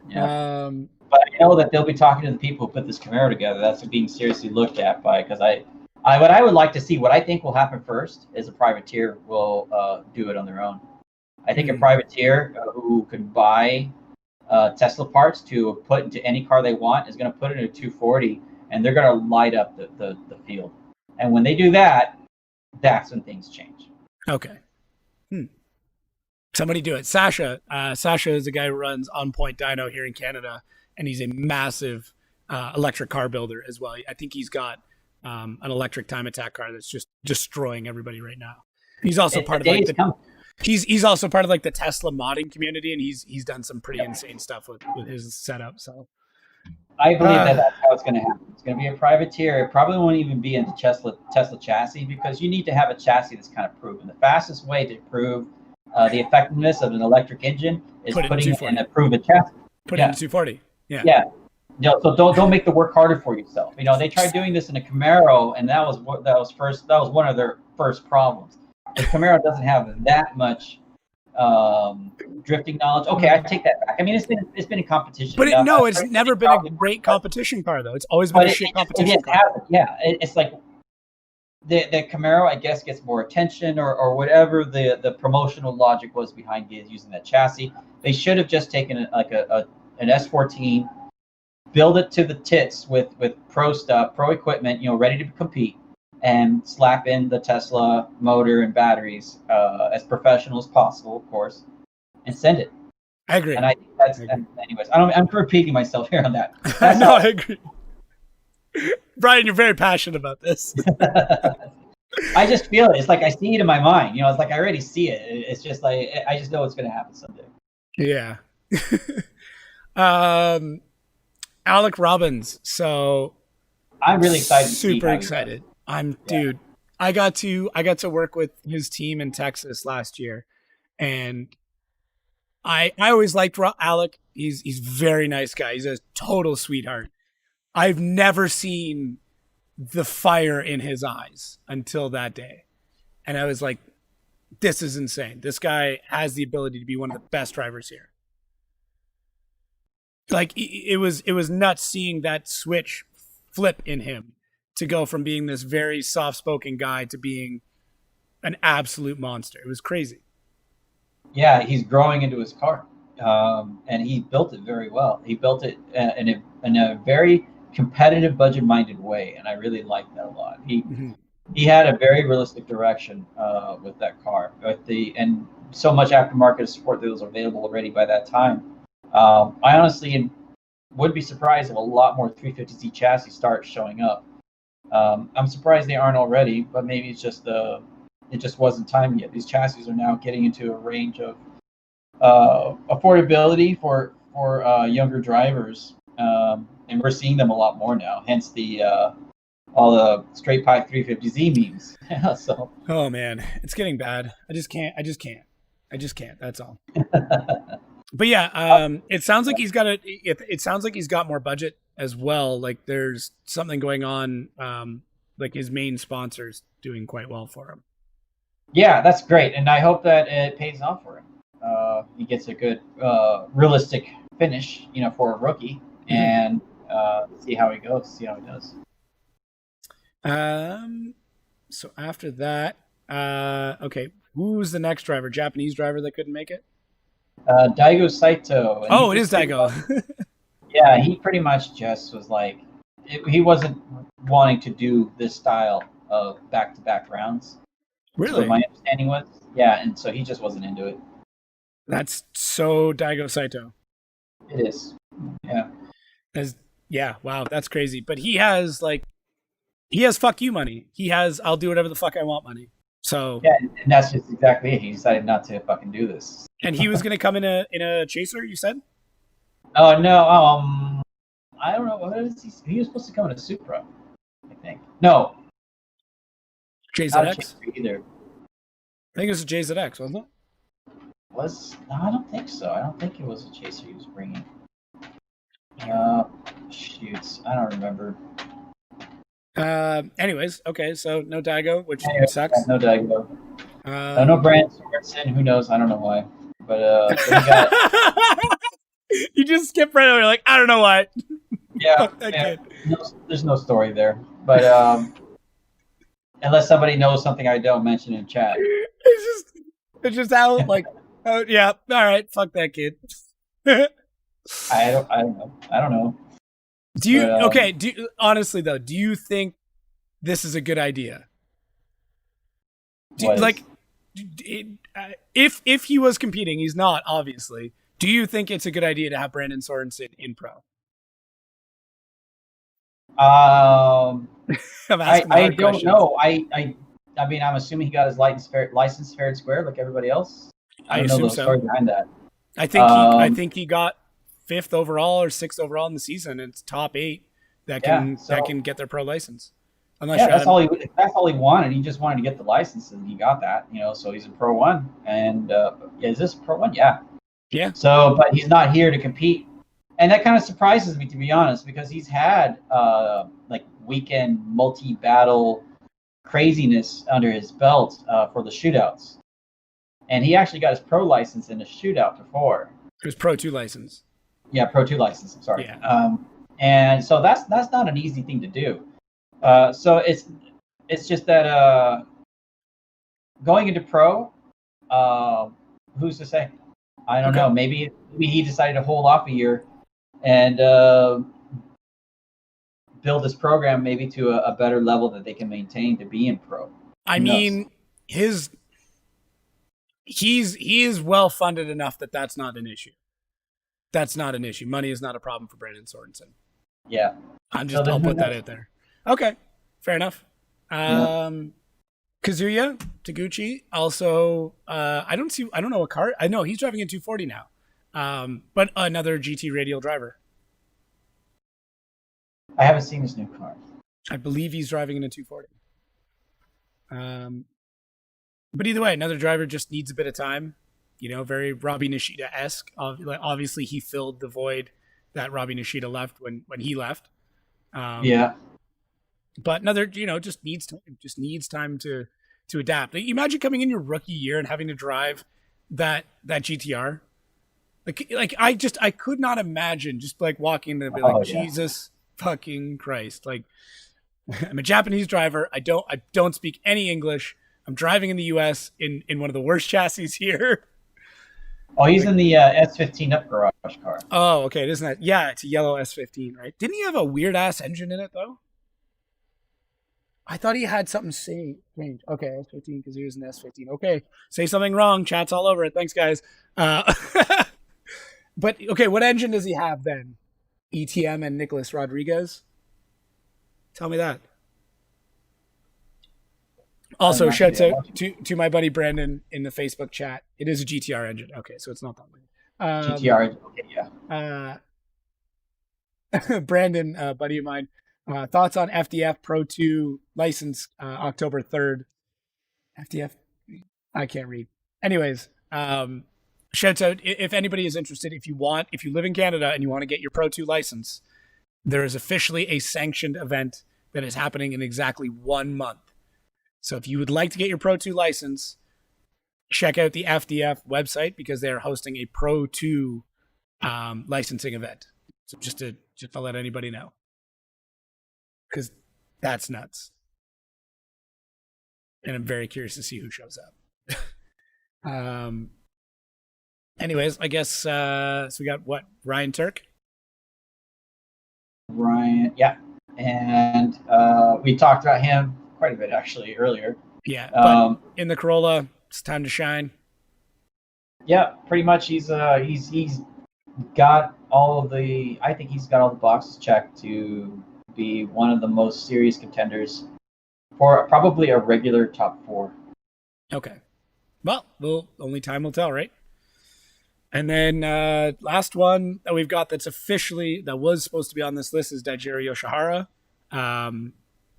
Yeah. But I know that they'll be talking to the people who put this Camaro together. That's being seriously looked at because what I would like to see, what I think will happen first is a privateer will do it on their own. I think a privateer who can buy Tesla parts to put into any car they want is going to put it in a 240, and they're going to light up the field. And when they do that, that's when things change. Okay. Somebody do it. Sasha is a guy who runs On Point Dyno here in Canada, and he's a massive electric car builder as well. I think he's got an electric time attack car that's just destroying everybody right now. He's also part of he's also part of like the Tesla modding community, and he's done some pretty insane stuff with his setup. So I believe that's how it's going to happen. It's going to be a privateer. It probably won't even be into Tesla chassis, because you need to have a chassis that's kind of proven. The fastest way to prove the effectiveness of an electric engine is putting it in a proven chassis. Put it in 240. Yeah. Yeah. So don't make the work harder for yourself. They tried doing this in a Camaro, and that was one of their first problems. The Camaro doesn't have that much drifting knowledge. Okay, I take that back. I mean, it's been in competition. But it's never been a great competition car though. It's always been a shit competition car. Yeah, it's like the Camaro, I guess, gets more attention or whatever the promotional logic was behind using that chassis. They should have just taken an S14, build it to the tits with pro stuff, pro equipment, ready to compete, and slap in the Tesla motor and batteries as professional as possible, of course, and send it. I agree. And I think that's, anyways, I'm repeating myself here on that. No, I agree. Bryan, you're very passionate about this. I just feel it. It's like I see it in my mind. It's like I already see it. It's just like I just know it's going to happen someday. Yeah. Alec Robbins. So I'm really excited. Super excited. Dude. I got to work with his team in Texas last year, and I always liked Alec. He's a very nice guy. He's a total sweetheart. I've never seen the fire in his eyes until that day. And I was like, this is insane. This guy has the ability to be one of the best drivers here. Like it was nuts seeing that switch flip in him to go from being this very soft-spoken guy to being an absolute monster. It was crazy. Yeah, he's growing into his car. And he built it very well. He built it in a very competitive, budget-minded way, and I really liked that a lot. He had a very realistic direction with that car, and so much aftermarket support that was available already by that time. I honestly would be surprised if a lot more 350Z chassis start showing up. I'm surprised they aren't already, but maybe it's just it just wasn't time yet. These chassis are now getting into a range of affordability for younger drivers. And we're seeing them a lot more now. Hence all the straight pipe 350Z memes. So. Oh man, it's getting bad. I just can't. That's all. But yeah, it sounds like he's got it sounds like he's got more budget as well. Like there's something going on. Like his main sponsor's doing quite well for him. Yeah, that's great, and I hope that it pays off for him. He gets a good, realistic finish, for a rookie, and see how he goes, see how he does. So after that, okay, who's the next driver? Japanese driver that couldn't make it? Daigo Saito. Oh, it is Daigo. Yeah, he pretty much just was like, he wasn't wanting to do this style of back-to-back rounds. Really? What my understanding was. Yeah, and so he just wasn't into it. That's so Daigo Saito. It is. Yeah. Wow, that's crazy. But he has fuck you money. He has I'll do whatever the fuck I want money. So yeah, and that's just exactly it. He decided not to fucking do this. And he was going to come in a chaser, you said? Oh no, I don't know. What is he? He was supposed to come in a Supra, I think. No. JZX? Either. I think it was a JZX, wasn't it? No, I don't think so. I don't think it was a chaser he was bringing. Shoots, I don't remember. Anyways, okay, so no Daigo, which sucks. No Daigo. No Bryan Sorensen. Who knows? I don't know why. But he got. You just skip right over. Like I don't know why. Yeah. There's no story there. But unless somebody knows something I don't, mention in chat. It's just how like. Oh yeah, all right. Fuck that kid. I don't know. Do you honestly though? Do you think this is a good idea? If he was competing, he's not obviously. Do you think it's a good idea to have Brandon Sorensen in pro? I'm asking I don't know. I mean, I'm assuming he got his license fair and square like everybody else. I don't know the story behind that. I think he got 5th overall or 6th overall in the season. It's top 8 that can get their pro license. That's all he wanted. He just wanted to get the license, and he got that. So he's a Pro 1, and is this Pro 1? Yeah. Yeah. So, but he's not here to compete And that kind of surprises me, to be honest, because he's had like weekend multi-battle craziness under his belt for the shootouts, and he actually got his pro license in a shootout before. His Pro 2 license. Yeah, Pro 2 license. I'm sorry. Yeah. And so that's not an easy thing to do. So it's just that going into pro, who's to say? I don't know. Maybe he decided to hold off a year and build this program maybe to a better level that they can maintain to be in pro. I mean, he is well funded enough that that's not an issue. That's not an issue. Money is not a problem for Brandon Sorensen. Yeah. I'll put that out there. Okay. Fair enough. Kazuya Taguchi also, I don't know what car. I know he's driving a 240 now. But another GT radial driver. I haven't seen his new car. I believe he's driving in a 240. But either way, another driver just needs a bit of time. Very Robbie Nishida-esque. Obviously, he filled the void that Robbie Nishida left when he left. Yeah. But another, just needs time. Just needs time to adapt. Like, imagine coming in your rookie year and having to drive that GTR. Like I could not imagine just like walking in and be like, Jesus fucking Christ! Like, I'm a Japanese driver. I don't speak any English. I'm driving in the U.S. in one of the worst chassis here. Oh, he's in the S15 up garage car. Oh, okay. Isn't that? Yeah, it's a yellow S15, right? Didn't he have a weird ass engine in it though? I thought he had something strange. Okay, S15 because he was an S15. Okay, say something wrong. Chat's all over it. Thanks, guys. But okay, what engine does he have then? ETM and Nicholas Rodriguez. Tell me that. Also, shouts out to my buddy Brandon in the Facebook chat. It is a GTR engine. Okay, so it's not that weird. GTR, okay, yeah. Brandon, buddy of mine, thoughts on FDF Pro 2 license October 3rd. FDF, I can't read. Anyways, shouts out if anybody is interested. If you live in Canada and you want to get your Pro 2 license, there is officially a sanctioned event that is happening in exactly 1 month. So if you would like to get your Pro 2 license, check out the FDF website because they are hosting a Pro 2 licensing event. So just to let anybody know, because that's nuts, and I'm very curious to see who shows up. Anyways, I guess so. We got what? Ryan Turk. Ryan, yeah, and we talked about him quite a bit actually earlier. Yeah, but in the Corolla, it's time to shine. Yeah, pretty much. He's got all of the. I think he's got all the boxes checked to be one of the most serious contenders for probably a regular top 4. Okay, well, only time will tell, right? And then last one that we've got that was supposed to be on this list is Daijiro Yoshihara.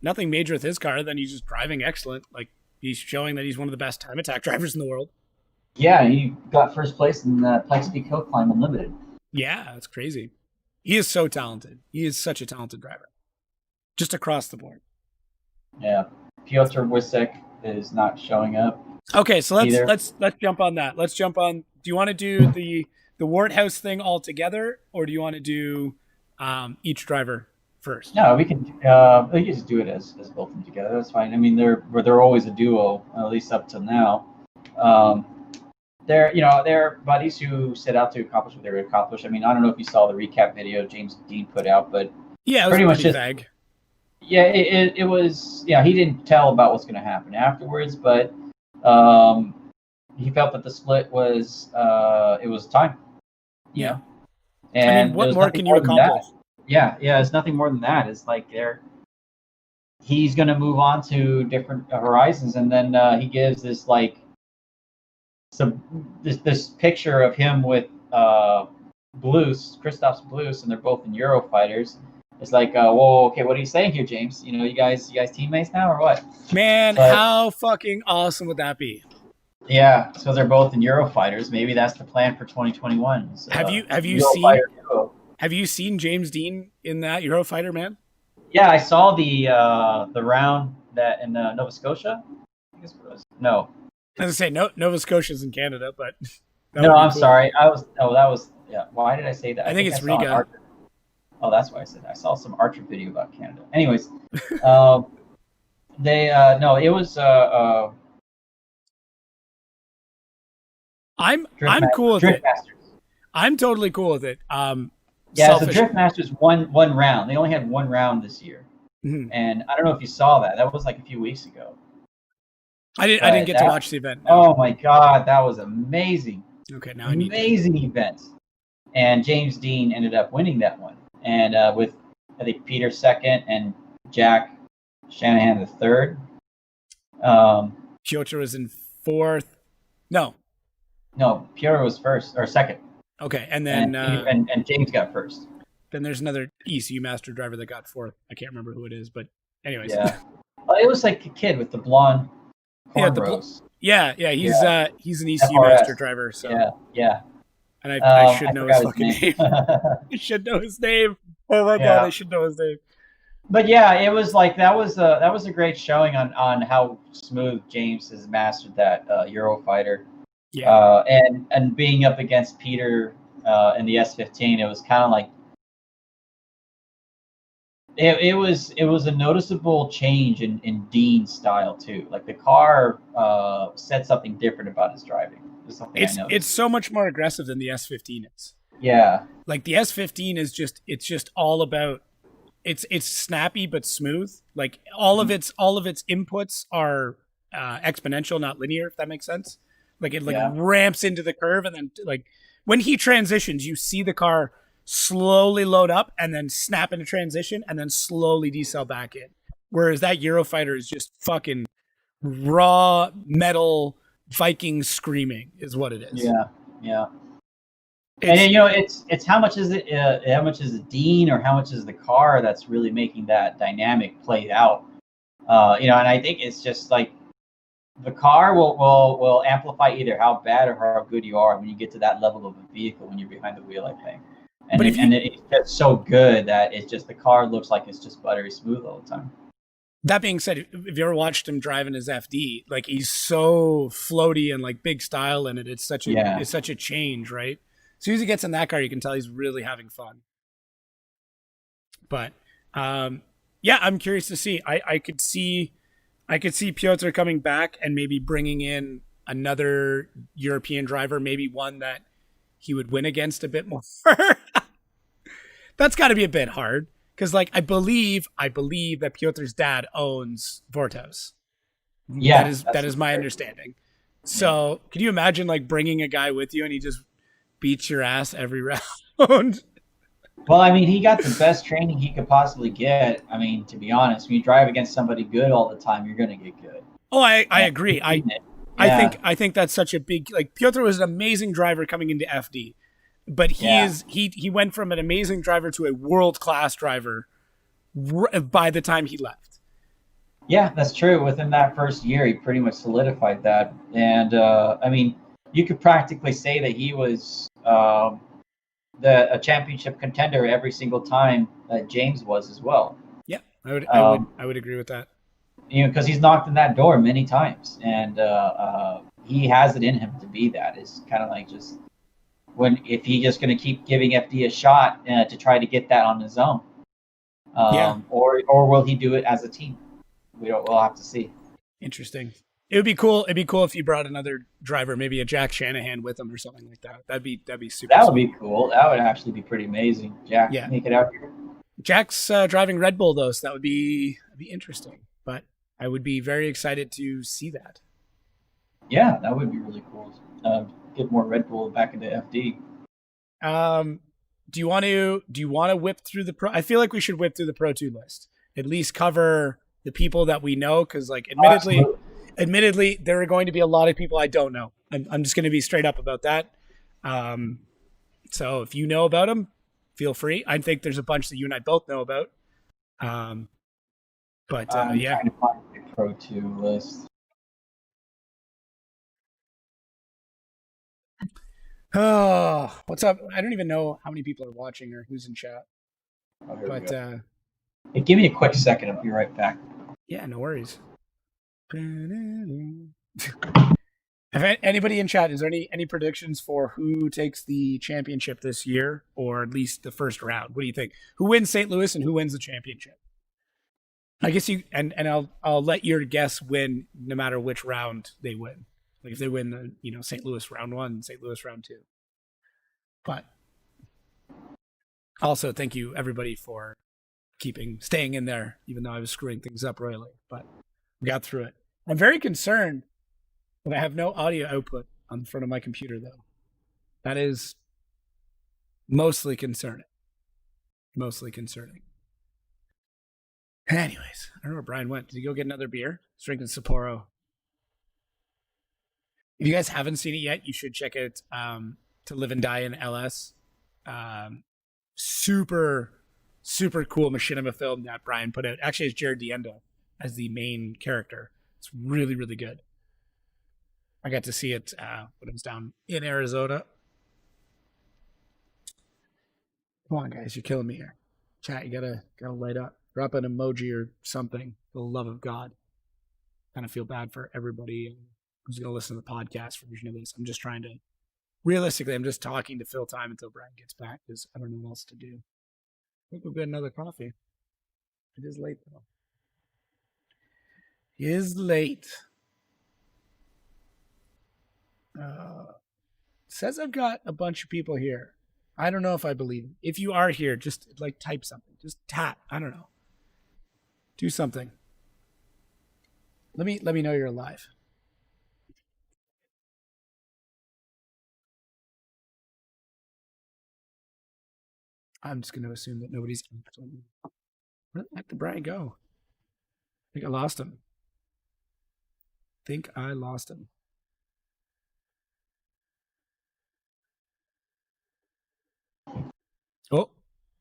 Nothing major with his car. Then he's just driving excellent. Like, he's showing that he's one of the best time attack drivers in the world. Yeah, he got first place in the Pikes Peak Hill Climb Unlimited. Yeah, that's crazy. He is so talented. He is such a talented driver, just across the board. Yeah, Piotr Wisek is not showing up. Okay, so let's jump on that. Let's jump on. Do you want to do the Warthouse thing all together, or do you want to do each driver first? No, we can just do it as both of them together. That's fine. I mean, they're always a duo, at least up till now. They're buddies who set out to accomplish what they were going to accomplish. I mean, I don't know if you saw the recap video James Dean put out, but yeah, it was pretty much just vague. Yeah, it was. Yeah, he didn't tell about what's going to happen afterwards, but he felt that the split was it was time. Yeah. And I mean, what more can you accomplish? Yeah, it's nothing more than that. It's like he's going to move on to different horizons, and then he gives this like this picture of him with Christoph's Blues, and they're both in Eurofighters. It's like, whoa, okay, what are you saying here, James? You guys teammates now or what? Man, how fucking awesome would that be? Yeah, so they're both in Eurofighters. Maybe that's the plan for 2021. So, have you Have you seen James Dean in that Eurofighter, man? Yeah, I saw the round that in Nova Scotia. I guess it was no, As I say, no, Nova Scotia's in Canada, but that no. would be I'm cool. sorry. I was. Oh, that was. Yeah. Why did I say that? I I think think I it's saw an Riga. Archer. Oh, that's why I said that. I saw some Archer video about Canada. Anyways, um, they no, it was I'm cool with Drift it. Masters. I'm totally cool with it. Yeah, so Selfish. Drift Masters one round. They only had one round this year, Mhm. and I don't know if you saw that. That was like a few weeks ago. I didn't But get to that, watch the event. No. oh my God, that was amazing, Okay, now I need to. amazing event. And James Dean ended up winning that one, and with I think Peter second and Jack Shanahan the third. Piotr was in fourth. No. No, Pierre was first or second, Okay, and and then and James got first. then there's another ECU master driver that got fourth. I can't remember who it is, but anyways. Yeah, it was like a kid with the blonde Yeah, cornrows. yeah. Yeah, He's an ECU master FRS. driver. So, Yeah, yeah. and I should I know his forgot his fucking name. name. I should know his name. Oh my god, I Yeah, should know his name. but yeah, it was like that was a great showing on how smooth James has mastered that Eurofighter, Yeah, and being up against Peter in the S15, it was kind of like it was a noticeable change in Dean's style too. Like the car said something different about his driving. Is something I it's noticed. so much more aggressive than the S15 is. Yeah, Like the S15 is just all about it's snappy but smooth. Like all of its inputs are exponential, not linear. If that makes sense. Like it like yeah, ramps into the curve, and then like when he transitions, you see the car slowly load up and then snap into transition and then slowly decel back in. Whereas that Eurofighter is just fucking raw metal Viking screaming is what it is. yeah, yeah. And It's then, it's how much is the Dean or how much is the car that's really making that dynamic play out. And I think it's just like the car will amplify either how bad or how good you are when you get to that level of a vehicle when you're behind the wheel, I think. And but it, and it's just so good that it's just the car looks like it's just buttery smooth all the time. that being said, if you ever watched him driving his FD, like he's so floaty and like big style in it, Yeah, it's such a change, right? As soon as he gets in that car, you can tell he's really having fun. But yeah, I'm curious to see. I could see Piotr coming back and maybe bringing in another European driver, maybe one that he would win against a bit more. That's got to be a bit hard because, like, I believe that Piotr's dad owns Vortos. yeah, That that's is my very understanding. yeah. So, can you imagine like bringing a guy with you and he just beats your ass every round? Well, I mean, he got the best training he could possibly get. I mean, to be honest, when you drive against somebody good all the time, you're going to get good. Oh, I And agree. he's seen it. Yeah, I think that's such a big like Piotr was an amazing driver coming into FD, but yeah, he went from an amazing driver to a world class driver by the time he left. yeah. That's true. Within that first year, he pretty much solidified that. And I mean, you could practically say that he was a championship contender every single time that James was as well. Yeah, Um, I would agree with that. because he's knocked on that door many times, and he has it in him to be that. It's kind of like just when if he's just going to keep giving FD a shot to try to get that on his own, Yeah, or will he do it as a team? We'll have to see. interesting. It would be cool. It'd be cool if you brought another driver, maybe a Jack Shanahan with him or something like that. That'd be super That would be sweet. cool. That would actually be pretty amazing. Jack, Yeah, make it out here. Jack's driving Red Bull though, so that'd be interesting. But I would be very excited to see that. Yeah, that would be really cool. Get more Red Bull back into FD. Um, do you want to whip through the pro? I feel like we should whip through the Pro Two list. At least cover the people that we know, because like, Absolutely. admittedly, there are going to be a lot of people I don't know. I'm just going to be straight up about that. Um, so if you know about them, feel free. I think there's a bunch that you and I both know about. Um, but I'm yeah, trying to find the Pro 2 list. Oh, what's up? I don't even know how many people are watching or who's in chat, Oh, here we but go. Hey, give me a quick second. I'll be right back. yeah, no worries. If anybody in chat, is there any predictions for who takes the championship this year, or at least the first round? What do you think? Who wins St. Louis and who wins the championship? I guess you and I'll let your guess win no matter which round they win. Like if they win the St. Louis round 1, St. Louis round 2. But also thank you everybody for staying in there, even though I was screwing things up royally. But we got through it. I'm very concerned that I have no audio output on the front of my computer, though. That is mostly concerning. Mostly concerning. Anyways, I don't know where Bryan went. Did he go get another beer? He's drinking Sapporo. If you guys haven't seen it yet, you should check it. To Live and Die in LS. Super, super cool machinima film that Bryan put out. Actually, it's Jared Diendo as the main character. It's really, really good. I got to see it when I was down in Arizona. Come on, guys, you're killing me here. Chat, you gotta light up. Drop an emoji or something. For the love of God. Kind of feel bad for everybody who's gonna listen to the podcast version of this. I'm just trying to. Realistically, I'm just talking to fill time until Bryan gets back because I don't know what else to do. I think we'll get another coffee. It is late though. It is late. Says I've got a bunch of people here. I don't know if I believe it. If you are here, just like type something. Just tap. I don't know. Do something. Let me know you're alive. I'm just going to assume that nobody's. Where the heck did Bryan go? I think I lost him.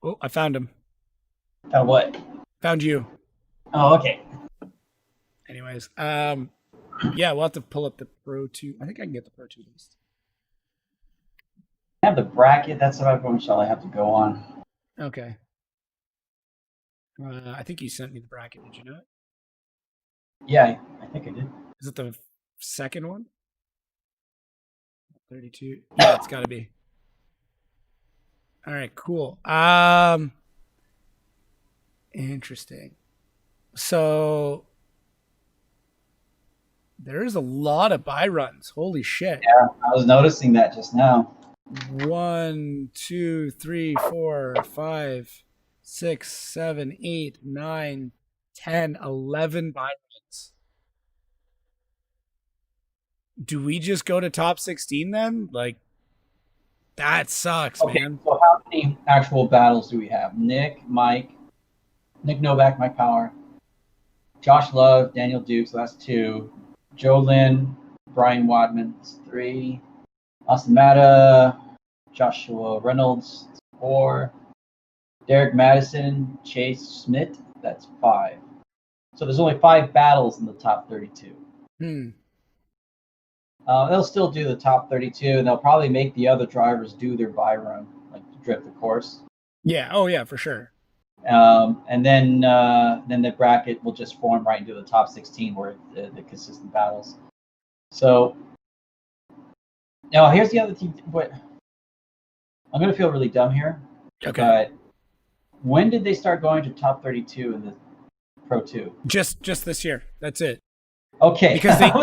Oh, I found him. What? Found you. Oh, okay. Anyways, yeah, we'll have to pull up the Pro 2. I think I can get the Pro 2 list. I have the bracket. That's about how much I have to go on. Okay. I think you sent me the bracket. Did you know it? Yeah, I think I did. Is it the second one? 32. Yeah, it's got to be. All right, cool. Interesting. So there's a lot of buy runs. Holy shit. Yeah, I was noticing that just now. 1, 2, 3, 4, 5, 6, 7, 8, 9, 10, 11 buy runs. Do we just go to top 16 then? Like, that sucks, Okay, man. so how many actual battles do we have? Nick Novak, Mike Power, Josh Love, Daniel Duke, so that's 2. Joe Lynn, Brian Wadman, that's 3. Austin Matta, Joshua Reynolds, 4. Derek Madison, Chase Smith, that's 5. So there's only 5 battles in the top 32. They'll still do the top 32, and they'll probably make the other drivers do their buy run, like drift the course. Yeah. Oh, yeah, for sure. And then the bracket will just form right into the top 16 where the consistent battles. So now here's the other thing. What I'm going to feel really dumb here. Okay. But when did they start going to top 32 in the Pro 2? Just this year. That's it. Okay.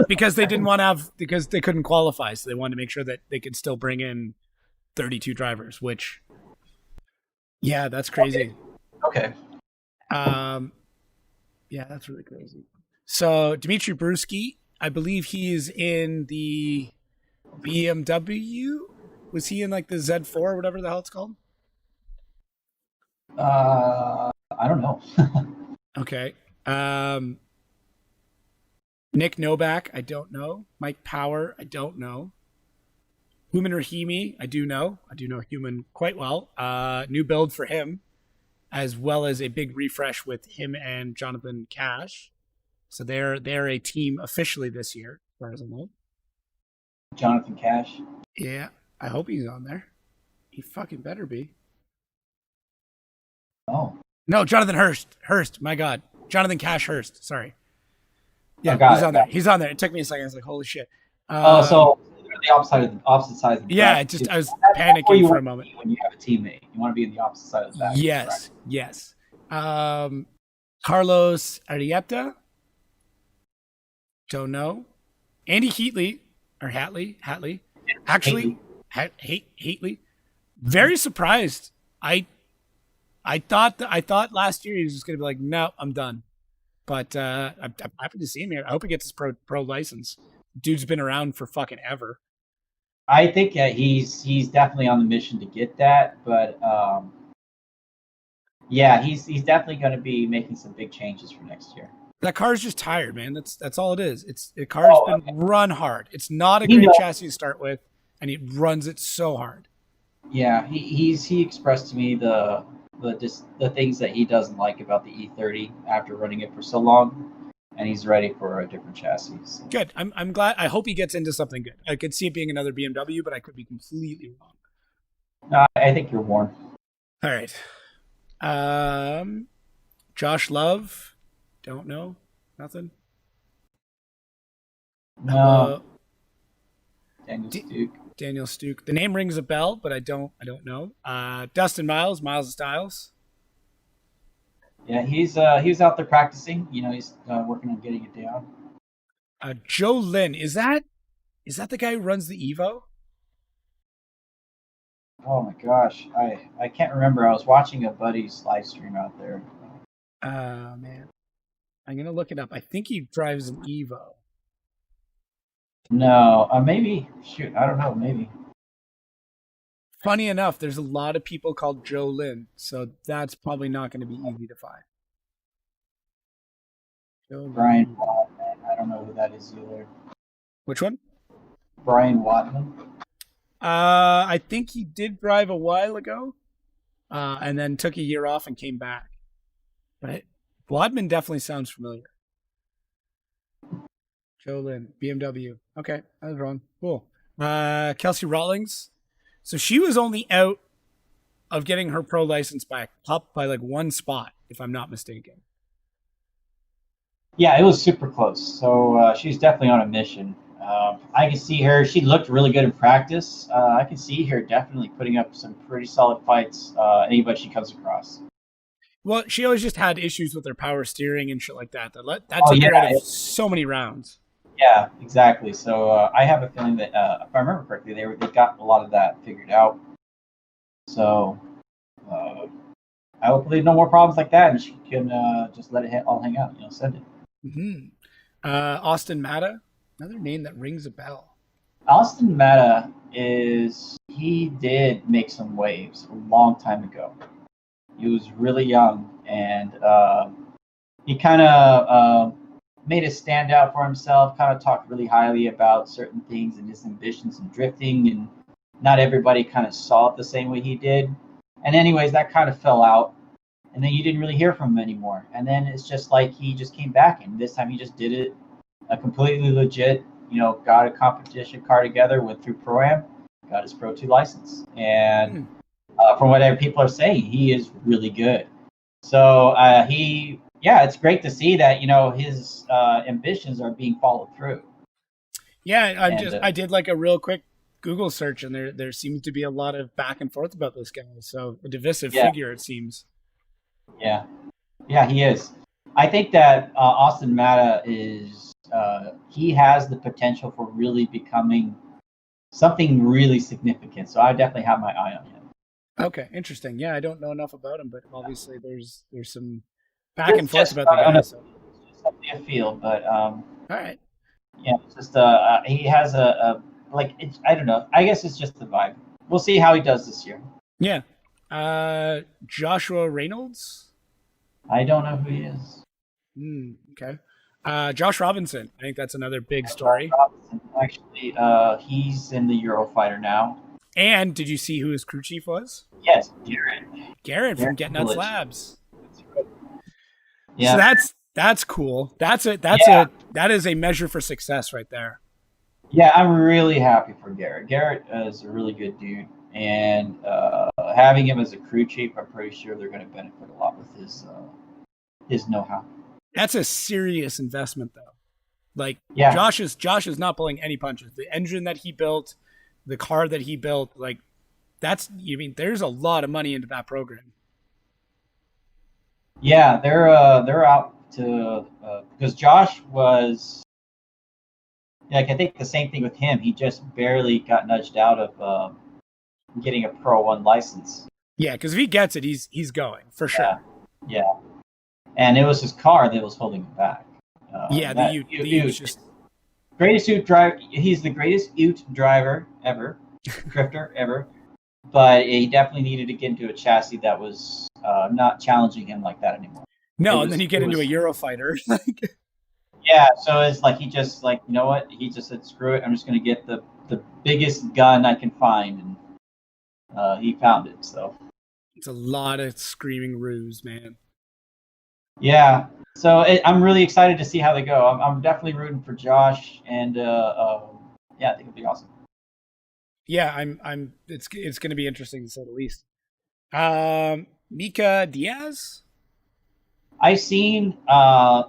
Because they didn't want to have because they couldn't qualify, so they wanted to make sure that they could still bring in 32 drivers, which yeah, that's crazy. Okay. Yeah, that's really crazy. So Dmitry Bruschi, I believe he is in the BMW. Was he in like the Z4 or whatever the hell it's called? I don't know. Okay. Nick Novak, I don't know. Mike Power, I don't know. Human Rahimi, I do know. I do know Human quite well. New build for him, as well as a big refresh with him and Jonathan Cash. So they're a team officially this year, as far as I know. Jonathan Cash. Yeah. I hope he's on there. He fucking better be. Oh, No, Jonathan Hurst. My God. Jonathan Cash Hurst. Sorry. Yeah, got he's it. on there. He's on there. It took me a second. I was like, holy shit. So they're the opposite sides of the Yeah, bracket. I was That's where panicking you for a want to moment. be when you have a teammate. You want to be in the opposite side of the bracket. Yes, yes. Carlos Arieta. Don't know. Andy Heatley or Hatley. Actually, Heatley. Very surprised. I thought last year he was just gonna be like, no, I'm done. But I'm happy to see him here. I hope he gets his pro license. Dude's been around for fucking ever. I think he's definitely on the mission to get that, but yeah, he's definitely going to be making some big changes for next year. That car's just tired, man. That's all it is. The car's been run hard. It's not a great chassis to start with, and he runs it so hard. Yeah, he expressed to me the things that he doesn't like about the E30 after running it for so long, and he's ready for a different chassis. So. Good. I'm glad. I hope he gets into something good. I could see it being another BMW, but I could be completely wrong. No, I think you're warned. All right. Josh Love. Don't know. Nothing. No. Daniel Stuke. The name rings a bell, but I don't know. Dustin Miles of Styles. Yeah, he's out there practicing. You know, he's working on getting it down. Joe Lynn. Is that the guy who runs the Evo? Oh my gosh, I can't remember. I was watching a buddy's live stream out there. Man. I'm gonna look it up. I think he drives an Evo. No, maybe. Shoot, I don't know. Maybe. Funny enough, there's a lot of people called Joe Lynn, so that's probably not going to be easy to find. Bryan Wadman. I don't know who that is either. Which one? Bryan Wadman. I think he did drive a while ago, and then took a year off and came back. But Wadman definitely sounds familiar. Joe Lynn, BMW. Okay, I was wrong. Cool. Kelsey Rawlings. So she was only out of getting her pro license back up by like one spot, if I'm not mistaken. Yeah, it was super close. So she's definitely on a mission. I can see her. She looked really good in practice. I can see her definitely putting up some pretty solid fights. Anybody she comes across. Well, she always just had issues with her power steering and shit like that. That took her out of so many rounds. Yeah, exactly. So I have a feeling that, if I remember correctly, they got a lot of that figured out. So I hope no more problems like that, and she can just let it all hang out. You know, send it. Mm-hmm. Austin Matta, another name that rings a bell. Austin Matta he did make some waves a long time ago. He was really young, and he kind of made a standout for himself, kind of talked really highly about certain things and his ambitions and drifting, and not everybody kind of saw it the same way he did. And anyways, that kind of fell out, and then you didn't really hear from him anymore. And then it's just like he just came back, and this time he just did it completely legit, you know, got a competition car together, went through Pro-Am, got his Pro 2 license. And from what people are saying, he is really good. So it's great to see that, you know, his ambitions are being followed through. Yeah, I did like a real quick Google search, and there seems to be a lot of back and forth about this guy. So a divisive figure, it seems. Yeah, he is. I think that Austin Matta he has the potential for really becoming something really significant. So I definitely have my eye on him. Okay, interesting. Yeah, I don't know enough about him, but obviously there's some back and forth about the guy. So. It's something I feel, but all right. Yeah, it's just he has I don't know. I guess it's just the vibe. We'll see how he does this year. Yeah. Joshua Reynolds. I don't know who he is. Okay. Josh Robinson. I think that's another big story. Actually, he's in the Eurofighter now. And did you see who his crew chief was? Yes, Garrett from Get Nuts Labs. That's right. Yeah. So that's cool. That is a measure for success right there. Yeah, I'm really happy for Garrett. Garrett is a really good dude, and having him as a crew chief, I'm pretty sure they're going to benefit a lot with his know-how. That's a serious investment, though. Like Yeah, Josh is not pulling any punches. The engine that he built, the car that he built, like that's you mean there's a lot of money into that program. yeah, they're out to because Josh was like I think the same thing with him. He just barely got nudged out of getting a Pro One license. Yeah, because if he gets it, he's going for Yeah, sure. yeah, and it was his car that was holding him back. Yeah, That the Ute's Ute, just greatest Ute driver. He's the greatest Ute driver ever, drifter ever. But he definitely needed to get into a chassis that was not challenging him like that anymore. no, and then you get into a Eurofighter. Like, Yeah, so it's like he just like you know what he just said screw it, I'm just gonna get the biggest gun I can find, and he found it. So it's a lot of screaming ruse, man. yeah, so I'm really excited to see how they go. I'm definitely rooting for Josh, and yeah, I think it'll be awesome. Yeah, I'm. It's going to be interesting to say the least. Mika Diaz. I've seen I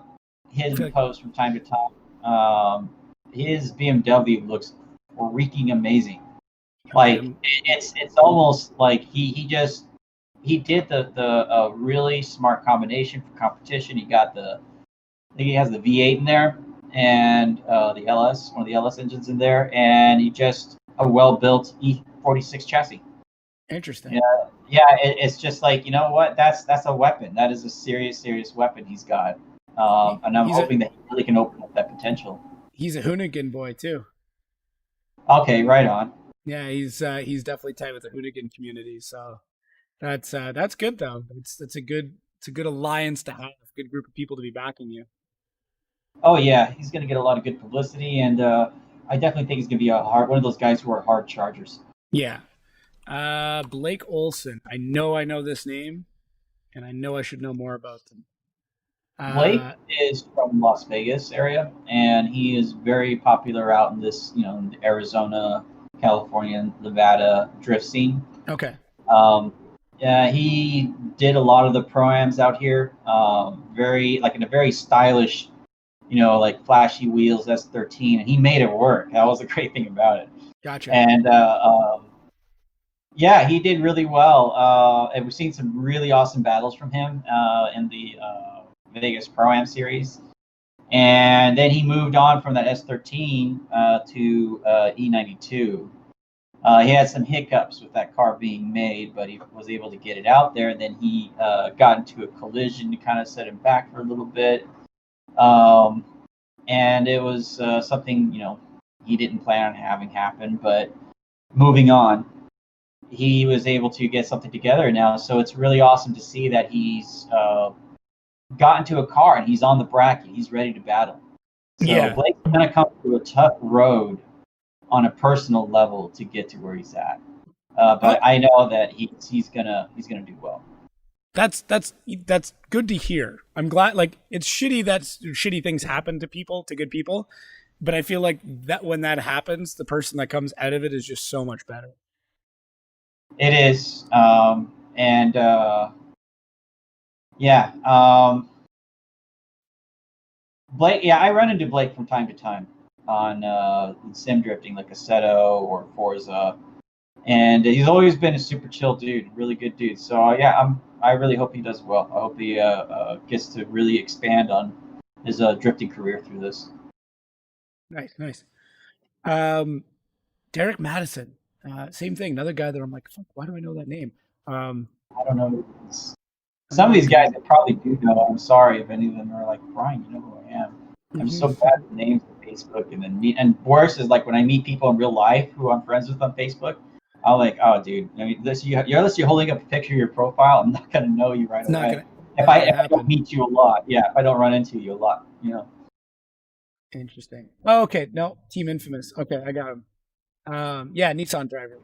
his feel like posts from time to time. His BMW looks freaking amazing. okay, Like it's almost like he did the really smart combination for competition. He got I think he has the V8 in there and the LS, one of the LS engines in there, and he just a well built E46 chassis. interesting. Yeah, yeah. It's just like you know what? That's a weapon. That is a serious weapon he's got. And I'm He's a hoping that he really can open up that potential. he's a Hoonigan boy too. Okay, right on. Yeah, he's definitely tight with the Hoonigan community. So that's good though. It's a good alliance to have. Good group of people to be backing you. Oh yeah, he's gonna get a lot of good publicity, and I definitely think he's gonna be a hard one of those guys who are hard chargers. Yeah. Blake Olson. I know this name, and I know I should know more about them. Blake is from Las Vegas area, and he is very popular out in this, in the Arizona, California, Nevada drift scene. Okay. Yeah, he did a lot of the pro-ams out here, very like in a very stylish, like flashy wheels S13, and he made it work. That was the great thing about it. Gotcha. And yeah, he did really well. And we've seen some really awesome battles from him in the Vegas Pro-Am series. And then he moved on from that S13 to E92. He had some hiccups with that car being made, but he was able to get it out there. And then he got into a collision to kind of set him back for a little bit. And it was something, he didn't plan on having happen. But moving on, he was able to get something together now. So it's really awesome to see that he's got into a car and he's on the bracket. He's ready to battle. So Yeah. Blake's going to come through a tough road on a personal level to get to where he's at. But I know that he's gonna do well. That's good to hear. I'm glad. Like it's shitty that shitty things happen to people, to good people, but I feel like that when that happens, the person that comes out of it is just so much better. It is, and yeah, Blake. Yeah, I run into Blake from time to time on sim drifting, like Assetto or Forza, and he's always been a super chill dude, really good dude. So yeah, I really hope he does well. I hope he gets to really expand on his drifting career through this. Nice. Derek Madison, same thing. Another guy that I'm like, fuck, why do I know that name? I don't know. I'm Some of these looking guys at. I probably do know. I'm sorry if any of them are like, Bryan, you know who I am. I'm so bad with names on Facebook, and then meet. And worse is like when I meet people in real life who I'm friends with on Facebook. I'm like, oh, dude, I mean, unless you're holding up a picture of your profile, I'm not gonna know you right It's not away. gonna If not I gonna if I don't happen. meet you a lot, yeah, if I don't run into you a lot. Interesting. Oh, okay. No, Team Infamous. Okay, I got him. Yeah, Nissan driver.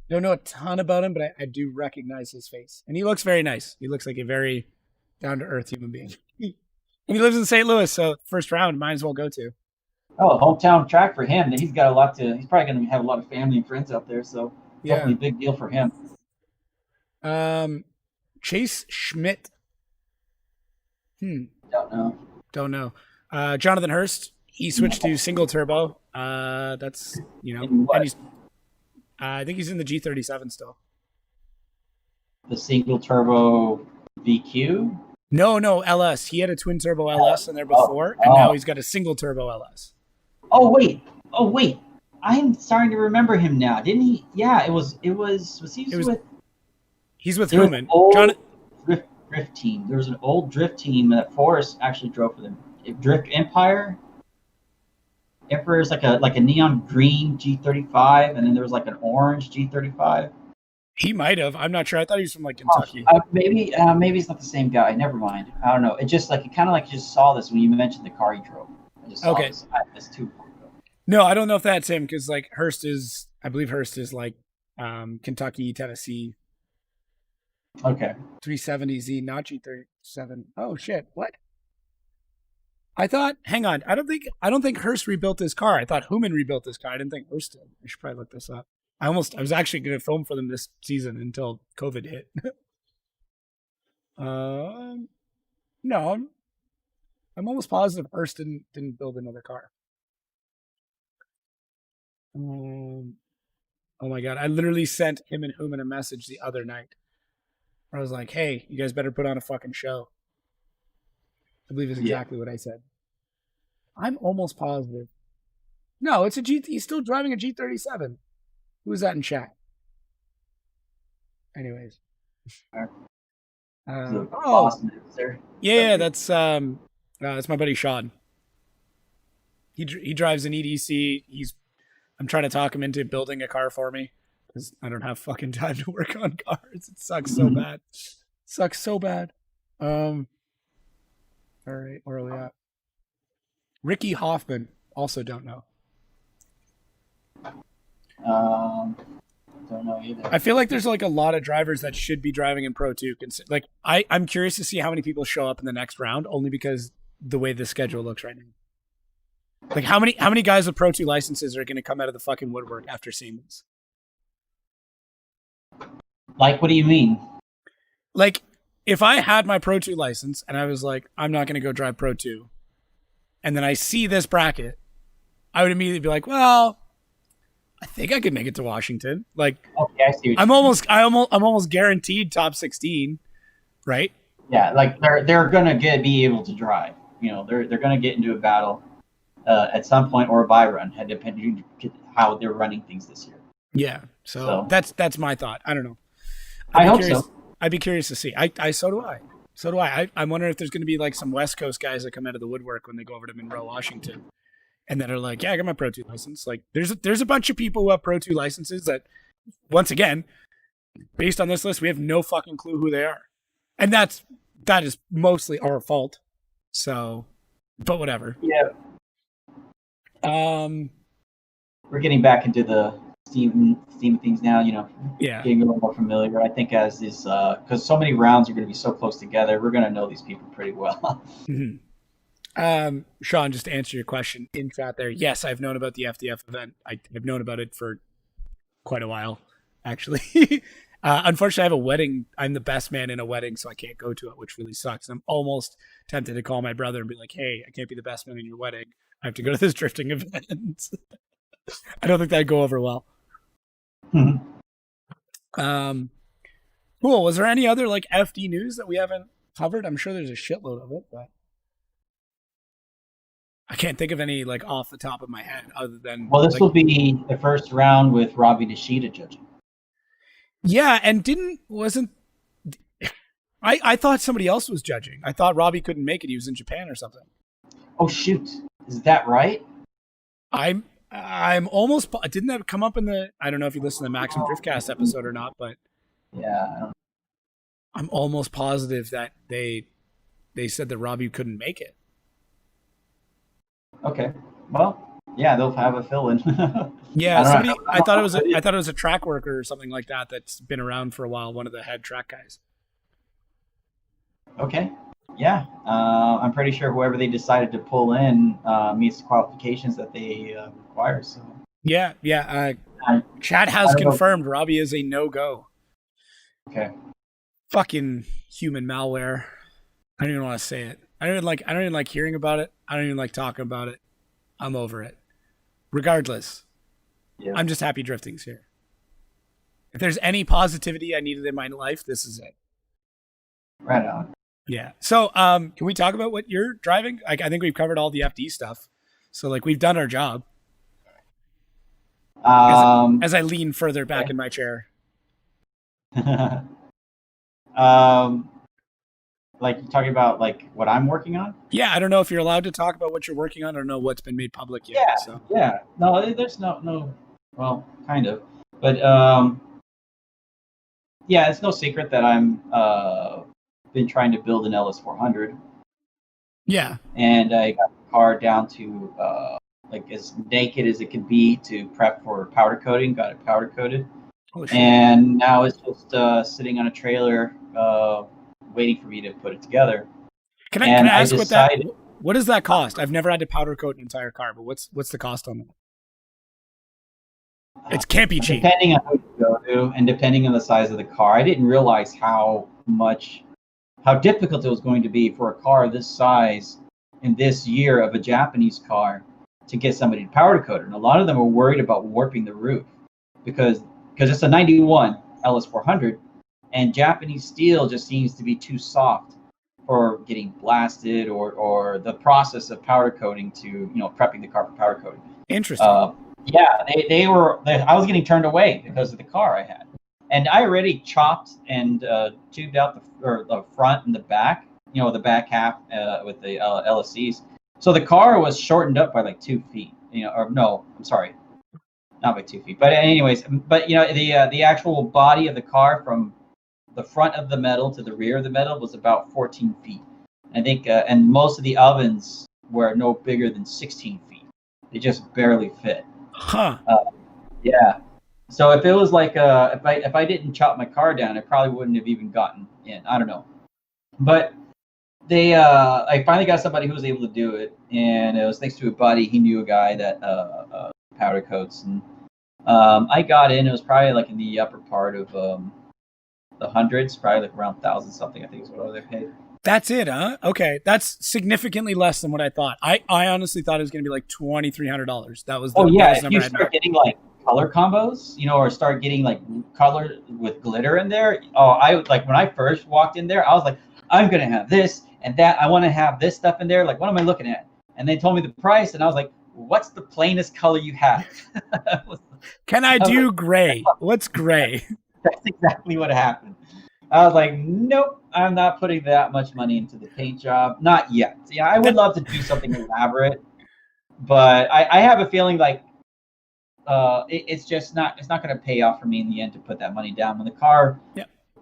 Don't know a ton about him, but I do recognize his face, and he looks very nice. He looks like a very down to earth human being. And he lives in St. Louis, so first round might as well go to. Oh, hometown track for him. He's got a lot to. He's probably going to have a lot of family and friends out there. So Yeah. definitely a big deal for him. Chase Schmidt. Don't know. Don't know. Jonathan Hurst. He switched to single turbo. That's In what? and he's. I think he's in the G37 still. The single turbo VQ. No, LS. He had a twin turbo LS in there before, and now he's got a single turbo LS. Oh wait. I'm starting to remember him now. Didn't he? Yeah, it was. Was he with? He's with There was Human. an old John. drift team. There was an old drift team that Forrest actually drove for them. Drift Empire. Emperor's like a neon green G35, and then there was like an orange G35. He might have. I'm not sure. I thought he was from like Kentucky. Maybe it's not the same guy. Never mind. I don't know. It just like it kind of like you just saw this when you mentioned the car he drove. I just saw this. That's too. No, I don't know if that's him because like I believe Hurst is like Kentucky, Tennessee. Okay. 370Z, not G37. Oh shit! What? I thought. Hang on. I don't think Hurst rebuilt his car. I thought Human rebuilt this car. I didn't think Hurst did. I should probably look this up. I was actually going to film for them this season until COVID hit. No, I'm almost positive Hurst didn't build another car. Oh my god! I literally sent him and Human a message the other night. I was like, "Hey, you guys better put on a fucking show." I believe is exactly what I said. I'm almost positive. No, it's a G. He's still driving a G37. Who's that in chat? Anyways. Yeah, that's my buddy Sean. He drives an EDC. I'm trying to talk him into building a car for me because I don't have fucking time to work on cars. It sucks so bad. Sucks so bad. All right, where are we at? Ricky Hoffman, also don't know. Don't know either. I feel like there's like a lot of drivers that should be driving in Pro 2. Like I'm curious to see how many people show up in the next round, only because the way the schedule looks right now. Like how many guys with Pro 2 licenses are going to come out of the fucking woodwork after seeing this? Like, what do you mean? Like, if I had my Pro 2 license and I was like, I'm not going to go drive Pro 2, and then I see this bracket, I would immediately be like, well, I think I could make it to Washington. Like, okay, I see. I'm almost guaranteed top 16, right? Yeah, like they're gonna be able to drive. You know, they're gonna get into a battle at some point or a buy run, depending on how they're running things this year. Yeah, so that's my thought. I don't know. I hope so. I'd be curious to see. So do I. So do I. I'm wondering if there's going to be like some West Coast guys that come out of the woodwork when they go over to Monroe, Washington, and that are like, yeah, I got my Pro 2 license. Like, there's a bunch of people who have Pro 2 licenses that, once again, based on this list, we have no fucking clue who they are, and that is mostly our fault. So, but whatever. Yeah. We're getting back into the Steam things now. You know. Yeah. Getting a little more familiar. I think as is because so many rounds are going to be so close together, we're going to know these people pretty well. Mm-hmm. Sean, just to answer your question in chat there, yes, I've known about the FDF event. I've known about it for quite a while, actually. Unfortunately, I have a wedding. I'm the best man in a wedding, so I can't go to it, which really sucks. I'm almost tempted to call my brother and be like, hey, I can't be the best man in your wedding. I have to go to this drifting event. I don't think that'd go over well. Mm-hmm. Cool. Was there any other like FD news that we haven't covered? I'm sure there's a shitload of it, but I can't think of any like off the top of my head other than. Well, this will be the first round with Robbie Nishida judging. Yeah, and I thought somebody else was judging. I thought Robbie couldn't make it. He was in Japan or something. Oh shoot! Is that right? I'm almost. Didn't that come up in the? I don't know if you listened to the Maxim Driftcast episode or not, but yeah, I'm almost positive that they said that Robbie couldn't make it. Okay. Well, yeah, they'll have a fill-in. Yeah, I thought it was a track worker or something like that that's been around for a while. One of the head track guys. Okay. yeah, I'm pretty sure whoever they decided to pull in meets the qualifications that they require. So Yeah. I, Chad I has don't know. confirmed Robbie is a no-go. Okay. Fucking human malware. I don't even want to say it. I don't even like hearing about it. I don't even like talking about it. I'm over it. Regardless, Yeah. I'm just happy drifting's here. If there's any positivity I needed in my life, this is it. Right on. Yeah. So, can we talk about what you're driving? I think we've covered all the FD stuff. So, like, we've done our job. As I lean further back Okay. in my chair. Like you're talking about like what I'm working on? Yeah, I don't know if you're allowed to talk about what you're working on. I don't know what's been made public yet. Yeah, So yeah. No, there's no. Well, kind of, but yeah, it's no secret that I'm been trying to build an LS400, yeah. and I got the car down to like as naked as it could be to prep for powder coating. Got it powder coated, Holy shit. and now it's just sitting on a trailer, waiting for me to put it together. Can I ask what does that cost? I've never had to powder coat an entire car, but what's the cost on that? It can't be cheap. Depending on who you go to, and depending on the size of the car, I didn't realize how difficult it was going to be for a car this size in this year of a Japanese car to get somebody to powder coat it. And a lot of them are worried about warping the roof because it's a 91 LS400, and Japanese steel just seems to be too soft for getting blasted or the process of powder coating to prepping the car for powder coating. Interesting. Yeah, I was getting turned away because of the car I had, and I already chopped and tubed out the front and the back, the back half with the LSCs. So the car was shortened up by like 2 feet, or no, I'm sorry, not by 2 feet. But anyways, the actual body of the car from the front of the metal to the rear of the metal was about 14 feet. I think, and most of the ovens were no bigger than 16 feet. They just barely fit. Huh. Yeah. So if it was like if I didn't chop my car down, I probably wouldn't have even gotten in. I don't know. But I finally got somebody who was able to do it, and it was thanks to a buddy. He knew a guy that powder coats, and I got in. It was probably like in the upper part of the hundreds, probably like around 1,000 something. I think is what they paid. That's it, huh? Okay, that's significantly less than what I thought. I honestly thought it was going to be like $2,300. That was the If you start getting like color combos, or start getting like color with glitter in there. Oh, I like when I first walked in there, I was like, I'm gonna have this and that. I want to have this stuff in there. Like, what am I looking at? And they told me the price, and I was like, what's the plainest color you have? Can I do gray? What's gray? That's exactly what happened. I was like, nope, I'm not putting that much money into the paint job. Not yet. Yeah, I would love to do something elaborate, but I have a feeling like it's just not. It's not going to pay off for me in the end to put that money down when the car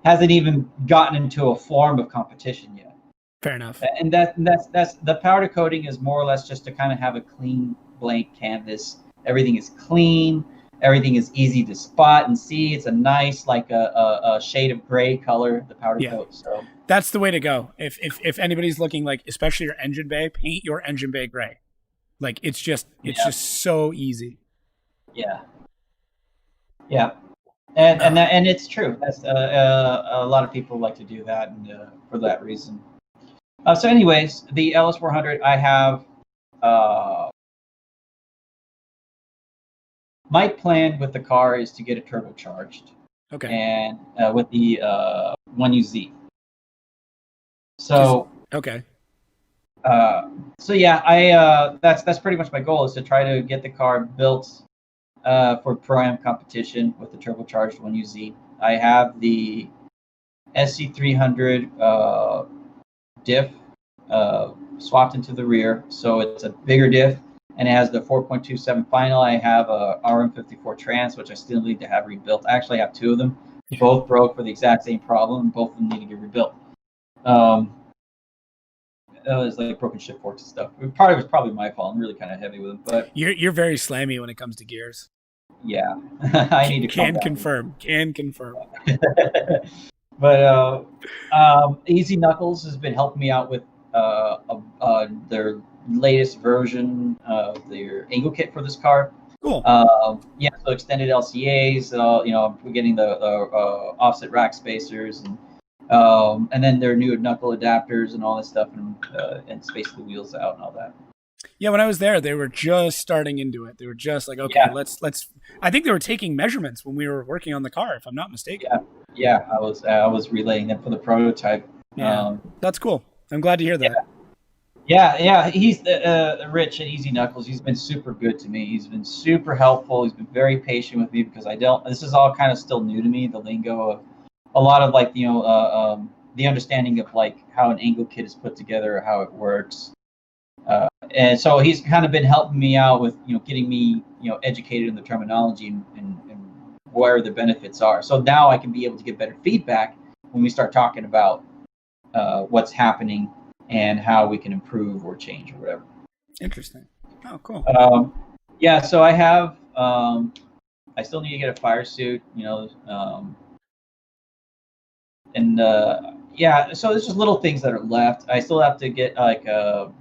hasn't even gotten into a form of competition yet. Fair enough. And that's the powder coating is more or less just to kind of have a clean blank canvas. Everything is clean. Everything is easy to spot and see. It's a nice, like a shade of gray color, the powder coat. So that's the way to go. If anybody's looking, like, especially your engine bay, paint your engine bay gray. Like, it's just so easy. Yeah. And it's true. That's a lot of people like to do that, and for that reason. So, anyways, the LS400, I have. My plan with the car is to get it turbocharged. Okay. And with the 1UZ. So. Okay. So yeah, that's pretty much my goal is to try to get the car built for Pro-Am competition with the turbocharged 1UZ. I have the SC300 diff swapped into the rear, so it's a bigger diff, and it has the 4.27 final. I have a RM54 trans, which I still need to have rebuilt. I actually have two of them. Both broke for the exact same problem. Both of them need to get rebuilt. It was like broken shift forks and stuff. Part of it's probably my fault. I'm really kind of heavy with them, but you're very slammy when it comes to gears. Yeah, I need to can confirm. But Easy Knuckles has been helping me out with their latest version of their angle kit for this car. Cool. Yeah, so extended LCAs. We're getting the offset rack spacers, and then their new knuckle adapters and all this stuff, and space the wheels out and all that. Yeah, when I was there, they were just starting into it. They were just like, okay, let's. I think they were taking measurements when we were working on the car, if I'm not mistaken. Yeah. I was relaying them for the prototype. Yeah, that's cool. I'm glad to hear that. Yeah. He's Rich at Easy Knuckles. He's been super good to me. He's been super helpful. He's been very patient with me because this is all kind of still new to me. The lingo of a lot of the understanding of like how an angle kit is put together, or how it works. And so he's kind of been helping me out with getting me educated in the terminology and where the benefits are. So now I can be able to get better feedback when we start talking about what's happening and how we can improve or change or whatever. Interesting. Oh, cool. Yeah. So I have. I still need to get a fire suit. So there's just little things that are left. I still have to get like a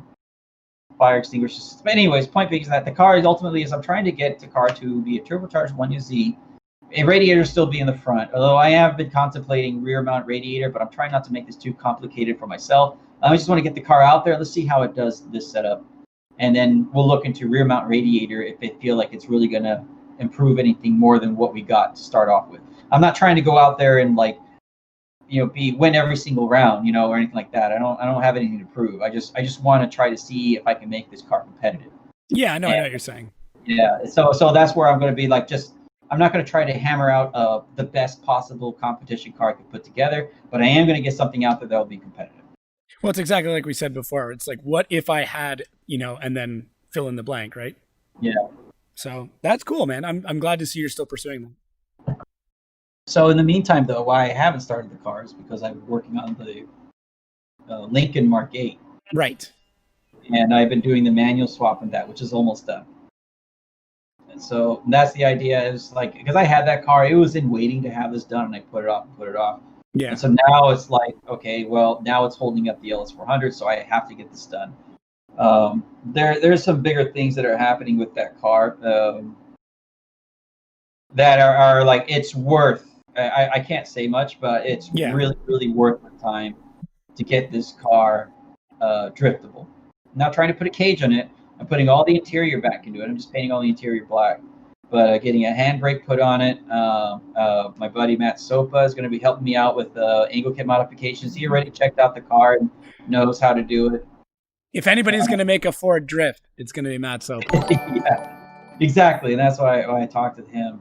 fire extinguisher system. But anyways, point being is that the car is ultimately, as I'm trying to get the car to be a turbocharged 1UZ, a radiator still be in the front. Although I have been contemplating rear mount radiator, but I'm trying not to make this too complicated for myself. I just want to get the car out there. Let's see how it does this setup, and then we'll look into rear mount radiator if they feel like it's really going to improve anything more than what we got to start off with. I'm not trying to go out there and win every single round, or anything like that. I don't have anything to prove. I just want to try to see if I can make this car competitive. Yeah, I know what you're saying. Yeah, so that's where I'm going to be I'm not going to try to hammer out the best possible competition car I could put together, but I am going to get something out there that will be competitive. Well, it's exactly like we said before. It's like, what if I had, and then fill in the blank, right? Yeah. So that's cool, man. I'm glad to see you're still pursuing them. So in the meantime, though, why I haven't started the car is because I'm working on the Lincoln Mark 8. Right. And I've been doing the manual swap in that, which is almost done. And so that's the idea, is because I had that car, it was in waiting to have this done, and I put it off. Yeah. And so now it's like, okay, well, now it's holding up the LS400, so I have to get this done. There's some bigger things that are happening with that car that are like, it's worth. I can't say much, but it's really, really worth the time to get this car driftable. I'm not trying to put a cage on it. I'm putting all the interior back into it. I'm just painting all the interior black. But getting a handbrake put on it. My buddy Matt Sopa is going to be helping me out with angle kit modifications. He already checked out the car and knows how to do it. If anybody's going to make a Ford drift, it's going to be Matt Sopa. Yeah, exactly. And that's why I talked with him.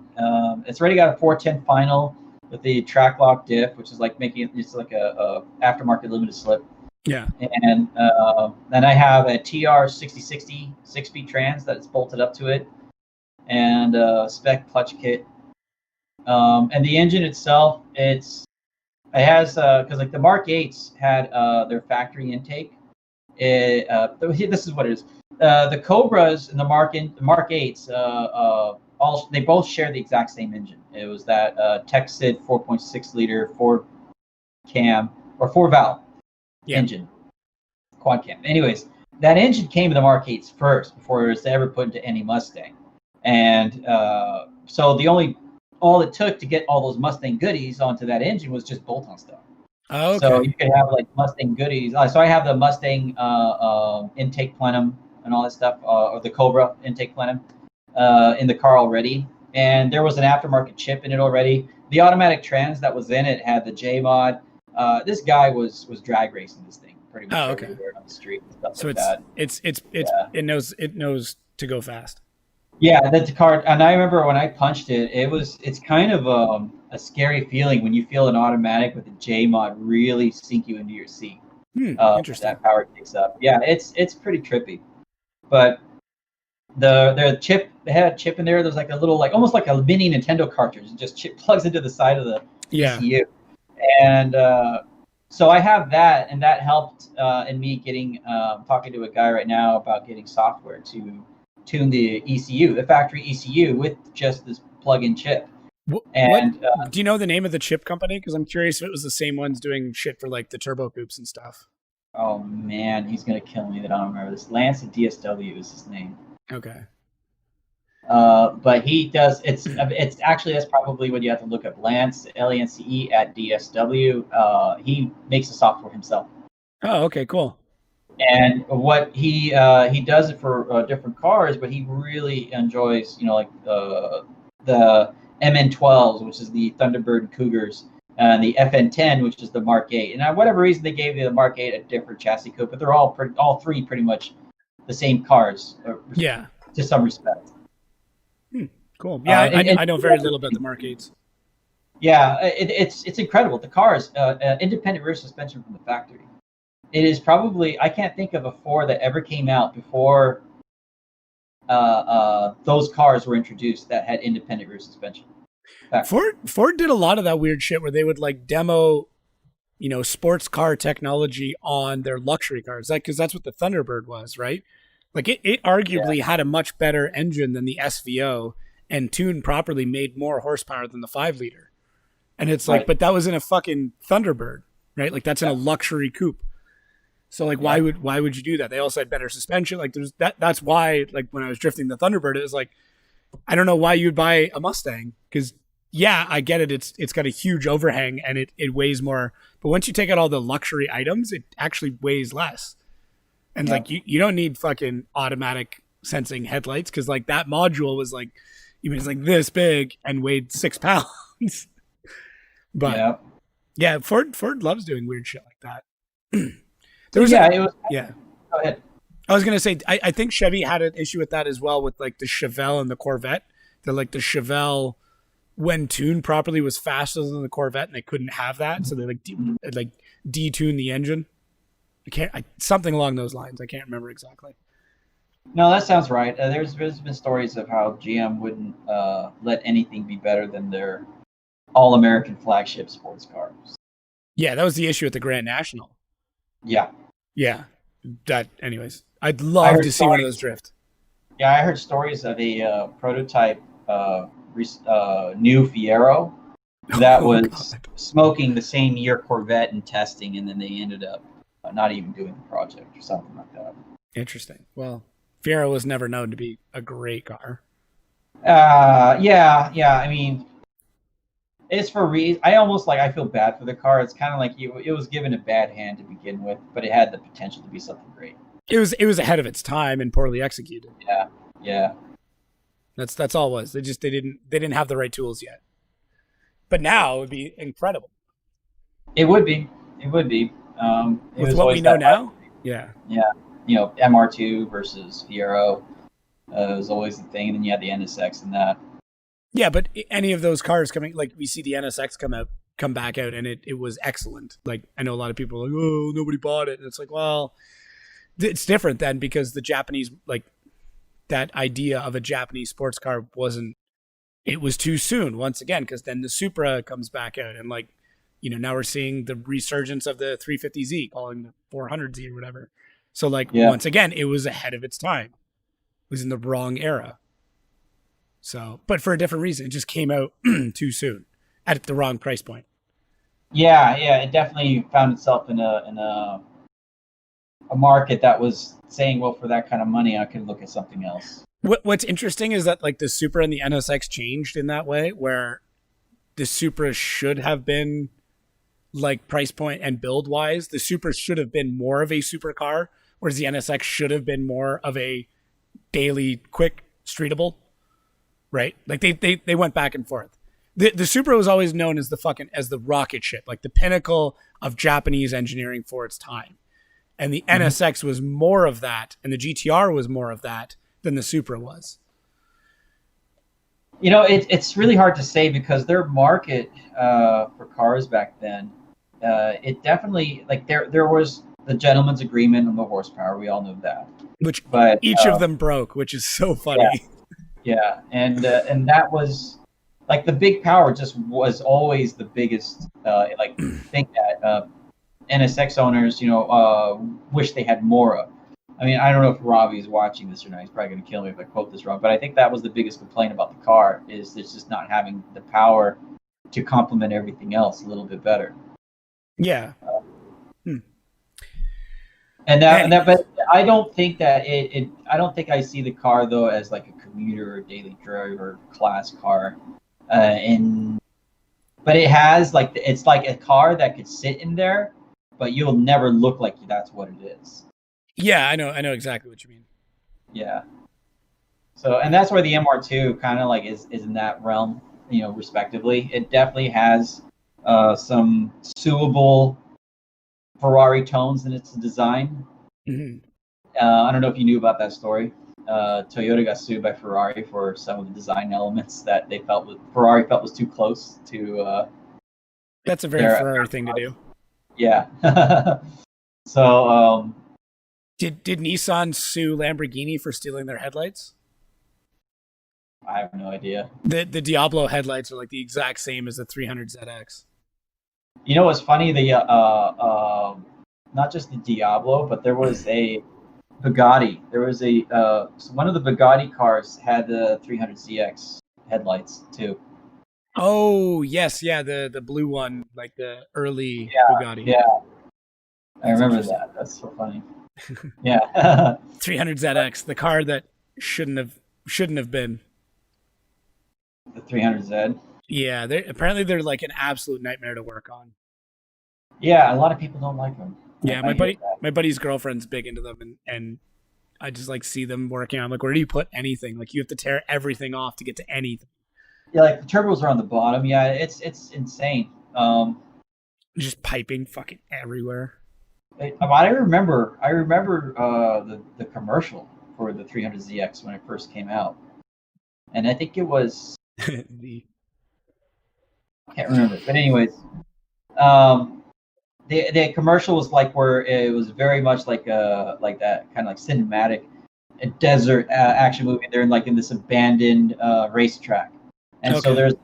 It's already got a 410 final with the track lock diff, which is like making it's like a aftermarket limited slip. Yeah. And then I have a TR 6060 6-speed trans that's bolted up to it, and spec clutch kit. And the engine itself, it has because like the Mark 8s had their factory intake. This is what it is. The Cobras and the Mark 8s, they both share the exact same engine. It was that Texid 4.6 liter 4 valve engine, quad cam. Anyways, that engine came to the Mark 8s first before it was ever put into any Mustang. And so all it took to get all those Mustang goodies onto that engine was just bolt-on stuff. Oh, okay. So you could have like Mustang goodies. So I have the Mustang intake plenum and all that stuff, or the Cobra intake plenum in the car already. And there was an aftermarket chip in it already. The automatic trans that was in it had the J mod. This guy was drag racing this thing pretty much everywhere on the street and stuff so like that. It knows to go fast. Yeah, that's the car. And I remember when I punched it, it's kind of a scary feeling when you feel an automatic with a J mod really sink you into your seat. Interesting. That power takes up. Yeah, it's pretty trippy. But the chip, they had a chip in there. There's like a little, almost like a mini Nintendo cartridge. It just plugs into the side of the ECU. And so I have that, and that helped in me getting talking to a guy right now about getting software to tune the ECU, the factory ECU, with just this plug-in chip. What And do you know the name of the chip company? Because I'm curious if it was the same ones doing shit for like the turbo coupes and stuff. oh man, he's gonna kill me that I don't remember this. Lance at DSW is his name. Okay. But he does. It's actually that's probably what you have to look up. Lance Lance at DSW. He makes the software himself. Oh, okay, cool. And what he does it for different cars, but he really enjoys, like the MN12s, which is the Thunderbird Cougars, and the FN10, which is the Mark 8. And for whatever reason, they gave the Mark 8 a different chassis code, but they're all three pretty much the same cars, Yeah. to some respect. Cool. Yeah, I know very little about the Mark 8s. Yeah, it's incredible. The cars, independent rear suspension from the factory. It is probably, I can't think of a Ford that ever came out before those cars were introduced that had independent rear suspension. Ford did a lot of that weird shit where they would like demo, sports car technology on their luxury cars. Because that's what the Thunderbird was, right? Like it arguably had a much better engine than the SVO, and tuned properly made more horsepower than the 5-liter. And it's like, but that was in a fucking Thunderbird, right? Like that's in a luxury coupe. So like, why would you do that? They also had better suspension. Like there's that's why, like when I was drifting the Thunderbird, it was like, I don't know why you'd buy a Mustang. Cause yeah, I get it. It's got a huge overhang and it weighs more, but once you take out all the luxury items, it actually weighs less. And like, you don't need fucking automatic sensing headlights. Cause like that module was like, it was like this big and weighed 6 pounds. But yeah, Ford loves doing weird shit like that. Go ahead. I was gonna say I think Chevy had an issue with that as well with like the Chevelle and the Corvette. The Chevelle, when tuned properly, was faster than the Corvette, and they couldn't have that, so they detuned the engine. Something along those lines. I can't remember exactly. No, that sounds right. There's been stories of how GM wouldn't let anything be better than their all-American flagship sports cars. Yeah, that was the issue at the Grand National. Yeah. That, anyways, I'd love to see one of those drift. Yeah, I heard stories of a prototype new Fiero that was smoking the same year Corvette in testing, and then they ended up not even doing the project or something like that. Interesting. Well, Fiero was never known to be a great car. Yeah. I mean, it's for reason. I feel bad for the car. It's kind of like it was given a bad hand to begin with, but it had the potential to be something great. It was ahead of its time and poorly executed. Yeah. That's all it was. They didn't have the right tools yet. But now it would be incredible. It would be. With what we know now? Yeah. MR2 versus Fiero was always the thing, and then you had the NSX and that. Yeah, but any of those cars coming, like we see the NSX come back out, and it was excellent. Like I know a lot of people are like, oh, nobody bought it, and it's like, well, it's different then because the Japanese, like that idea of a Japanese sports car it was too soon once again, because then the Supra comes back out, and like, now we're seeing the resurgence of the 350Z, calling the 400Z or whatever. So like once again, it was ahead of its time. It was in the wrong era. So, but for a different reason, it just came out too soon at the wrong price point. Yeah, it definitely found itself in a market that was saying, well, for that kind of money, I could look at something else. What's interesting is that like the Supra and the NSX changed in that way, where the Supra should have been like price point and build wise, the Supra should have been more of a supercar, whereas the NSX should have been more of a daily quick streetable. Right? Like they went back and forth. The Supra was always known as the rocket ship, like the pinnacle of Japanese engineering for its time. And the NSX was more of that, and the GTR was more of that than the Supra was. It's really hard to say because their market for cars back then, it definitely, like there was the gentleman's agreement on the horsepower. We all know that. But each of them broke, which is so funny. Yeah, and that was like the big power just was always the biggest thing that NSX owners wish they had more of. I mean, I don't know if Robbie's watching this or not. He's probably going to kill me if I quote this wrong. But I think that was the biggest complaint about the car is it's just not having the power to complement everything else a little bit better. Yeah. But I don't think that I don't think I see the car though as like a commuter or daily driver class car, but it has like it's like a car that could sit in there, but you'll never look like that's what it is. Yeah, I know exactly what you mean. Yeah. So, and that's where the MR2 kind of like is in that realm, respectively. It definitely has some suable Ferrari tones in its design. Mm-hmm. I don't know if you knew about that story. Toyota got sued by Ferrari for some of the design elements that Ferrari felt was too close to. That's a very Ferrari thing to do. Yeah. So. Did Nissan sue Lamborghini for stealing their headlights? I have no idea. The Diablo headlights are like the exact same as the 300ZX. You know what's funny? Not just the Diablo, but there was a Bugatti. There was one of the Bugatti cars had the 300ZX headlights too. Oh yes, yeah, the blue one, like the early Bugatti. Yeah, I remember that. That's so funny. Yeah. 300ZX, the car that shouldn't have been. The 300Z. Yeah, apparently they're like an absolute nightmare to work on. Yeah, a lot of people don't like them. Yeah, my buddy's girlfriend's big into them, and I just like see them working. I'm like, where do you put anything? Like you have to tear everything off to get to anything. Yeah, like the turbos are on the bottom. Yeah, it's insane. Just piping fucking everywhere. I remember the commercial for the 300ZX when it first came out, and I think it was I can't remember, but anyways, the commercial was like where it was very much like that kind of like cinematic desert action movie. They're in this abandoned racetrack, and so there's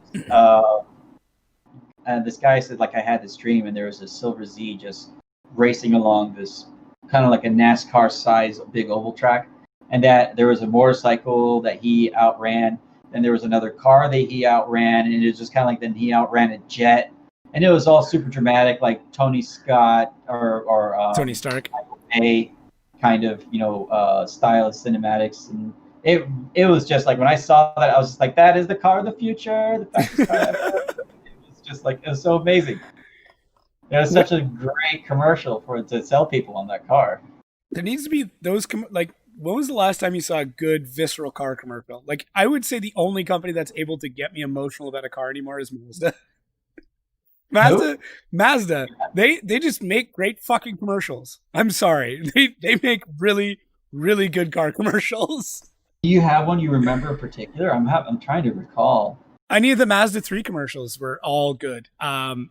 this guy said like I had this dream, and there was a Silver Z just racing along this kind of like a NASCAR size big oval track, and that there was a motorcycle that he outran, and there was another car that he outran, and it was just kind of like then he outran a jet, and it was all super dramatic, like Tony Scott or Tony Stark, a kind of style of cinematics, and it was just like when I saw that I was just like that is the car of the future, the fastest car ever. It was just like it was so amazing. It was such a great commercial to sell people on that car. There needs to be those like. When was the last time you saw a good visceral car commercial? Like I would say the only company that's able to get me emotional about a car anymore is Mazda. Mazda. They just make great fucking commercials. I'm sorry. They make really, really good car commercials. Do you have one you remember in particular? I'm trying to recall. Any of the Mazda 3 commercials were all good. Like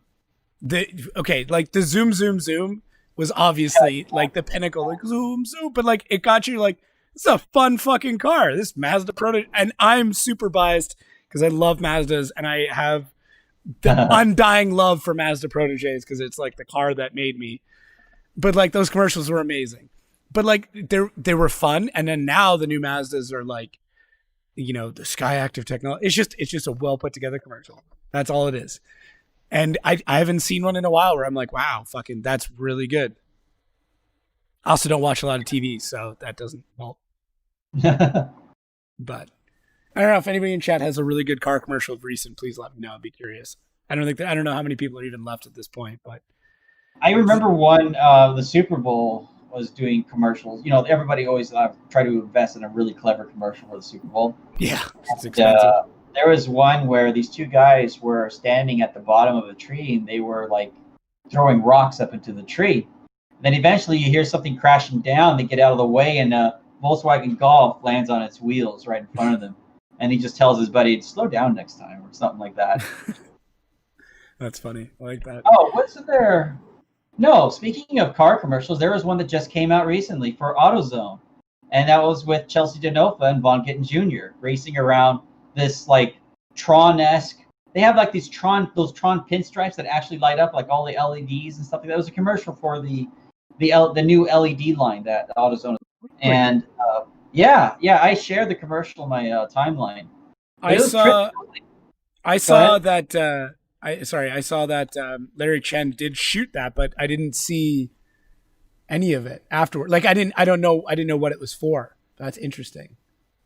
the zoom was obviously like the pinnacle, like zoom, but like it got you like it's a fun fucking car. This Mazda Protege, and I'm super biased because I love Mazdas and I have the undying love for Mazda Proteges because it's like the car that made me. But like those commercials were amazing. But like they were fun, and then now the new Mazdas are like, the Sky Active technology. It's just a well put together commercial. That's all it is. And I haven't seen one in a while where I'm like, wow, fucking, that's really good. I also don't watch a lot of TV, so that doesn't help. But I don't know if anybody in chat has a really good car commercial of recent. Please let me know. I'd be curious. I don't know how many people are even left at this point, but I remember one. The Super Bowl was doing commercials. Everybody always try to invest in a really clever commercial for the Super Bowl. Yeah, it's expensive. There was one where these two guys were standing at the bottom of a tree and they were like throwing rocks up into the tree. And then eventually you hear something crashing down. They get out of the way and a Volkswagen Golf lands on its wheels right in front of them. And he just tells his buddy, slow down next time or something like that. That's funny. I like that. Oh, what's there? No, speaking of car commercials, there was one that just came out recently for AutoZone. And that was with Chelsea Denofa and Von Gittin Jr. racing around this like Tron-esque. They have like those Tron pinstripes that actually light up like all the LEDs and stuff like that. It was a commercial for the new LED line that AutoZone, And yeah, I shared the commercial in my timeline. But I it was saw I Go saw ahead. that I saw that Larry Chen did shoot that, but I didn't see any of it afterward. Like I didn't know what it was for. That's interesting.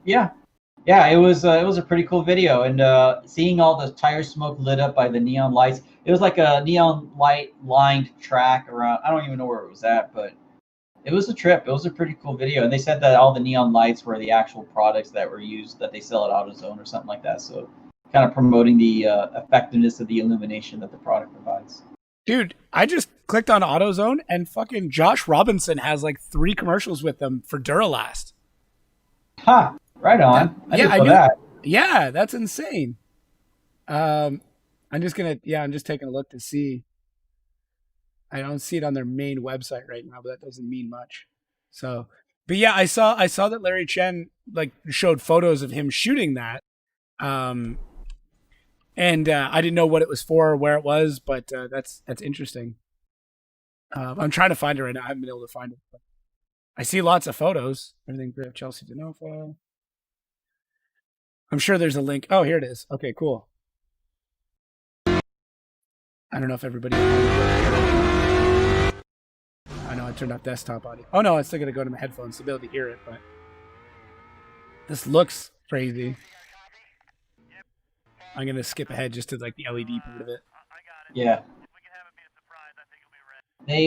Yeah, yeah, it was a pretty cool video, and seeing all the tire smoke lit up by the neon lights. It was like a neon light lined track around. I don't even know where it was at, but it was a trip. It was a pretty cool video, and they said that all the neon lights were the actual products that were used that they sell at AutoZone or something like that. So, kind of promoting the effectiveness of the illumination that the product provides. Dude, I just clicked on AutoZone and fucking Josh Robinson has like 3 commercials with them for Duralast. Ha! Right That, on. I yeah, didn't I know knew. that. Yeah, that's insane. I'm just taking a look to see. I don't see it on their main website right now, but that doesn't mean much. So, but yeah, I saw that Larry Chen like showed photos of him shooting that. Um, and I didn't know what it was for or where it was, but that's interesting. I'm trying to find it right now. I haven't been able to find it. But I see lots of photos. Everything great, Chelsea DeNofa. I'm sure there's a link. Oh, here it is. Okay, cool. I don't know if everybody. I know I turned off desktop audio. Oh no, it's still gonna go to my headphones to be able to hear it. But this looks crazy. I'm gonna skip ahead just to like the LED part of it. Yeah. They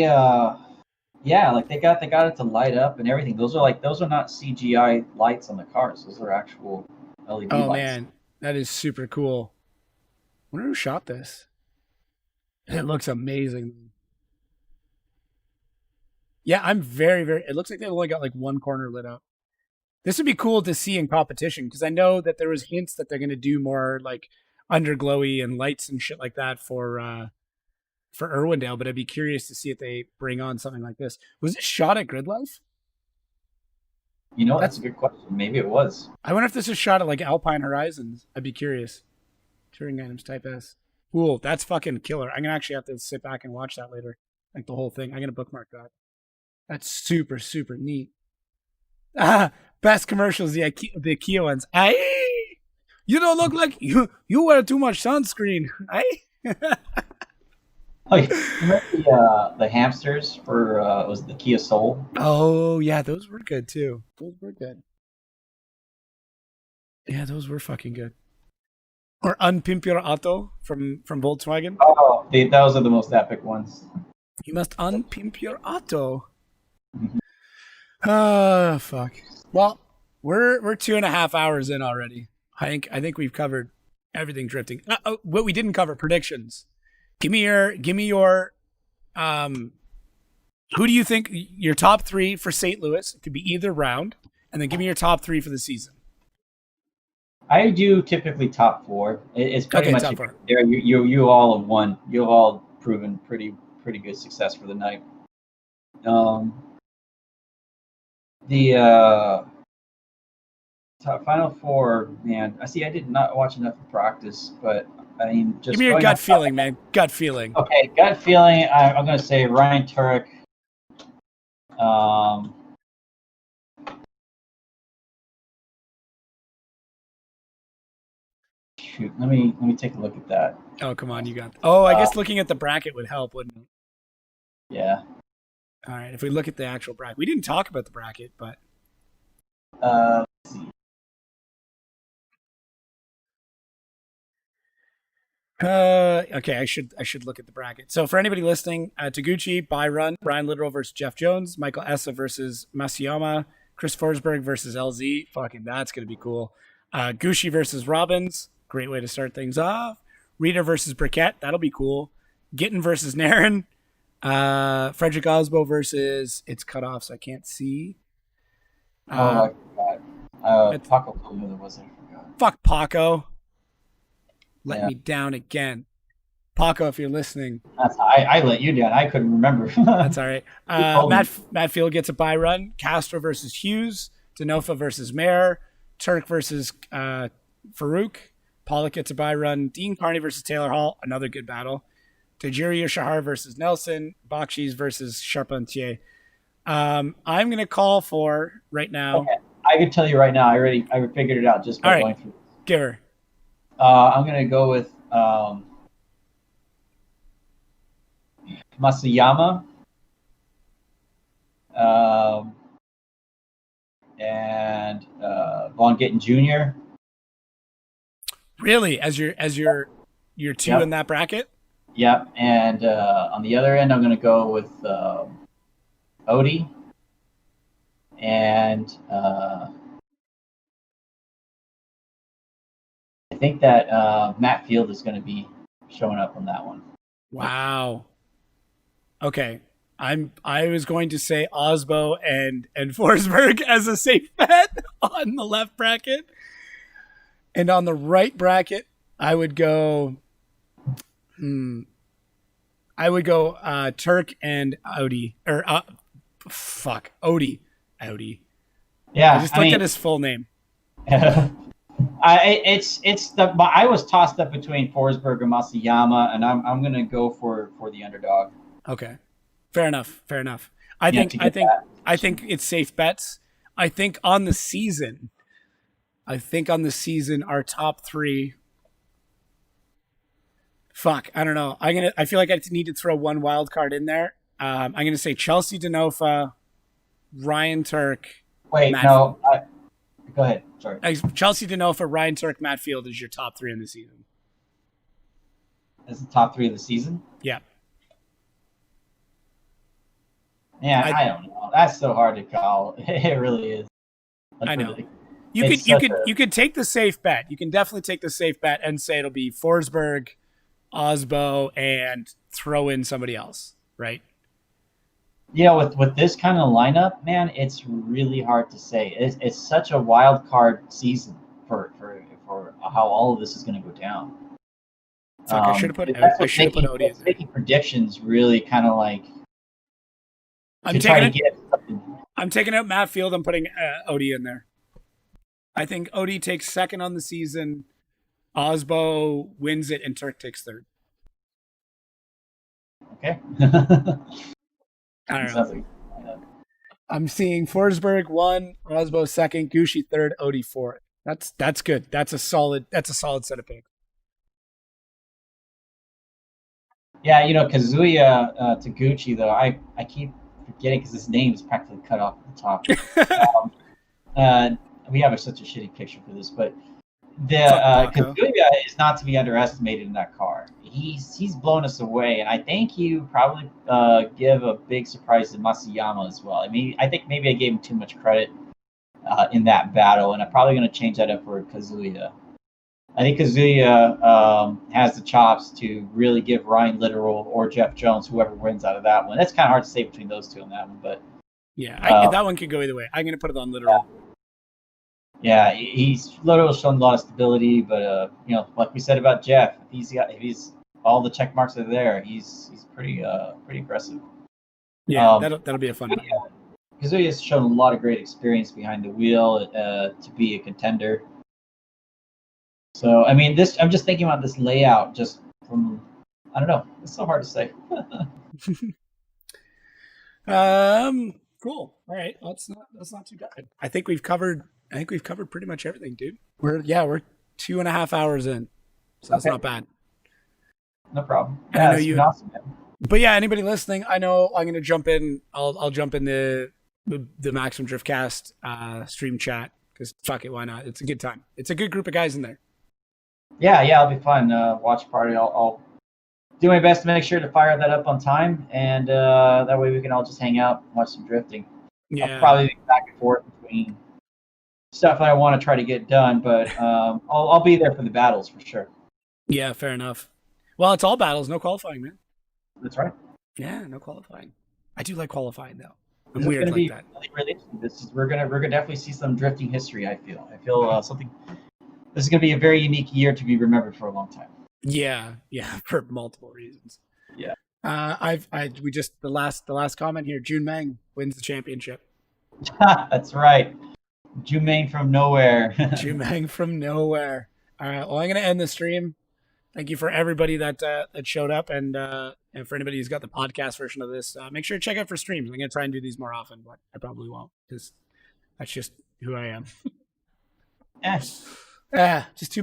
yeah, like they got it to light up and everything. Those are not CGI lights on the cars. Those are actual LED Oh lights. man, that is super cool. I wonder who shot this. It looks amazing. Yeah, I'm very. It looks like they've only got like one corner lit up. This would be cool to see in competition because I know that there was hints that they're going to do more like underglowy and lights and shit like that for Irwindale. But I'd be curious to see if they bring on something like this. Was this shot at Grid Life? You know, that's That's. a good question. Maybe it was. I wonder if this is shot at like Alpine Horizons. I'd be curious. Touring items type S. Cool. That's fucking killer. I'm gonna actually have to sit back and watch that later. Like the whole thing. I'm gonna bookmark that. That's super neat. Ah, best commercials, the Kia ones. Aye, you don't look like you wear too much sunscreen. Aye. Oh, you remember the hamsters for was it the Kia Soul? Oh yeah, those were good too. Those were good. Yeah, those were fucking good. Or Unpimp Your Auto from Volkswagen. Oh, those are the most epic ones. You must unpimp your auto. Mhm. Oh fuck. Well, we're 2.5 hours in already. I think we've covered everything drifting. What we didn't cover, predictions. Give me your who do you think your top 3 for St. Louis? It could be either round, and then give me your top 3 for the season. I do typically top 4. It's pretty Okay, much top 4. there. You all have won. You've all proven pretty good success for the night. The top final 4, man. I see. I did not watch enough of practice, but I mean, just Give me your going gut off- feeling, man. Gut feeling. Okay, gut feeling. I'm going to say Ryan Turek. Um, shoot, let me take a look at that. Oh, come on, you got. Oh, I guess looking at the bracket would help, wouldn't it? Yeah. All right, if we look at the actual bracket, we didn't talk about the bracket, but Let's see. okay, I should look at the bracket. So for anybody listening, Taguchi, Byron, Brian Literal versus Jeff Jones, Michael Essa versus Masayama, Chris Forsberg versus LZ. Fucking that's gonna be cool. Gucci versus Robbins, great way to start things off. Reader versus Briquette, that'll be cool. Gittin versus Naren. Frederick Osbo versus it's cut off, so I can't see. I forgot. Paco told me there was. I forgot. Fuck Paco. Let Yeah. me down again. Paco, if you're listening. I let you down. I couldn't remember. That's all right. told me. Matt Field gets a bye run. Castro versus Hughes. Denofa versus Mayer. Turk versus Farouk. Pollock gets a bye run. Dean Carney versus Taylor Hall. Another good battle. Tajiri Shahar versus Nelson. Bakshi's versus Charpentier. I'm gonna call for right now. Okay, I can tell you right now. I figured it out just All by right, going through. give her. I'm gonna go with Masayama, um, and Von Gittin Jr. Really, as your two Yep. in that bracket. Yep. And on the other end, I'm gonna go with Odie, and I think that Matt Field is gonna be showing up on that one. Wow. Okay. I was going to say Osbo and Forsberg as a safe bet on the left bracket. And on the right bracket, I would go Turk and Audi. Or Odie. Audi. Yeah, I just looked at his full name. I was tossed up between Forsberg and Masayama, and I'm gonna go for the underdog. Okay. Fair enough. I Yeah, think it's safe bets. I think on the season our top three. Fuck, I don't know. I feel like I need to throw one wild card in there. I'm gonna say Chelsea Denofa, Ryan Turk. Wait, Matt, no. Go ahead. Sorry. Chelsea Denofa, Ryan Turk, Matt Field is your top three in the season. That's the top 3 of the season. Yeah. Man, I don't know. That's so hard to call. It really is. I know. You could take the safe bet. You can definitely take the safe bet and say it'll be Forsberg, Osbo, and throw in somebody else, right? Yeah, with this kind of lineup, man, it's really hard to say. It's such a wild card season for how all of this is going to go down. Fuck, I should have put Odie in there. Making predictions really kind of like. I'm taking out Matt Field. I'm putting Odie in there. I think Odie takes second on the season. Osbo wins it, and Turk takes third. Okay. I don't know. I'm seeing Forsberg 1, Osbo 2nd, Gucci 3rd, Odie 4th. That's good. That's a solid set of picks. Yeah, Kazuya Taguchi, though, I keep forgetting because his name is practically cut off at the top. We have such a shitty picture for this, but Kazuya is not to be underestimated in that car. He's blown us away, and I think you probably give a big surprise to Masayama as well. I mean, I think maybe I gave him too much credit in that battle, and I'm probably going to change that up for Kazuya. I think Kazuya has the chops to really give Ryan Littoral or Jeff Jones, whoever wins out of that one. That's kind of hard to say between those two on that one, but yeah, that one could go either way. I'm going to put it on Littoral. Yeah, Littoral's shown a lot of stability, but like we said about Jeff, if he's all the check marks are there, he's pretty aggressive. Yeah, that'll be a fun one. Kazuya's shown a lot of great experience behind the wheel to be a contender. So, I mean, I'm just thinking about this layout just from, I don't know. It's so hard to say. Cool. All right. That's not too bad. I think we've covered pretty much everything, dude. We're 2.5 hours in. So that's not bad. No problem. Yeah, I know you. Awesome, but yeah, anybody listening, I know I'm going to jump in. I'll jump in the Maximum Driftcast stream chat because fuck it, why not? It's a good time. It's a good group of guys in there. Yeah, it'll be fun. Watch party. I'll do my best to make sure to fire that up on time, and that way we can all just hang out, and watch some drifting. Yeah. I'll probably be back and forth between stuff that I want to try to get done, but I'll be there for the battles for sure. Yeah, fair enough. Well, it's all battles, no qualifying, man. That's right. Yeah, no qualifying. I do like qualifying though. I'm weird like that. Really interesting. We're gonna definitely see some drifting history. I feel something. This is gonna be a very unique year to be remembered for a long time. Yeah, for multiple reasons. Yeah. The last comment here. Jun Meng wins the championship. That's right. Jun Meng from nowhere. Jun Meng from nowhere. All right. Well, I'm gonna end the stream. Thank you for everybody that showed up and And for anybody who's got the podcast version of this, make sure to check out for streams. I'm going to try and do these more often, but I probably won't because that's just who I am. Eh. Just too